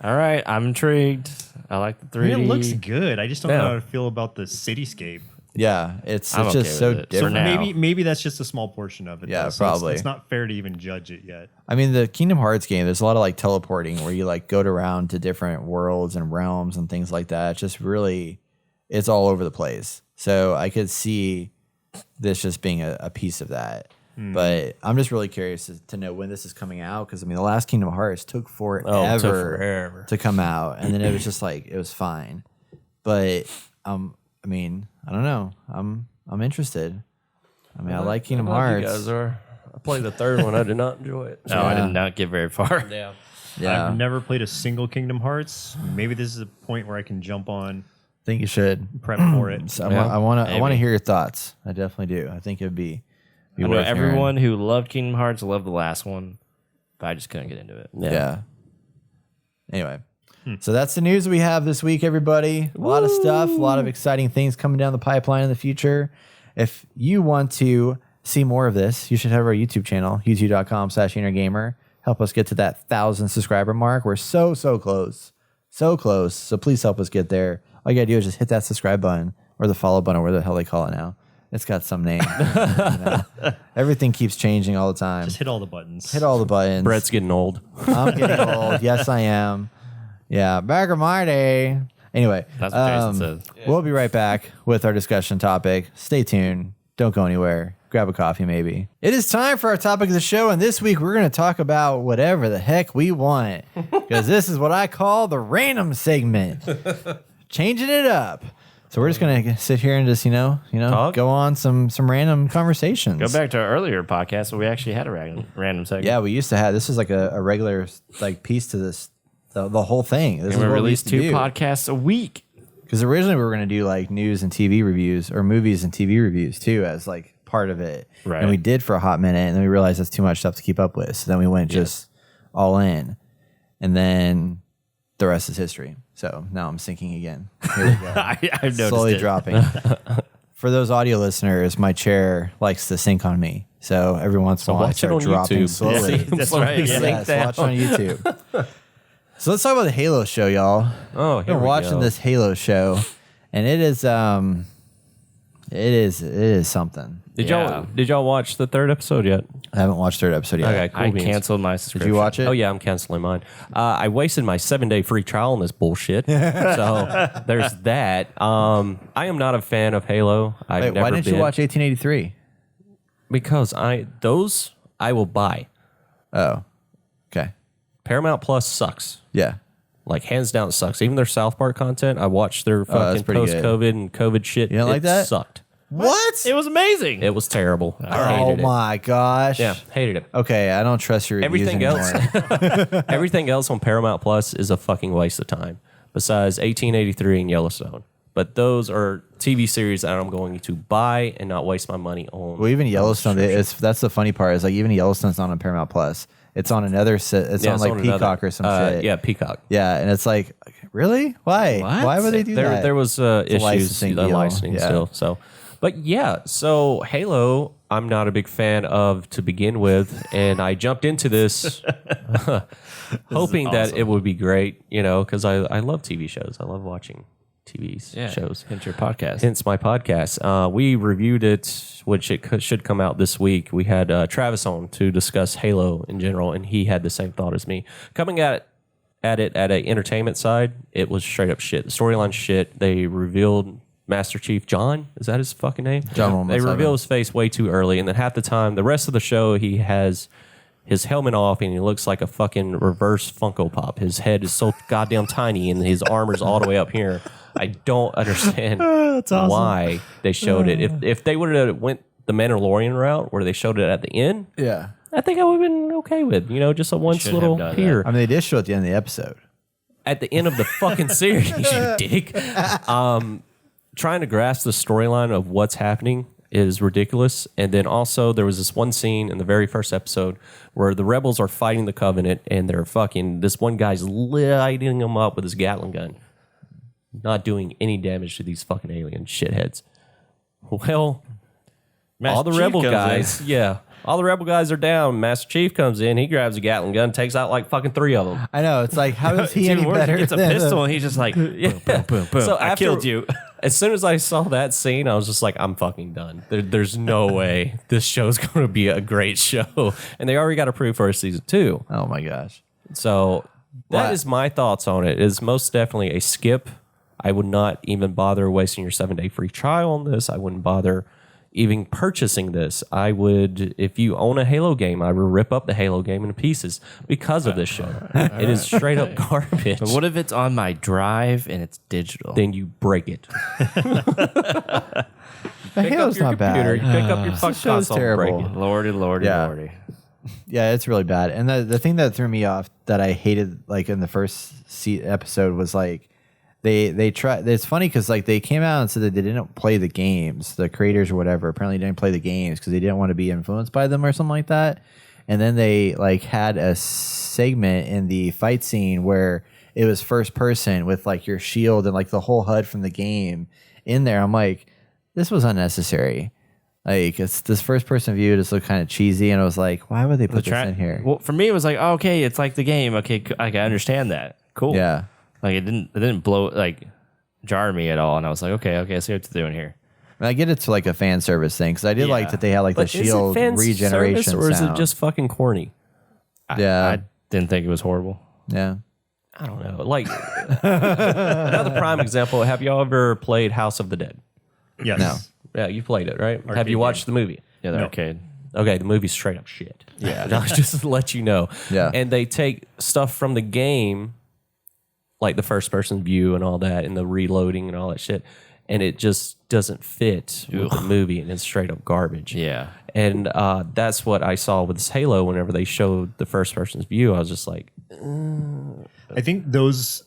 All right, I'm intrigued. I like the I 3D. mean, it looks good. I just don't Yeah. know how to feel about the cityscape. Yeah, it's I'm just okay so with it. For different. now. Maybe that's just a small portion of it. Yeah, though, so probably. It's not fair to even judge it yet. I mean, the Kingdom Hearts game, there's a lot of like teleporting where you like go around to different worlds and realms and things like that. It's just really, it's all over the place. So I could see this just being a piece of that. But I'm just really curious to know when this is coming out, because I mean, the last Kingdom Hearts took forever to come out, and then it was just like it was fine. But I mean, I don't know. I'm interested. I mean, I like Kingdom Hearts. You guys are. I played the third one. I did not enjoy it. No, I did not get very far. Yeah. Yeah, I've never played a single Kingdom Hearts. Maybe this is a point where I can jump on, I think you should. prep for it. So Yeah, I want to maybe. hear your thoughts. I definitely do. I think it'd be I know worth everyone who loved Kingdom Hearts loved the last one, but I just couldn't get into it. hearing. Yeah. Anyway, so that's the news we have this week, everybody. A lot of stuff, a lot of exciting things coming down the pipeline in the future. If you want to see more of this, you should head over our YouTube channel, youtube.com/innergamer. Help us get to that 1,000 subscriber mark. We're so close. So close. So please help us get there. All you gotta do is just hit that subscribe button or the follow button, or whatever the hell they call it now. It's got some name. You know? Everything keeps changing all the time. Just hit all the buttons. Hit all the buttons. Brett's getting old. I'm getting old. Yes, I am. Yeah, back in my day. Anyway, That's what Jason says. we'll be right back with our discussion topic. Stay tuned. Don't go anywhere. Grab a coffee, maybe. It is time for our topic of the show, and this week we're going to talk about whatever the heck we want, because this is what I call the random segment. Changing it up. So we're just gonna sit here and just Talk? go on some random conversations. Go back to our earlier podcast where we actually had a random segment. Yeah, we used to have this is like a regular like piece to this the whole thing. This And is we what released used to two do. podcasts a week. Because originally we were gonna do like news and TV reviews or movies and TV reviews too as like part of it. Right. And we did for a hot minute, and then we realized that's too much stuff to keep up with. So then we went just all in, and then the rest is history. So now I'm sinking again. Here we go. I've noticed Slowly it. dropping. For those audio listeners, my chair likes to sink on me. So every once in a while I watch it start on dropping YouTube. slowly. That's right. Yeah. Yes, watch on YouTube. So let's talk about the Halo show, y'all. Oh, I've here been we watching go. this Halo show, and it is something. Did Yeah. y'all watch the third episode yet? I haven't watched third episode yet. Okay, cool I beans. canceled my Did subscription. you watch it? Oh yeah, I'm canceling mine. I wasted my 7-day free trial on this bullshit. So there's that. I am not a fan of Halo. I've Wait, never why didn't been. you watch 1883? Because those I will buy. Oh, okay. Paramount Plus sucks. Yeah. Like hands down, it sucks. Even their South Park content, I watched their that's fucking pretty good. post-COVID and COVID shit. You don't like It that? Sucked. What? It was amazing. It was terrible. I Oh hated it. my gosh. Yeah, hated it. Okay, I don't trust your reviews Everything anymore. else, everything else on Paramount Plus is a fucking waste of time. Besides 1883 and Yellowstone, but those are TV series that I'm going to buy and not waste my money on. Well, even Yellowstone, that's the funny part. Is like even Yellowstone's not on Paramount Plus. It's on another. It's on like Peacock or some shit. Yeah, Peacock. Yeah, and it's like, really? Why? What? Why would they do that? There was issues licensing deal. licensing Yeah. still. So, but yeah, so Halo, I'm not a big fan of to begin with, and I jumped into this hoping that it would be great, because I love TV shows. I love watching TV shows. Hence your podcast. Hence my podcast. We reviewed it, which should come out this week. We had Travis on to discuss Halo in general, and he had the same thought as me. Coming at it at an entertainment side, it was straight up shit. The storyline shit. They revealed Master Chief John. Is that his fucking name? John. They reveal his face way too early, and then half the time, the rest of the show, he has his helmet off, and he looks like a fucking reverse Funko Pop. His head is so goddamn tiny, and his armor's all the way up here. I don't understand why they showed it. If they would have went the Mandalorian route, where they showed it at the end, Yeah. I think I would have been okay with, just a once should little have done peer. I mean, they did show at the end of the episode. At the end of the fucking series, you dick. Trying to grasp the storyline of what's happening is ridiculous. And then also there was this one scene in the very first episode where the rebels are fighting the Covenant, and they're this one guy's lighting them up with his Gatling gun, not doing any damage to these fucking alien shitheads. Well, all the rebel guys, all the rebel guys are down. Master Chief comes in, he grabs a Gatling gun, takes out like fucking 3 of them. I know. It's like, how is he It's any even worse. better? He gets a than pistol, and he's just like, boom, boom, boom, boom. So I killed you. As soon as I saw that scene, I was just like, I'm fucking done. There's no way this show's going to be a great show. And they already got approved for a season 2. Oh my gosh. So that What? is my thoughts on it. It is most definitely a skip. I would not even bother wasting your 7-day free trial on this. I wouldn't bother even purchasing this. I would, if you own a Halo game, I would rip up the Halo game into pieces because of this show. It is straight up garbage. But what if it's on my drive and it's digital? Then you break it. The Pick Halo's up your not computer, bad. you pick up your fucking show's console and break terrible. it. Lordy, lordy, Yeah. lordy. Yeah, it's really bad. And the thing that threw me off that I hated, like in the first episode, was like they tried. It's funny because like they came out and said that they didn't play the games, the creators or whatever. Apparently, didn't play the games because they didn't want to be influenced by them or something like that. And then they like had a segment in the fight scene where it was first person with like your shield and like the whole HUD from the game in there. I'm like, this was unnecessary. Like, it's this first person view just looked kind of cheesy, and I was like, why would they put this in here? Well, for me, it was like, oh, okay, it's like the game. Okay, I understand that. Cool. Yeah. Like it didn't blow like jar me at all, and I was like, okay, I see what they're doing here. And I get it's like a fan service thing because I did like Yeah. that they had like But the is it shield fan regeneration service, or is sound. it just fucking corny? Yeah. I didn't think it was horrible. Yeah. I don't know. Like another prime example. Have y'all ever played House of the Dead? Yes. No. Yeah, you played it, right? Have you game. watched the movie? Yeah, the No. arcade. Okay, the movie's straight up shit. Yeah. I'll just let you know. Yeah. And they take stuff from the game, like the first person view and all that, and the reloading and all that shit, and it just doesn't fit with the movie, and it's straight up garbage. Yeah. And that's what I saw with this Halo. Whenever they showed the first person's view, I was just like, I think those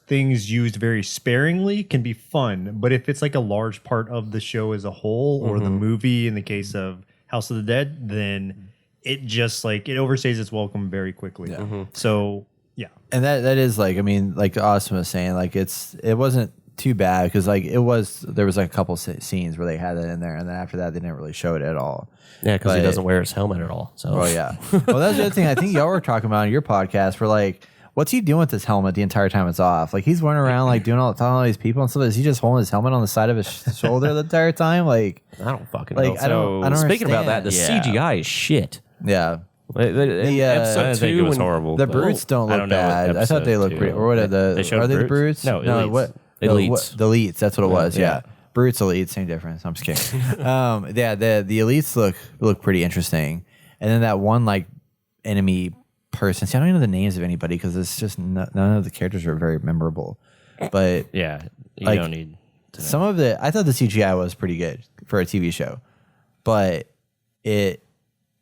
things used very sparingly can be fun, but if it's like a large part of the show as a whole or the movie in the case of House of the Dead, then it just like it overstays its welcome very quickly. So yeah. And that is like, I mean, like Austin was saying, like it wasn't too bad because like there was like a couple scenes where they had it in there, and then after that they didn't really show it at all. yeah, because he But- doesn't wear his helmet at all. So Oh yeah. Well, that's the other thing I think y'all were talking about on your podcast. Were like, what's he doing with this helmet the entire time it's off? Like he's running around like doing talking to all these people and stuff. Is he just holding his helmet on the side of his shoulder the entire time? Like, I don't fucking like know. I don't. Speaking about that, understand. the CGI is shit. Yeah. In The, episode I didn't think it 2 was when- horrible. The but brutes don't I look know what bad. I thought they episode looked two- pretty. Or what are the? They showed Are they the brutes? brutes? No, elites. what? Elites. The elites. That's what it was. Yeah. Yeah. Brutes, elites, same difference. I'm just kidding. Yeah, the elites look pretty interesting, and then that one like enemy person. See, I don't even know the names of anybody because it's just none of the characters are very memorable. But Yeah. You Like- don't need. some of it, I thought the CGI was pretty good for a TV show, but it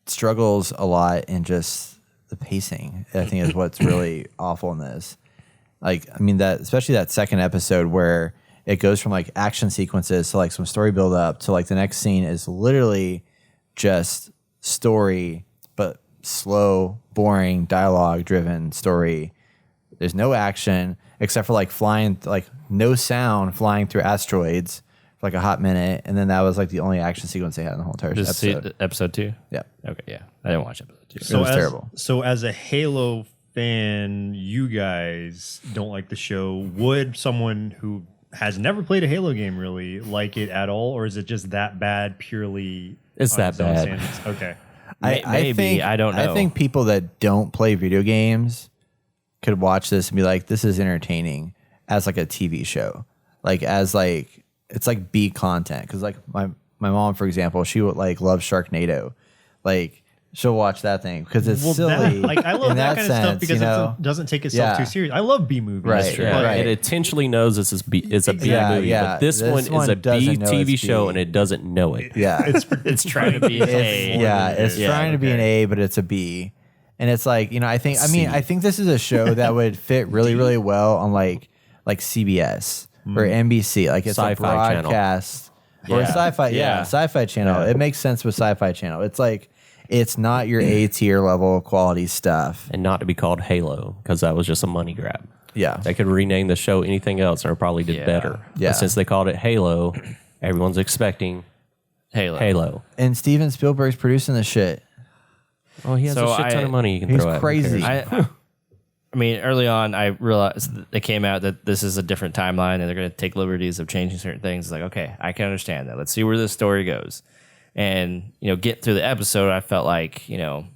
struggles a lot in just the pacing. I think is what's really awful in this. Like, I mean, that especially that second episode where it goes from like action sequences to like some story build up to like the next scene is literally just story, but slow, boring, dialogue driven story. There's no action except for like flying, like no sound flying through asteroids for like a hot minute. And then that was like the only action sequence they had in the whole entire Just see episode. episode 2? Yeah. Okay, yeah. I didn't watch episode 2. So it was terrible. So as a Halo fan, you guys don't like the show. Would someone who has never played a Halo game really like it at all, or is it just that bad purely? It's on that its own bad. standards? Okay. Maybe, I don't know. I think people that don't play video games could watch this and be like, this is entertaining as like a TV show. Like as like, it's like B content. Cause like my mom, for example, she would like love Sharknado. Like she'll watch that thing because it's silly. I love in that kind of stuff sense, because you know? it doesn't take itself Yeah. too serious. I love B movies. Right, Yeah, right. It intentionally knows it's a B Yeah, movie, yeah. but this one is a B doesn't know TV it's show B. and it doesn't know it. Yeah. It's trying to be a It's Yeah, trying to be an A, but it's a B. And it's like, you know, I think this is a show that would fit really, really well on like CBS or NBC. Like it's Sci-Fi a channel. broadcast or Yeah. sci-fi. Yeah. Sci-fi channel. It makes sense with sci-fi channel. It's like, it's not your A tier level quality stuff. And not to be called Halo, because that was just a money grab. Yeah. They could rename the show anything else and it probably did Yeah. better. Yeah. But since they called it Halo, everyone's expecting Halo. And Steven Spielberg's producing this shit. Oh, he has So a shit ton I- of money you can He's throw at. Who crazy. cares? I mean, early on, I realized that it came out that this is a different timeline and they're going to take liberties of changing certain things. It's like, okay, I can understand that. Let's see where this story goes. And, you know, get through the episode, I felt like, you know,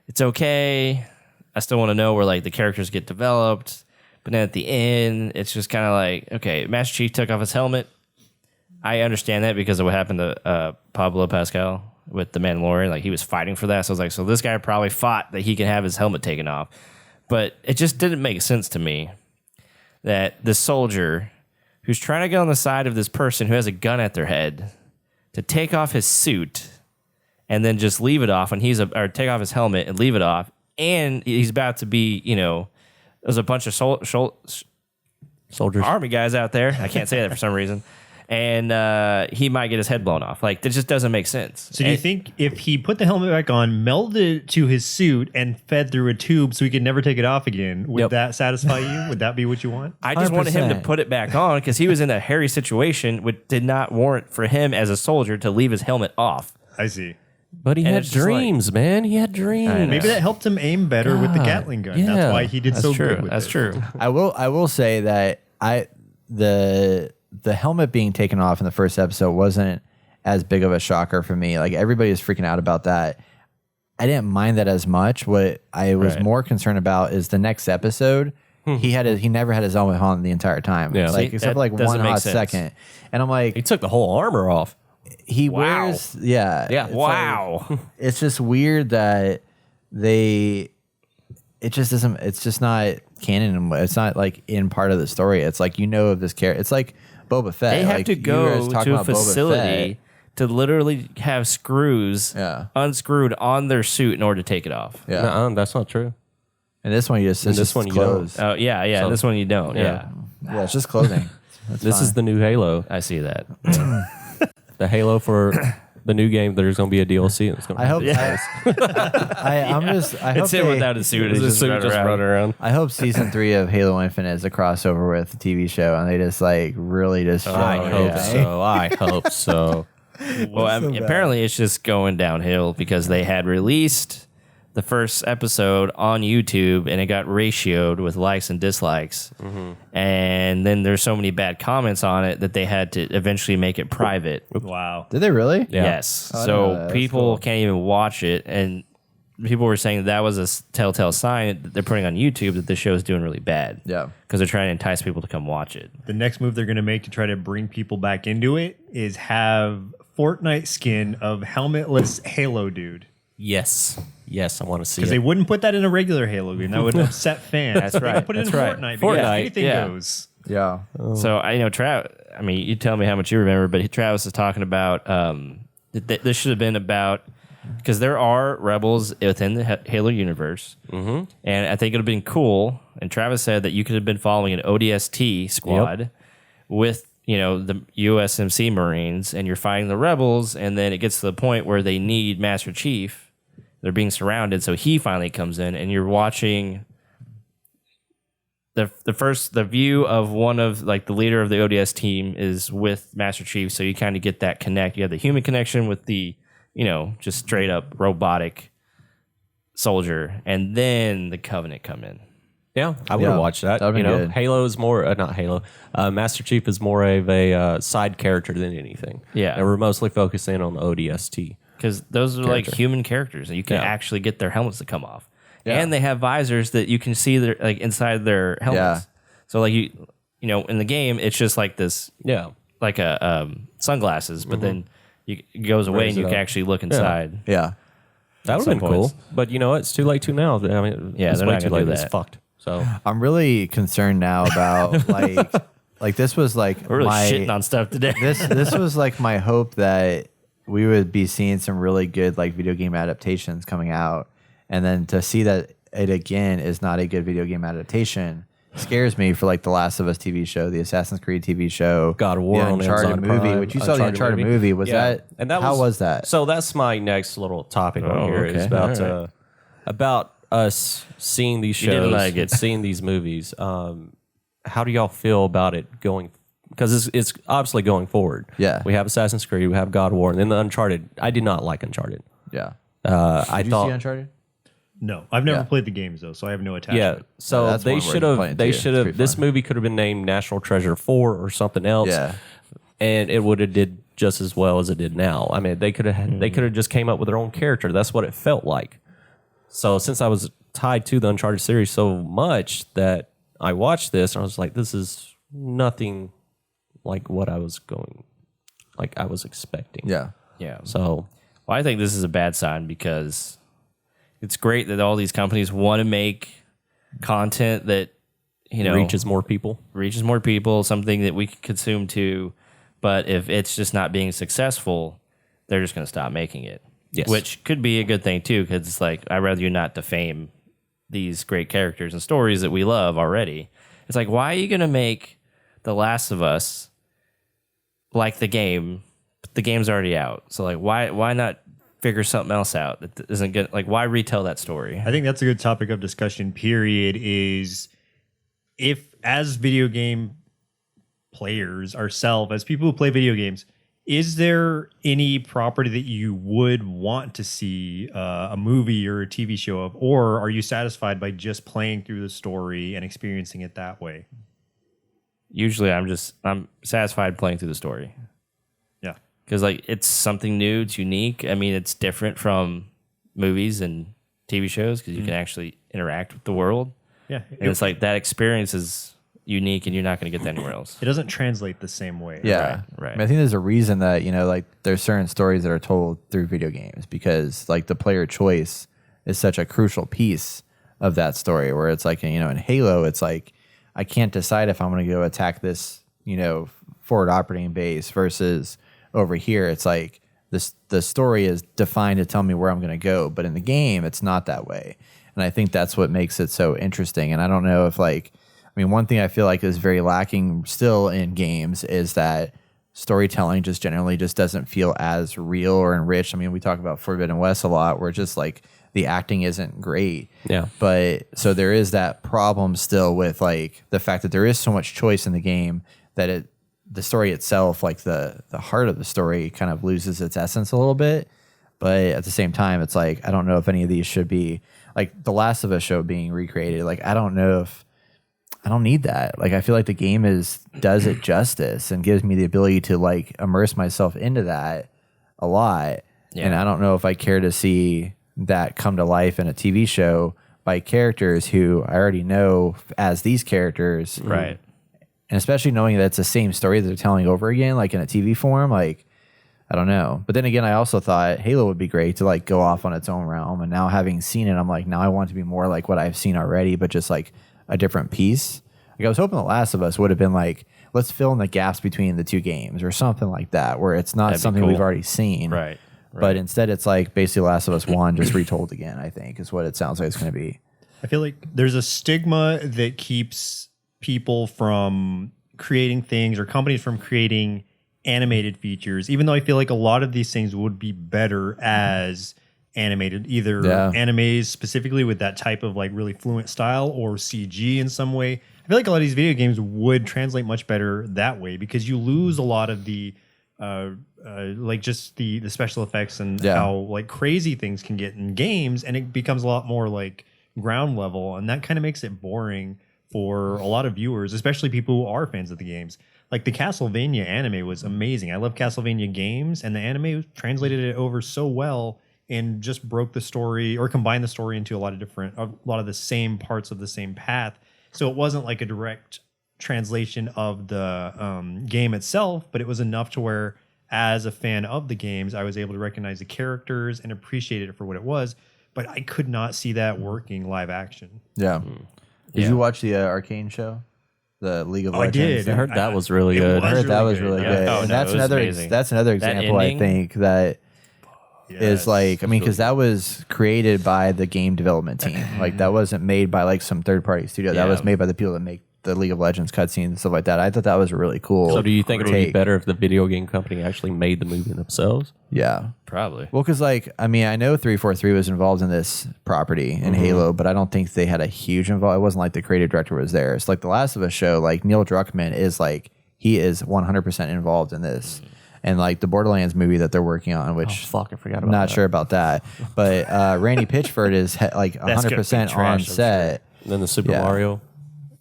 it's okay. I still want to know where, like, the characters get developed. But then at the end, it's just kind of like, okay, Master Chief took off his helmet. I understand that because of what happened to Pablo Pascal with the Mandalorian. Like, he was fighting for that. So I was like, so this guy probably fought that he can have his helmet taken off. But it just didn't make sense to me that the soldier who's trying to get on the side of this person who has a gun at their head to take off his suit and then just leave it off, and or take off his helmet and leave it off, and he's about to be, you know, there's a bunch of soldiers, army guys out there. I can't say that for some reason. And he might get his head blown off. Like, that just doesn't make sense. So do you think if he put the helmet back on, melded it to his suit, and fed through a tube so he could never take it off again, would that satisfy you? Would that be what you want? I just wanted him to 100%. put it back on because he was in a hairy situation which did not warrant for him as a soldier to leave his helmet off. I see. But he And had it's just like- man. He had dreams. know. Maybe that helped him aim better with the God, Gatling gun. yeah. That's why he did That's so true. good with That's it. true. I will say that the helmet being taken off in the first episode wasn't as big of a shocker for me. Like everybody was freaking out about that. I didn't mind that as much. What I was Right. more concerned about is the next episode. He never had his helmet on the entire time. Yeah. Like See, except for that like doesn't one make hot sense. second. And I'm He like, took the whole armor off. he Wow. wears it's Wow. like- it's just weird that it just doesn't, it's just not canon. It's not like in part of the story. It's like, you know, of this character. It's like Boba Fett. They have Like, to you go guys talk to a about Boba facility Fett. to literally have screws unscrewed on their suit in order to take it off. Yeah. Nuh-uh, that's not true. And this one, it's this just one you clothes. don't. Oh, yeah. So- This one you don't. Yeah. Yeah. It's just clothing. That's This is fine. the new Halo. I see that. The Halo for the new game. There's going to be a DLC. It's gonna I hope. Yeah. I hope It's him they- without a suit. It's He's just running around. I hope season 3 of Halo Infinite is a crossover with the TV show, and they just like really just. I hope so. I hope so. Well, apparently it's just going downhill because they had released the first episode on YouTube and it got ratioed with likes and dislikes. And then there's so many bad comments on it that they had to eventually make it private. Wow. Did they really? Yeah. Yes. I didn't know that. So That's people cool. can't even watch it. And people were saying that was a telltale sign that they're putting on YouTube that the show is doing really bad. Yeah. Because they're trying to entice people to come watch it. The next move they're going to make to try to bring people back into it is have Fortnite skin of helmetless Halo dude. Yes. Yes, I want to see Because it. they wouldn't put that in a regular Halo game. That would upset fans. That's They can right. put it That's in right. Fortnite because Fortnite, anything yeah. goes. Yeah. So I know Travis. I mean, you tell me how much you remember, but Travis is talking about this should have been about, because there are rebels within the Halo universe, and I think it would have been cool. And Travis said that you could have been following an ODST squad with the USMC Marines, and you're fighting the rebels, and then it gets to the point where they need Master Chief. They're being surrounded, so he finally comes in, and you're watching the view of one of like the leader of the ODS team is with Master Chief, so you kind of get that connect. You have the human connection with the just straight up robotic soldier, and then the Covenant come in. Yeah, I would have watched that. That'd be good. Halo is more not Halo. Master Chief is more of a side character than anything. Yeah. and we're mostly focusing on the ODST. Because those are like human characters, and you can actually get their helmets to come off. Yeah. And they have visors that you can see their like inside their helmets. Yeah. So like in the game, it's just like this, like a sunglasses, but then it goes away and you can actually look inside. Yeah. That would have been cool. But you know what? It's too late now. I mean, it's they're way not too gonna late. do It's that. fucked. So I'm really concerned now about like this was like We're really shitting on stuff today. this was like my hope that we would be seeing some really good like video game adaptations coming out, and then to see that it again is not a good video game adaptation scares me for like the Last of Us TV show, the Assassin's Creed TV show, God of War, the Uncharted on movie, Prime, which you saw the Uncharted movie. Was that? And that how was that? So that's my next little topic on here is about us seeing these shows, didn't like it. seeing these movies. How do y'all feel about it going? Because it's obviously going forward. Yeah. We have Assassin's Creed, we have God of War, and then the Uncharted. I did not like Uncharted. Yeah. I Did you thought see Uncharted? No, I've never played the games though, so I have no attachment. Yeah, so that's they one where should you're playing have. They too. should It's have. pretty This fun. movie could have been named National Treasure 4 or something else. Yeah. And it would have did just as well as it did now. I mean, they could have. They could have just came up with their own character. That's what it felt like. So since I was tied to the Uncharted series so much that I watched this, and I was like, this is nothing like what I was expecting. Yeah. Yeah. So Well, I think this is a bad sign because it's great that all these companies want to make content that reaches more people. something that we can consume too. But if it's just not being successful, they're just going to stop making it. Yes. Which could be a good thing too, because it's like I'd rather you not defame these great characters and stories that we love already. It's like, why are you going to make The Last of Us like the game? But the game's already out, so like, why not figure something else out that isn't good? Like, why retell that story? I think that's a good topic of discussion, period, is if as video game players ourselves, as people who play video games, is there any property that you would want to see a movie or a TV show of, or are you satisfied by just playing through the story and experiencing it that way? Usually, I'm satisfied playing through the story. Yeah. Because like it's something new, it's unique. I mean, it's different from movies and TV shows because you can actually interact with the world. Yeah. And it's like that experience is unique and you're not going to get that anywhere else. It doesn't translate the same way. Yeah. Right. I mean, I think there's a reason that, like there's certain stories that are told through video games because like the player choice is such a crucial piece of that story where it's like, in Halo, it's like, I can't decide if I'm going to go attack this, forward operating base versus over here. It's like the story is defined to tell me where I'm going to go. But in the game, it's not that way. And I think that's what makes it so interesting. And I don't know if one thing I feel like is very lacking still in games is that storytelling just generally just doesn't feel as real or enriched. I mean, we talk about Forbidden West a lot where just like the acting isn't great. Yeah. But so there is that problem still with like the fact that there is so much choice in the game that the story itself, like the heart of the story kind of loses its essence a little bit. But at the same time, it's like, I don't know if any of these should be like the Last of Us show being recreated. Like, I don't know if I don't need that. Like, I feel like the game does it justice and gives me the ability to like immerse myself into that a lot. Yeah. And I don't know if I care to see that come to life in a TV show by characters who I already know as these characters. Right. And especially knowing that it's the same story that they're telling over again, like in a TV form, like, I don't know. But then again, I also thought Halo would be great to like go off on its own realm. And now having seen it, I'm like, now I want it to be more like what I've seen already, but just like a different piece. Like I was hoping The Last of Us would have been like, let's fill in the gaps between the two games or something like that, where it's not That'd be something cool. we've already seen. Right. But instead, it's like basically Last of Us 1 just retold again, I think, is what it sounds like it's going to be. I feel like there's a stigma that keeps people from creating things or companies from creating animated features, even though I feel like a lot of these things would be better as animated, either animes specifically with that type of like really fluent style or CG in some way. I feel like a lot of these video games would translate much better that way because you lose a lot of the like just the special effects and how like crazy things can get in games, and it becomes a lot more like ground level, and that kind of makes it boring for a lot of viewers, especially people who are fans of the games. Like the Castlevania anime was amazing. I love Castlevania games, and the anime translated it over so well and just broke the story or combined the story into a lot of the same parts of the same path. So it wasn't like a direct translation of the game itself, but it was enough to where, as a fan of the games, I was able to recognize the characters and appreciate it for what it was. But I could not see that working live action. Yeah. Did you watch the Arcane show? The League of Legends? I did. I heard that was really good. I heard that was really good. Oh, And no, that's it was another amazing. that's another example, I ending? think, that is like, I mean, because that was created by the game development team. Like that wasn't made by like some third party studio. That was made by the people that make the League of Legends cutscenes and stuff like that. I thought that was really cool. So do you think it would be take. better if the video game company actually made the movie themselves? Yeah. Probably. Well, because like, I mean, I know 343 was involved in this property in Halo, but I don't think they had a huge involvement. It wasn't like the creative director was there. It's like the Last of Us show, like Neil Druckmann is like, he is 100% involved in this. And like the Borderlands movie that they're working on, which I forgot about not that. sure about that, but Randy Pitchford is like That's gonna be 100% on trash, I'm set. And then the Super Yeah. Mario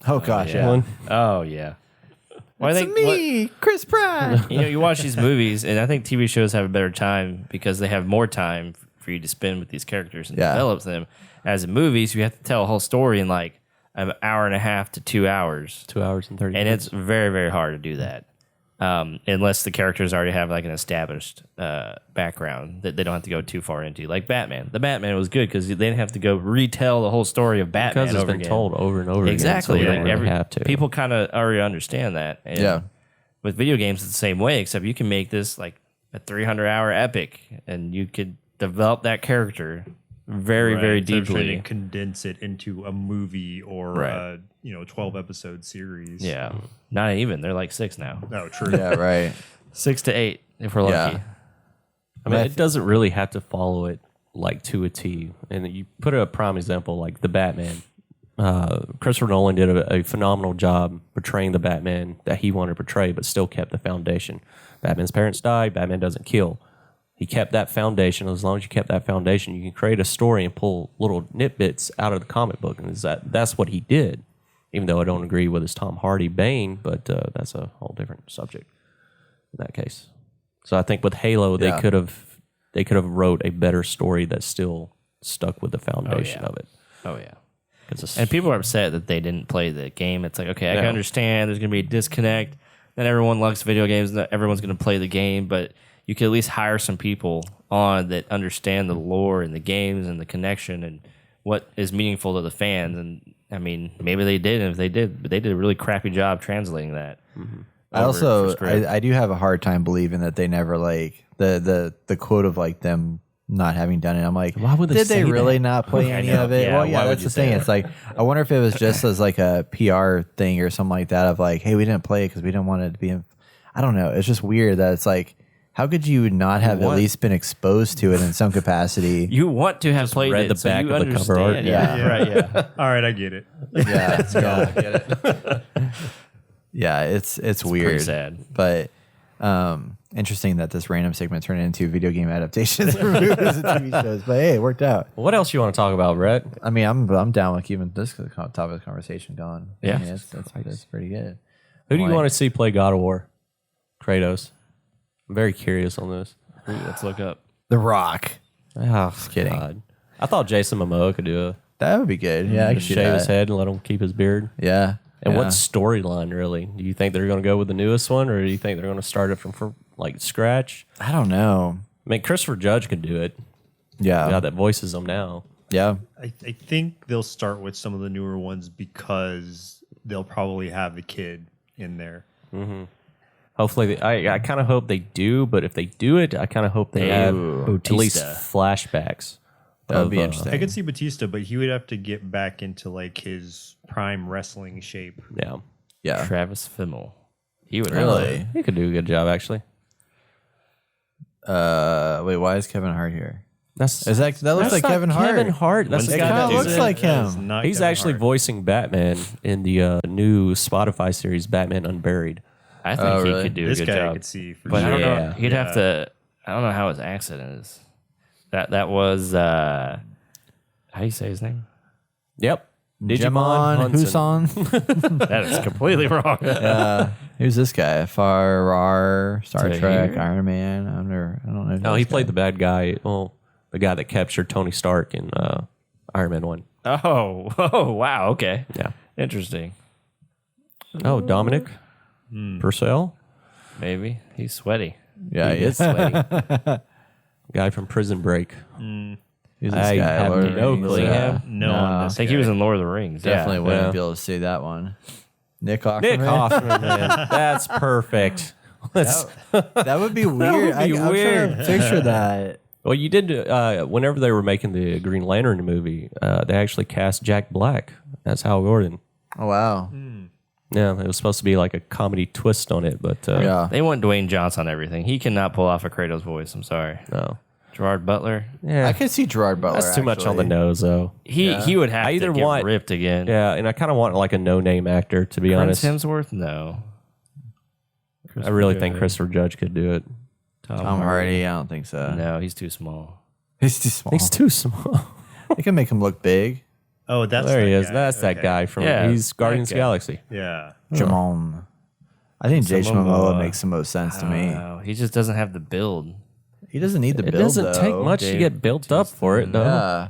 Oh gosh, yeah. one. Oh yeah. Well, I It's think me, Chris Pratt. you watch these movies, and I think TV shows have a better time because they have more time for you to spend with these characters and develop them. As in movies, you have to tell a whole story in like an hour and a half to 2 hours, 2 hours and 30 and minutes. it's very, very hard to do that. Unless the characters already have like an established background that they don't have to go too far into. Like Batman. The Batman was good because they didn't have to go retell the whole story of Batman because it's over been again. told over and over Exactly. again. So Like, we don't really have to. People kind of already understand that. And Yeah. with video games, it's the same way, except you can make this like a 300-hour epic, and you could develop that character very, very Instead of trying deeply. to condense it into a movie or Right. 12 episode series. Yeah. Not even. They're like 6 now. Oh, true. Yeah, right. 6 to 8 if we're lucky. Yeah. I mean, it doesn't really have to follow it like to a T. And you put a prime example like the Batman. Christopher Nolan did a phenomenal job portraying the Batman that he wanted to portray, but still kept the foundation. Batman's parents died. Batman doesn't kill. He kept that foundation. As long as you kept that foundation, you can create a story and pull little nitbits out of the comic book. And that's what he did. Even though I don't agree with his Tom Hardy Bane, but that's a whole different subject in that case. So I think with Halo, they could have wrote a better story that still stuck with the foundation of it. Oh, yeah. 'Cause it's- And people are upset that they didn't play the game. It's like, okay, I can Yeah. understand there's going to be a disconnect. Then everyone loves video games. Not everyone's going to play the game, but you could at least hire some people on that understand the lore and the games and the connection and what is meaningful to the fans. And I mean, maybe they did, and if they did, but they did a really crappy job translating that. I also I do have a hard time believing that they never like the quote of like them not having done it. I'm like, Why would they did they say really that? not play any know. of it? Yeah, Well, why yeah, would that's you the say thing. that? It's like I wonder if it was just as like a PR thing or something like that of like, hey, we didn't play it because we didn't want it to be. I don't know. It's just weird that it's like, how could you not have at least been exposed to it in some capacity? You want to have played read it, the so back you of the cover art. understand. Yeah. Right, yeah. All right, I get it. Yeah, it's Pretty weird. sad. But interesting that this random segment turned into video game adaptations for movies and TV shows. But hey, it worked out. What else you want to talk about, Brett? I mean, I'm down with keeping this topic of conversation going. Yeah. I mean, that's pretty good. Who do you Like- want to see play God of War? Kratos. I'm very curious on this. Ooh, let's look up. The Rock. Oh, Just kidding. God. I thought Jason Momoa could do it. That would be good. Yeah, I could Just see shave his that. head and let him keep his beard. Yeah. And yeah. what storyline really? Do you think they're going to go with the newest one, or do you think they're going to start it from like scratch? I don't know. I mean, Christopher Judge could do it. Yeah. Yeah, that voices him now. Yeah. I think they'll start with some of the newer ones because they'll probably have the kid in there. Hopefully, I kind of hope they do, but if they do it, I kind of hope they add at least flashbacks. That would be interesting. I could see Batista, but he would have to get back into like his prime wrestling shape. Yeah. Yeah. Travis Fimmel. He would Really? He could do a good job, actually. Wait, why is Kevin Hart here? That looks like not Kevin Hart. Kevin Hart. That's the It guy kind that of looks did it. like That is him. not He's Kevin actually Hart. voicing Batman in the new Spotify series, Batman Unburied. I think he really? could do This a good guy I job. could see for But I sure. don't know. Yeah. He'd have to. I don't know how his accent is. That was. How do you say his name? Yep. Digimon Hudson. Huson. That is completely wrong. Who's this guy? Star Tahir? Trek, Iron Man. I don't know. No, he played the bad guy. Well, the guy that captured Tony Stark in Iron Man 1. Oh, wow. Okay. Yeah. Interesting. Oh, Dominic Purcell, Maybe he's sweaty. Yeah, he is. Sweaty. guy from Prison Break. Who's this I guy? have Lord of the no Rings? clue. No, on I this think guy. he was in Lord of the Rings. Definitely wouldn't Yeah. be able to see that one. Nick Offerman. Nick Hoffman, man. That's perfect. Let's, That would be weird. would be I'm weird. trying to picture that. well, you did, whenever they were making the Green Lantern movie, they actually cast Jack Black as Hal Gordon. Oh, wow. Yeah, it was supposed to be like a comedy twist on it, but Yeah. They want Dwayne Johnson on everything. He cannot pull off a Kratos voice. I'm sorry. no. Gerard Butler. Yeah, I could see Gerard Butler. that's too much on the actually. nose, though. He would have I either to get want- ripped again. Yeah, and I kind of want like a no-name actor, to be Chris honest. Hemsworth? No. I really think Christopher Judge could do it. Tom Hardy. I don't think so. No, he's too small. He's too small. He's too small. They can make him look big. Oh, that's There he that is. guy. That's that Okay. guy from. Yeah, he's Guardians of that the guy. Galaxy. Yeah. Jamon. I think Jason Momoa Momoa. makes the most sense to me. He just doesn't have the build. He doesn't need the It build. doesn't take though. much to Dave get built up for it, though. Yeah.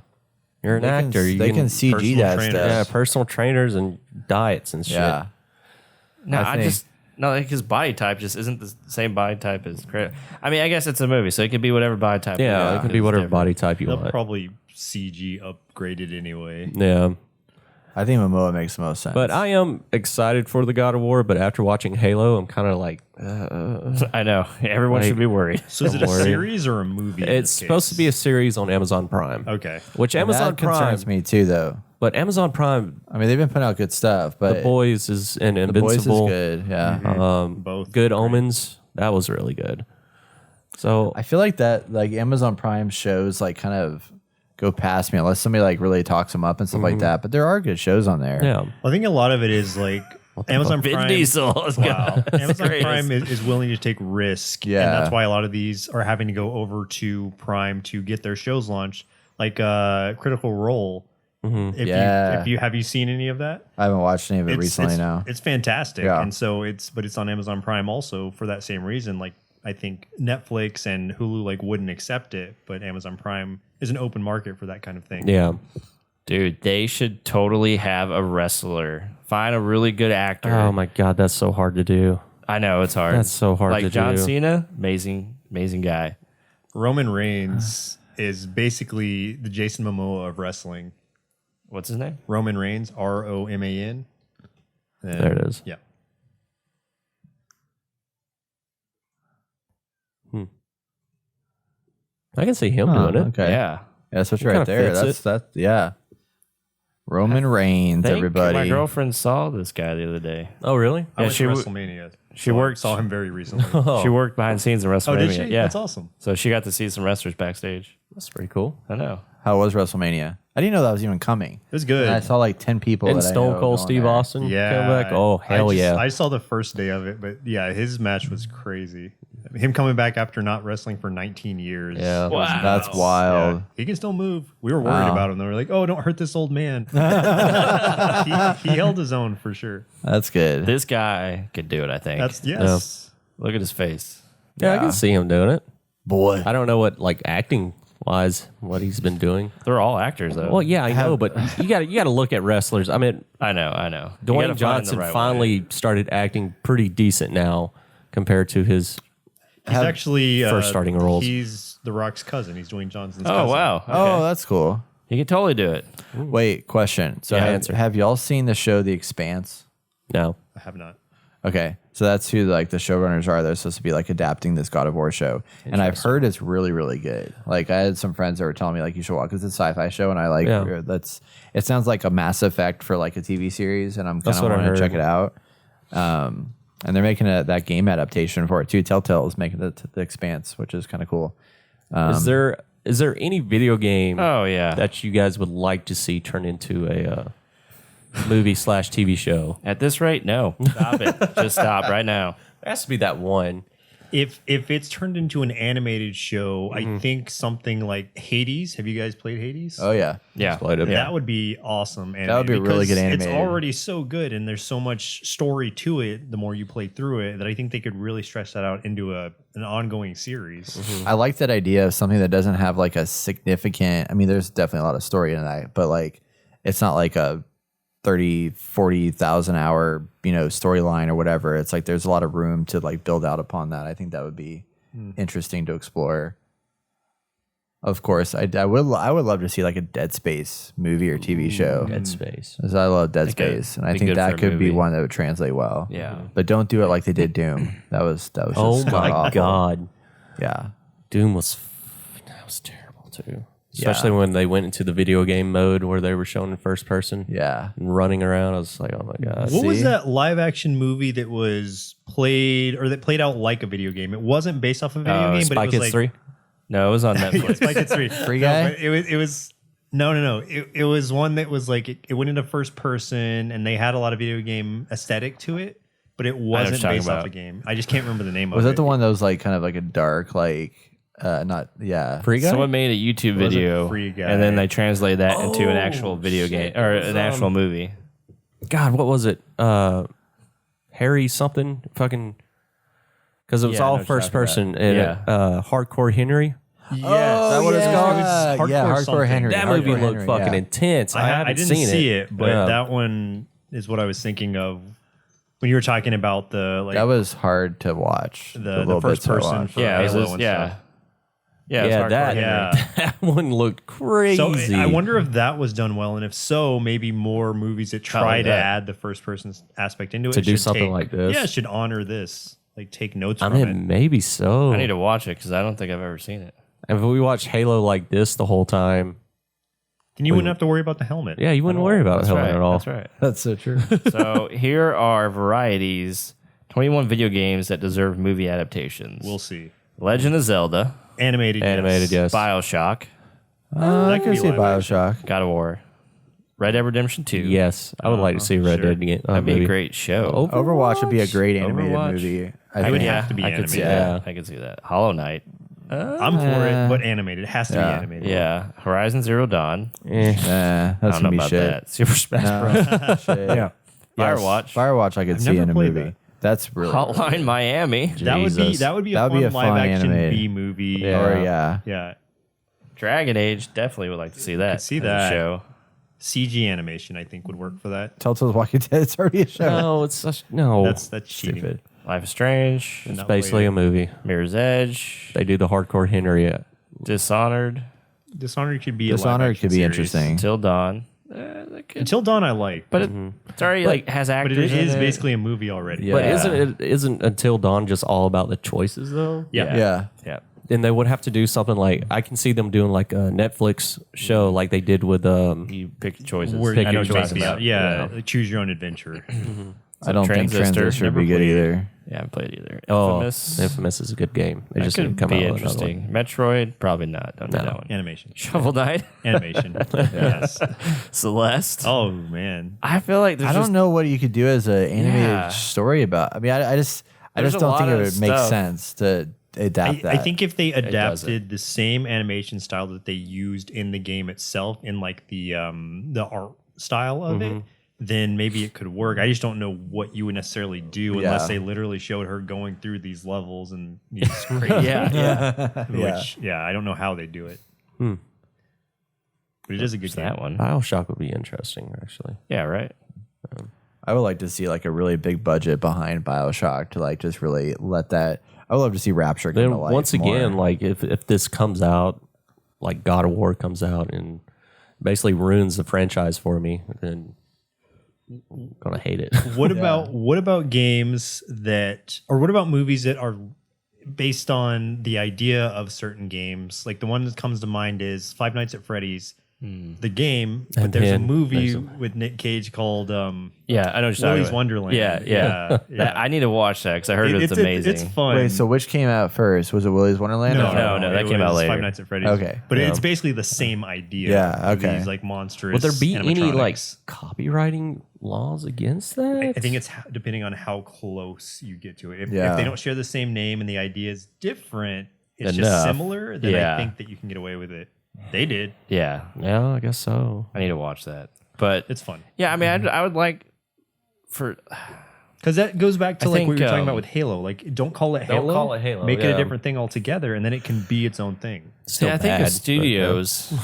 You're an They can- actor. You they can CG personal that trainers. yeah, stuff. personal trainers and diets and shit. Yeah. No, I I, think- just no, like his body type just isn't the same body type as Kratos. I mean, I guess it's a movie, so it could be whatever body type. Yeah, it could be It's whatever different. body type you They'll want. probably CG upgraded anyway. Yeah. I think Momoa makes the most sense. But I am excited for the God of War, but after watching Halo, I'm kind of like, I know everyone Like- should be worried. So is it a worry. series or a movie? in it's this supposed to case? be a series on Amazon Prime. Okay. Which Amazon that Prime, concerns me too, though. but Amazon Prime, I mean, they've been putting out good stuff, but The Boys is and The Boys is Invincible, good. Yeah. Both. Good Omens, that was really good. So I feel like that, like Amazon Prime shows, like kind of go past me unless somebody like really talks them up and stuff like that. But there are good shows on there. yeah, I think a lot of it is like Amazon Vin Prime. Diesel. is Wow. good. Amazon Great. Prime is willing to take risk. Yeah. And that's why a lot of these are having to go over to Prime to get their shows launched. Like Critical Role. If Yeah. you have you seen any of that? I haven't watched any of it recently now. It's fantastic. Yeah. And so it's on Amazon Prime also for that same reason. Like I think Netflix and Hulu like wouldn't accept it, but Amazon Prime is an open market for that kind of thing. yeah. Dude, they should totally have a wrestler. Find a really good actor. Oh my God, that's so hard to do. I know it's hard. That's so hard like to John do. Cena, amazing guy. Roman Reigns is basically the Jason Momoa of wrestling. What's his name? Roman Reigns, ROMAN. There it is. Yeah. I can see him doing it. Okay. Yeah. Yeah, that's what you're Kinda right there. fits That's yeah. Roman Reigns, Think everybody. My girlfriend saw this guy the other day. Oh, really? I went she to w- WrestleMania. she Saw- worked- Saw him very recently. She worked behind the scenes in WrestleMania. Oh, did she? Yeah. That's awesome. So she got to see some wrestlers backstage. That's pretty cool. I know. How was WrestleMania? I didn't know that was even coming. It was good. And I saw like 10 people. And that I Stone know Cold going Steve there. Austin Yeah. come back. Oh, hell yeah. I saw the first day of it, but yeah, his match was crazy. Him coming back after not wrestling for 19 years. Yeah. was Wow. That's nuts. wild. Yeah. He can still move. We were worried Wow. about him. They were like, oh, don't hurt this old man. he held his own for sure. That's good. This guy could do it, I think. That's, yes. Look at his face. Yeah, I Yeah. can see him doing it. Boy. I don't know what like acting wise what he's been doing. They're all actors, though. Well, yeah, I know, but you got to look at wrestlers. I mean, I know. You gotta find Dwayne the Johnson right finally way. started acting pretty decent now compared to his. He's actually first starting roles. He's The Rock's cousin. He's Dwayne Johnson's Oh, cousin. wow. Okay. Oh, that's cool. He could totally do it. Wait, question. So Yeah, have, answer. have y'all seen the show The Expanse? No. I have not. Okay, so that's who like the showrunners are. They're supposed to be like adapting this God of War show, and I've heard it's really, really good. Like I had some friends that were telling me like you should watch because it's a sci-fi show, and I like that's. It sounds like a Mass Effect for like a TV series, and I'm kind of want to check it out. And they're making that game adaptation for it too. Telltale is making the Expanse, which is kind of cool. Is there any video game? Oh, yeah. that you guys would like to see turn into a movie/TV show? At this rate, no. Stop it. Just stop right now. There has to be that one. If it's turned into an animated show, I think something like Hades. Have you guys played Hades? Oh yeah, Yeah. That would be awesome. That would be really good It's animated. already so good, and there's so much story to it. The more you play through it, that I think they could really stretch that out into an ongoing series. I like that idea of something that doesn't have like a significant. I mean, there's definitely a lot of story in that, but like it's not like a 40,000 hour storyline or whatever. It's like there's a lot of room to like build out upon that. I think that would be interesting to explore. Of course, I would love to see like a Dead Space movie or TV show. Dead Space. 'Cause I love Dead Space, and I be think good for that a could be movie. one that would translate well. Yeah. But don't do it like they did Doom. That was just Oh my awful. God, Yeah. Doom was terrible too. Especially when they went into the video game mode where they were shown in first person. Yeah. And running around, I was like, oh my God. What was See? that live action movie that was played out like a video game? It wasn't based off a video game, Spy but it was Kids like 3? No, it was on Netflix. Spy Kids 3. Free Guy? But it was no. It was one that was like it went into first person, and they had a lot of video game aesthetic to it, but it wasn't you're talking based off about. a game. I just can't remember the name Was of it. that the one that was like kind of like a dark, like Free Guy? Someone made a YouTube was a video, Free Guy. and then they translated that into an actual video game or an actual movie. God, what was it? Harry something? Fucking. Because it was Yeah, I know all what you're first talking person. about. And Yeah. Hardcore Henry. Yes. Oh, That what it's yeah. called? It was Yeah, Hardcore something. Henry. That Hardcore movie looked Henry, fucking yeah. intense. I haven't didn't seen see it, but Yeah. that one is what I was thinking of when you were talking about the like That was hard to watch. the little first bits I person watched. for Yeah, it was Halo just- and yeah. stuff. Yeah, it was Hardcore that, Henry. Yeah. that one looked crazy. So I wonder if that was done well, and if so, maybe more movies that try to that. add the first person aspect into it To do should something take- like this? Yeah, should honor this. Like take notes I from mean, it. maybe so. I need to watch it because I don't think I've ever seen it. If we watch Halo like this the whole time, Then you wouldn't have to worry about the helmet. yeah, you wouldn't worry about That's Halo right. at all. That's right. That's so true. So here are varieties: 21 video games that deserve movie adaptations. We'll see. Legend of Zelda, Animated, Animated, yes. BioShock, I could can be see live action. BioShock. God of War, Red Dead Redemption 2. Yes, I would like to see Red sure. Dead again. That'd be movie. a great show. Overwatch would be a great animated Overwatch. movie. It would think. have to be I could see animated. that. I could see that. Hollow Knight. I'm for it, but animated. It has to be Yeah. animated. Yeah. Horizon Zero Dawn. That's I don't gonna know be about shit. that. Super Smash Bros. Shit. Yeah. Firewatch. Firewatch, I could see never in a played movie. that. That's really Hotline Miami. That would be Jesus. a That would be fun a live fun action animated. B movie. Yeah. Or yeah. Yeah. Dragon Age. Definitely would like to see that. see as a that. show. CG animation, I think, would work for that. Telltale's Walking Dead. It's already a show. No, it's such no. That's cheating. Stupid. Life is Strange. it's not basically a movie. Mirror's Edge. They do the hardcore Henry. Dishonored. Dishonored could be a Dishonored live-action could be series. interesting. Till Dawn. That could- Until Dawn, I like, but it's already like has but actors. it is in basically a movie already. Yeah. But isn't Until Dawn just all about the choices though? Yeah. Yeah. Yeah. Then they would have to do something like I can see them doing like a Netflix show like they did with You pick choices. Where, Pick I know your what you're choices. talking about. Yeah, like choose your own adventure. I don't think Transistor, Transistor would never be good played. either. Yeah, I haven't played either. Oh, Infamous. Infamous is a good game. They That just need could to come be out with another one. interesting. Metroid, probably not. Don't do that one. Animation. Shovel Knight, Animation. Yes. Celeste. Oh man. I feel like there's I just don't know what you could do as an animated Yeah. story about. I mean, I just There's a don't think lot it of would make stuff. sense to adapt that. I think if they doesn't. adapted the same animation style that they used in the game itself, in like the art style of it, then maybe it could work. I just don't know what you would necessarily do Yeah. unless they literally showed her going through these levels and these crazy. Yeah, Which I don't know how they do it. But it is a good It's game. that one. BioShock would be interesting actually. Yeah, right. I would like to see like a really big budget behind BioShock to like just really let that. I would love to see Rapture come Then to life. once again, more. like if this comes out, like God of War comes out and basically ruins the franchise for me, then gonna hate it. What about games that, or what about movies that are based on the idea of certain games? Like the one that comes to mind is Five Nights at Freddy's, the game, but And there's a then movie there's with Nick Cage called Yeah, I know what you're talking Willy's about. Wonderland. Yeah. I need to watch that because I heard it's amazing. It's fun. Wait, so which came out first? Was it Willy's Wonderland? No, that it came out was later. Five Nights at Freddy's. Okay. But it's basically the same idea. Yeah, of okay. These like monstrous. Would there be any like animatronics. copywriting laws against that? I think it's depending on how close you get to it. If Yeah. they don't share the same name and the idea is different, it's just Enough. similar, then Yeah. I think that you can get away with it. They did. Yeah, Yeah, I guess so. I need to watch that. But It's fun. yeah, I mean, I would like for Because that goes back to I like think, what we were talking about with Halo. Like, don't call it Don't Halo. call it Halo, Make it yeah. a different thing altogether, and then it can be its own thing. Still I think bad, the but, studios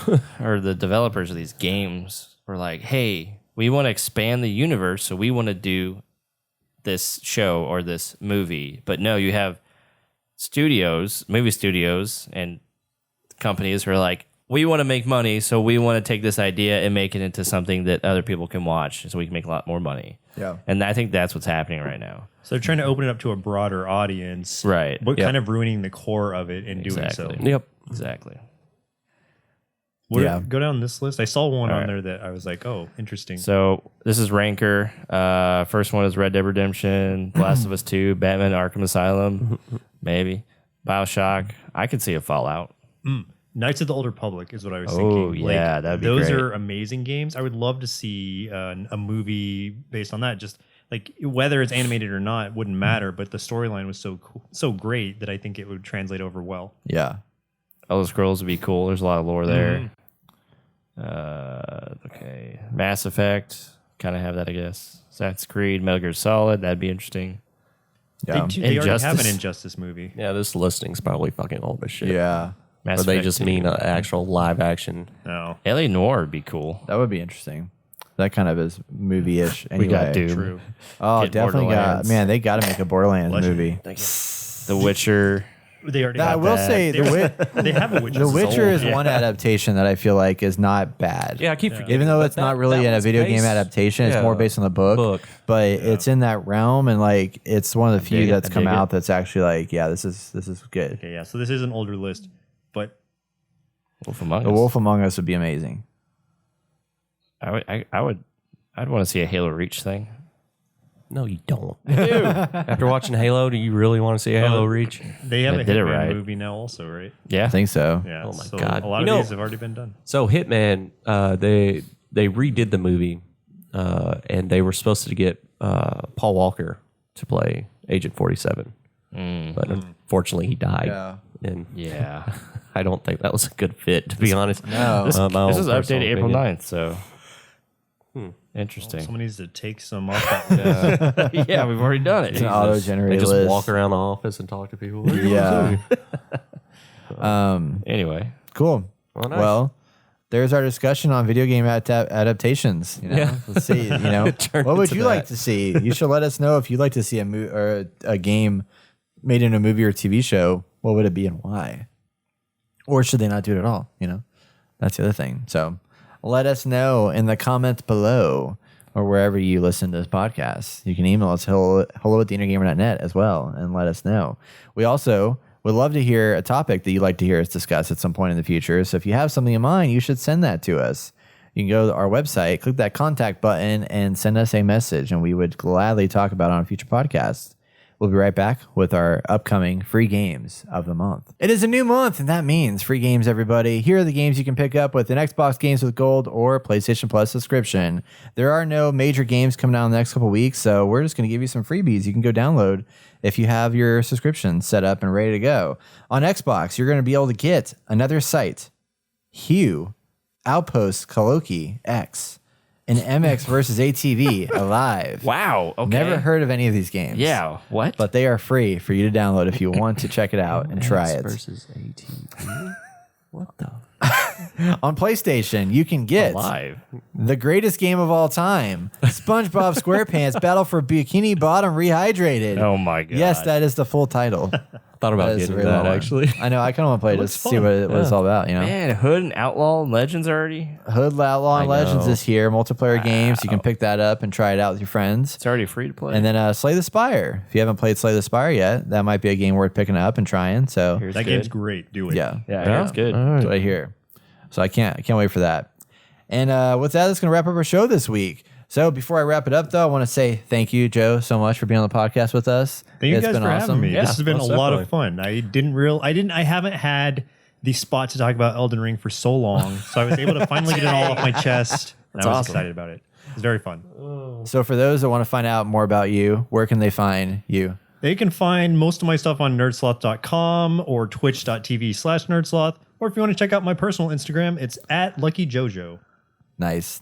or the developers of these games were like, hey, we want to expand the universe, so we want to do this show or this movie. But no, you have movie studios and companies who are like, we want to make money, so we want to take this idea and make it into something that other people can watch so we can make a lot more money. Yeah. And I think that's what's happening right now. So they're trying to open it up to a broader audience, Right. But Yep. kind of ruining the core of it in doing Exactly. so. Yep. Exactly. Yeah. Go down this list. I saw one All on right. there that I was like, oh, interesting. So this is Ranker. First one is Red Dead Redemption, Last of Us 2, Batman Arkham Asylum, maybe. BioShock. I could see a Fallout. Knights of the Old Republic is what I was Oh, thinking. yeah, that'd be those great. are amazing games. I would love to see a movie based on that. Just like whether it's animated or not, it wouldn't matter. But the storyline was so cool, so great that I think it would translate over well. Yeah. Elder Scrolls would be cool. There's a lot of lore there. Okay. Mass Effect. Kind of have that, I guess. Assassin's Creed, Metal Gear Solid. That'd be interesting. Yeah. They already have an Injustice. Injustice movie. Yeah, this listing's probably fucking old as shit. Yeah. Mass Or they Effect just 2. mean actual live action. No, L.A. Noir would be cool. That would be interesting. That kind of is movie-ish anyway. We got Doom. true. Oh, Get definitely got. Borderlands. Man, they got to make a Borderlands Legend. movie. The Witcher. They already. I have will that. say they have a Witcher. The Witcher is old. one adaptation that I feel like is not bad. Yeah, I keep forgetting. Even though but it's not really that in a was video game based- adaptation, it's yeah, more based on the book. But it's in that realm, and like it's one of the few dig it, that's I come dig out it. that's actually like, yeah, this is good. Okay, yeah. So this is an older list, but Wolf Among Us. The Wolf Among Us would be amazing. I'd want to see a Halo Reach thing. No, you don't. After watching Halo, do you really want to see a Halo Reach? they have They a did it Hitman right. movie now, also, right? Yeah. I think so. Yeah. Oh my so God. A lot You of know- these have already been done. So Hitman, they redid the movie, and they were supposed to get Paul Walker to play Agent 47, but unfortunately he died. Yeah. And Yeah. I don't think that was a good fit, to be honest. No. This, My this own is personal updated April opinion. 9th, so interesting. Someone needs to take some off that. Yeah, we've already done it. It's an They auto-generated just list. walk around the office and talk to people. Yeah. Anyway, Cool. Well, nice. Well, there's our discussion on video game adaptations. You know? Yeah. Let's see. You know, Turn what would into you like that. to see? You should let us know if you'd like to see a game made in a movie or TV show. What would it be and why? Or should they not do it at all? You know, that's the other thing. So let us know in the comments below or wherever you listen to this podcast. You can email us hello@theinnergamer.net as well and let us know. We also would love to hear a topic that you'd like to hear us discuss at some point in the future. So if you have something in mind, you should send that to us. You can go to our website, click that contact button, and send us a message, and we would gladly talk about it on a future podcast. We'll be right back with our upcoming free games of the month. It is a new month, and that means free games, everybody. Here are the games you can pick up with an Xbox Games with Gold or PlayStation Plus subscription. There are no major games coming out in the next couple weeks, so we're just going to give you some freebies you can go download if you have your subscription set up and ready to go. On Xbox, you're going to be able to get Another Sight, Hue, Outpost Kaloki X, and MX versus ATV Alive. wow. Okay. Never heard of any of these games. Yeah. What? But they are free for you to download if you want to check it out and try it. Versus ATV. What the? On PlayStation, you can get Live. the greatest game of all time, SpongeBob SquarePants Battle for Bikini Bottom Rehydrated. Oh my god. Yes, that is the full title. thought about That is a getting very that long one. actually. I know. I kind of want to play it just to see what it's all about. You know, Man, Hood and Outlaw and Legends already. Hood Outlaw and I Legends know. is here. Multiplayer games. You can pick that up and try it out with your friends. It's already free to play. And then Slay the Spire. If you haven't played Slay the Spire yet, that might be a game worth picking up and trying. So Here's That good. game's great. Do it. yeah, Yeah, it's good. that's what I hear. So I can't wait for that. And with that, that's going to wrap up our show this week. So before I wrap it up, though, I want to say thank you, Joe, so much for being on the podcast with us. Thank you It's guys been for having me. Yeah, This has been a most lot of definitely. fun. I haven't had the spot to talk about Elden Ring for so long, so I was able to finally get it all off my chest. And I was awesome. excited about it. It's very fun. So for those that want to find out more about you, where can they find you? They can find most of my stuff on nerdsloth.com or twitch.tv/nerdsloth. Or if you want to check out my personal Instagram, it's @LuckyJojo. Nice.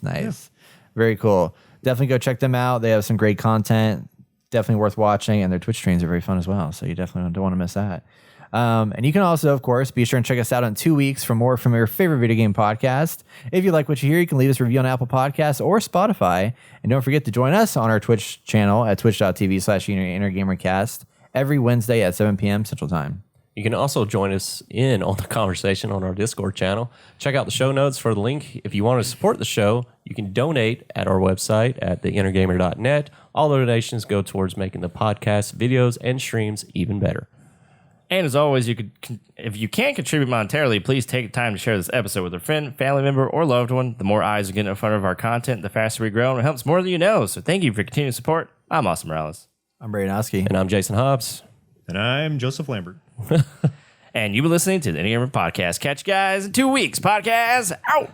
Very cool. Definitely go check them out. They have some great content. Definitely worth watching. And their Twitch streams are very fun as well. So you definitely don't want to miss that. And you can also, of course, be sure and check us out in 2 weeks for more from your favorite video game podcast. If you like what you hear, you can leave us a review on Apple Podcasts or Spotify. And don't forget to join us on our Twitch channel at twitch.tv/InnerGamerCast every Wednesday at 7 p.m. Central Time. You can also join us in on the conversation on our Discord channel. Check out the show notes for the link. If you want to support the show, you can donate at our website at theinnergamer.net. All the donations go towards making the podcast, videos, and streams even better. And as always, you could, if you can contribute monetarily, please take the time to share this episode with a friend, family member, or loved one. The more eyes are getting in front of our content, the faster we grow, and it helps more than you know. So thank you for continued support. I'm Austin Morales. I'm Brady Noski. And I'm Jason Hobbs. And I'm Joseph Lambert. And you've been listening to the Nerd Gamer Podcast. Catch you guys in 2 weeks. Podcast out.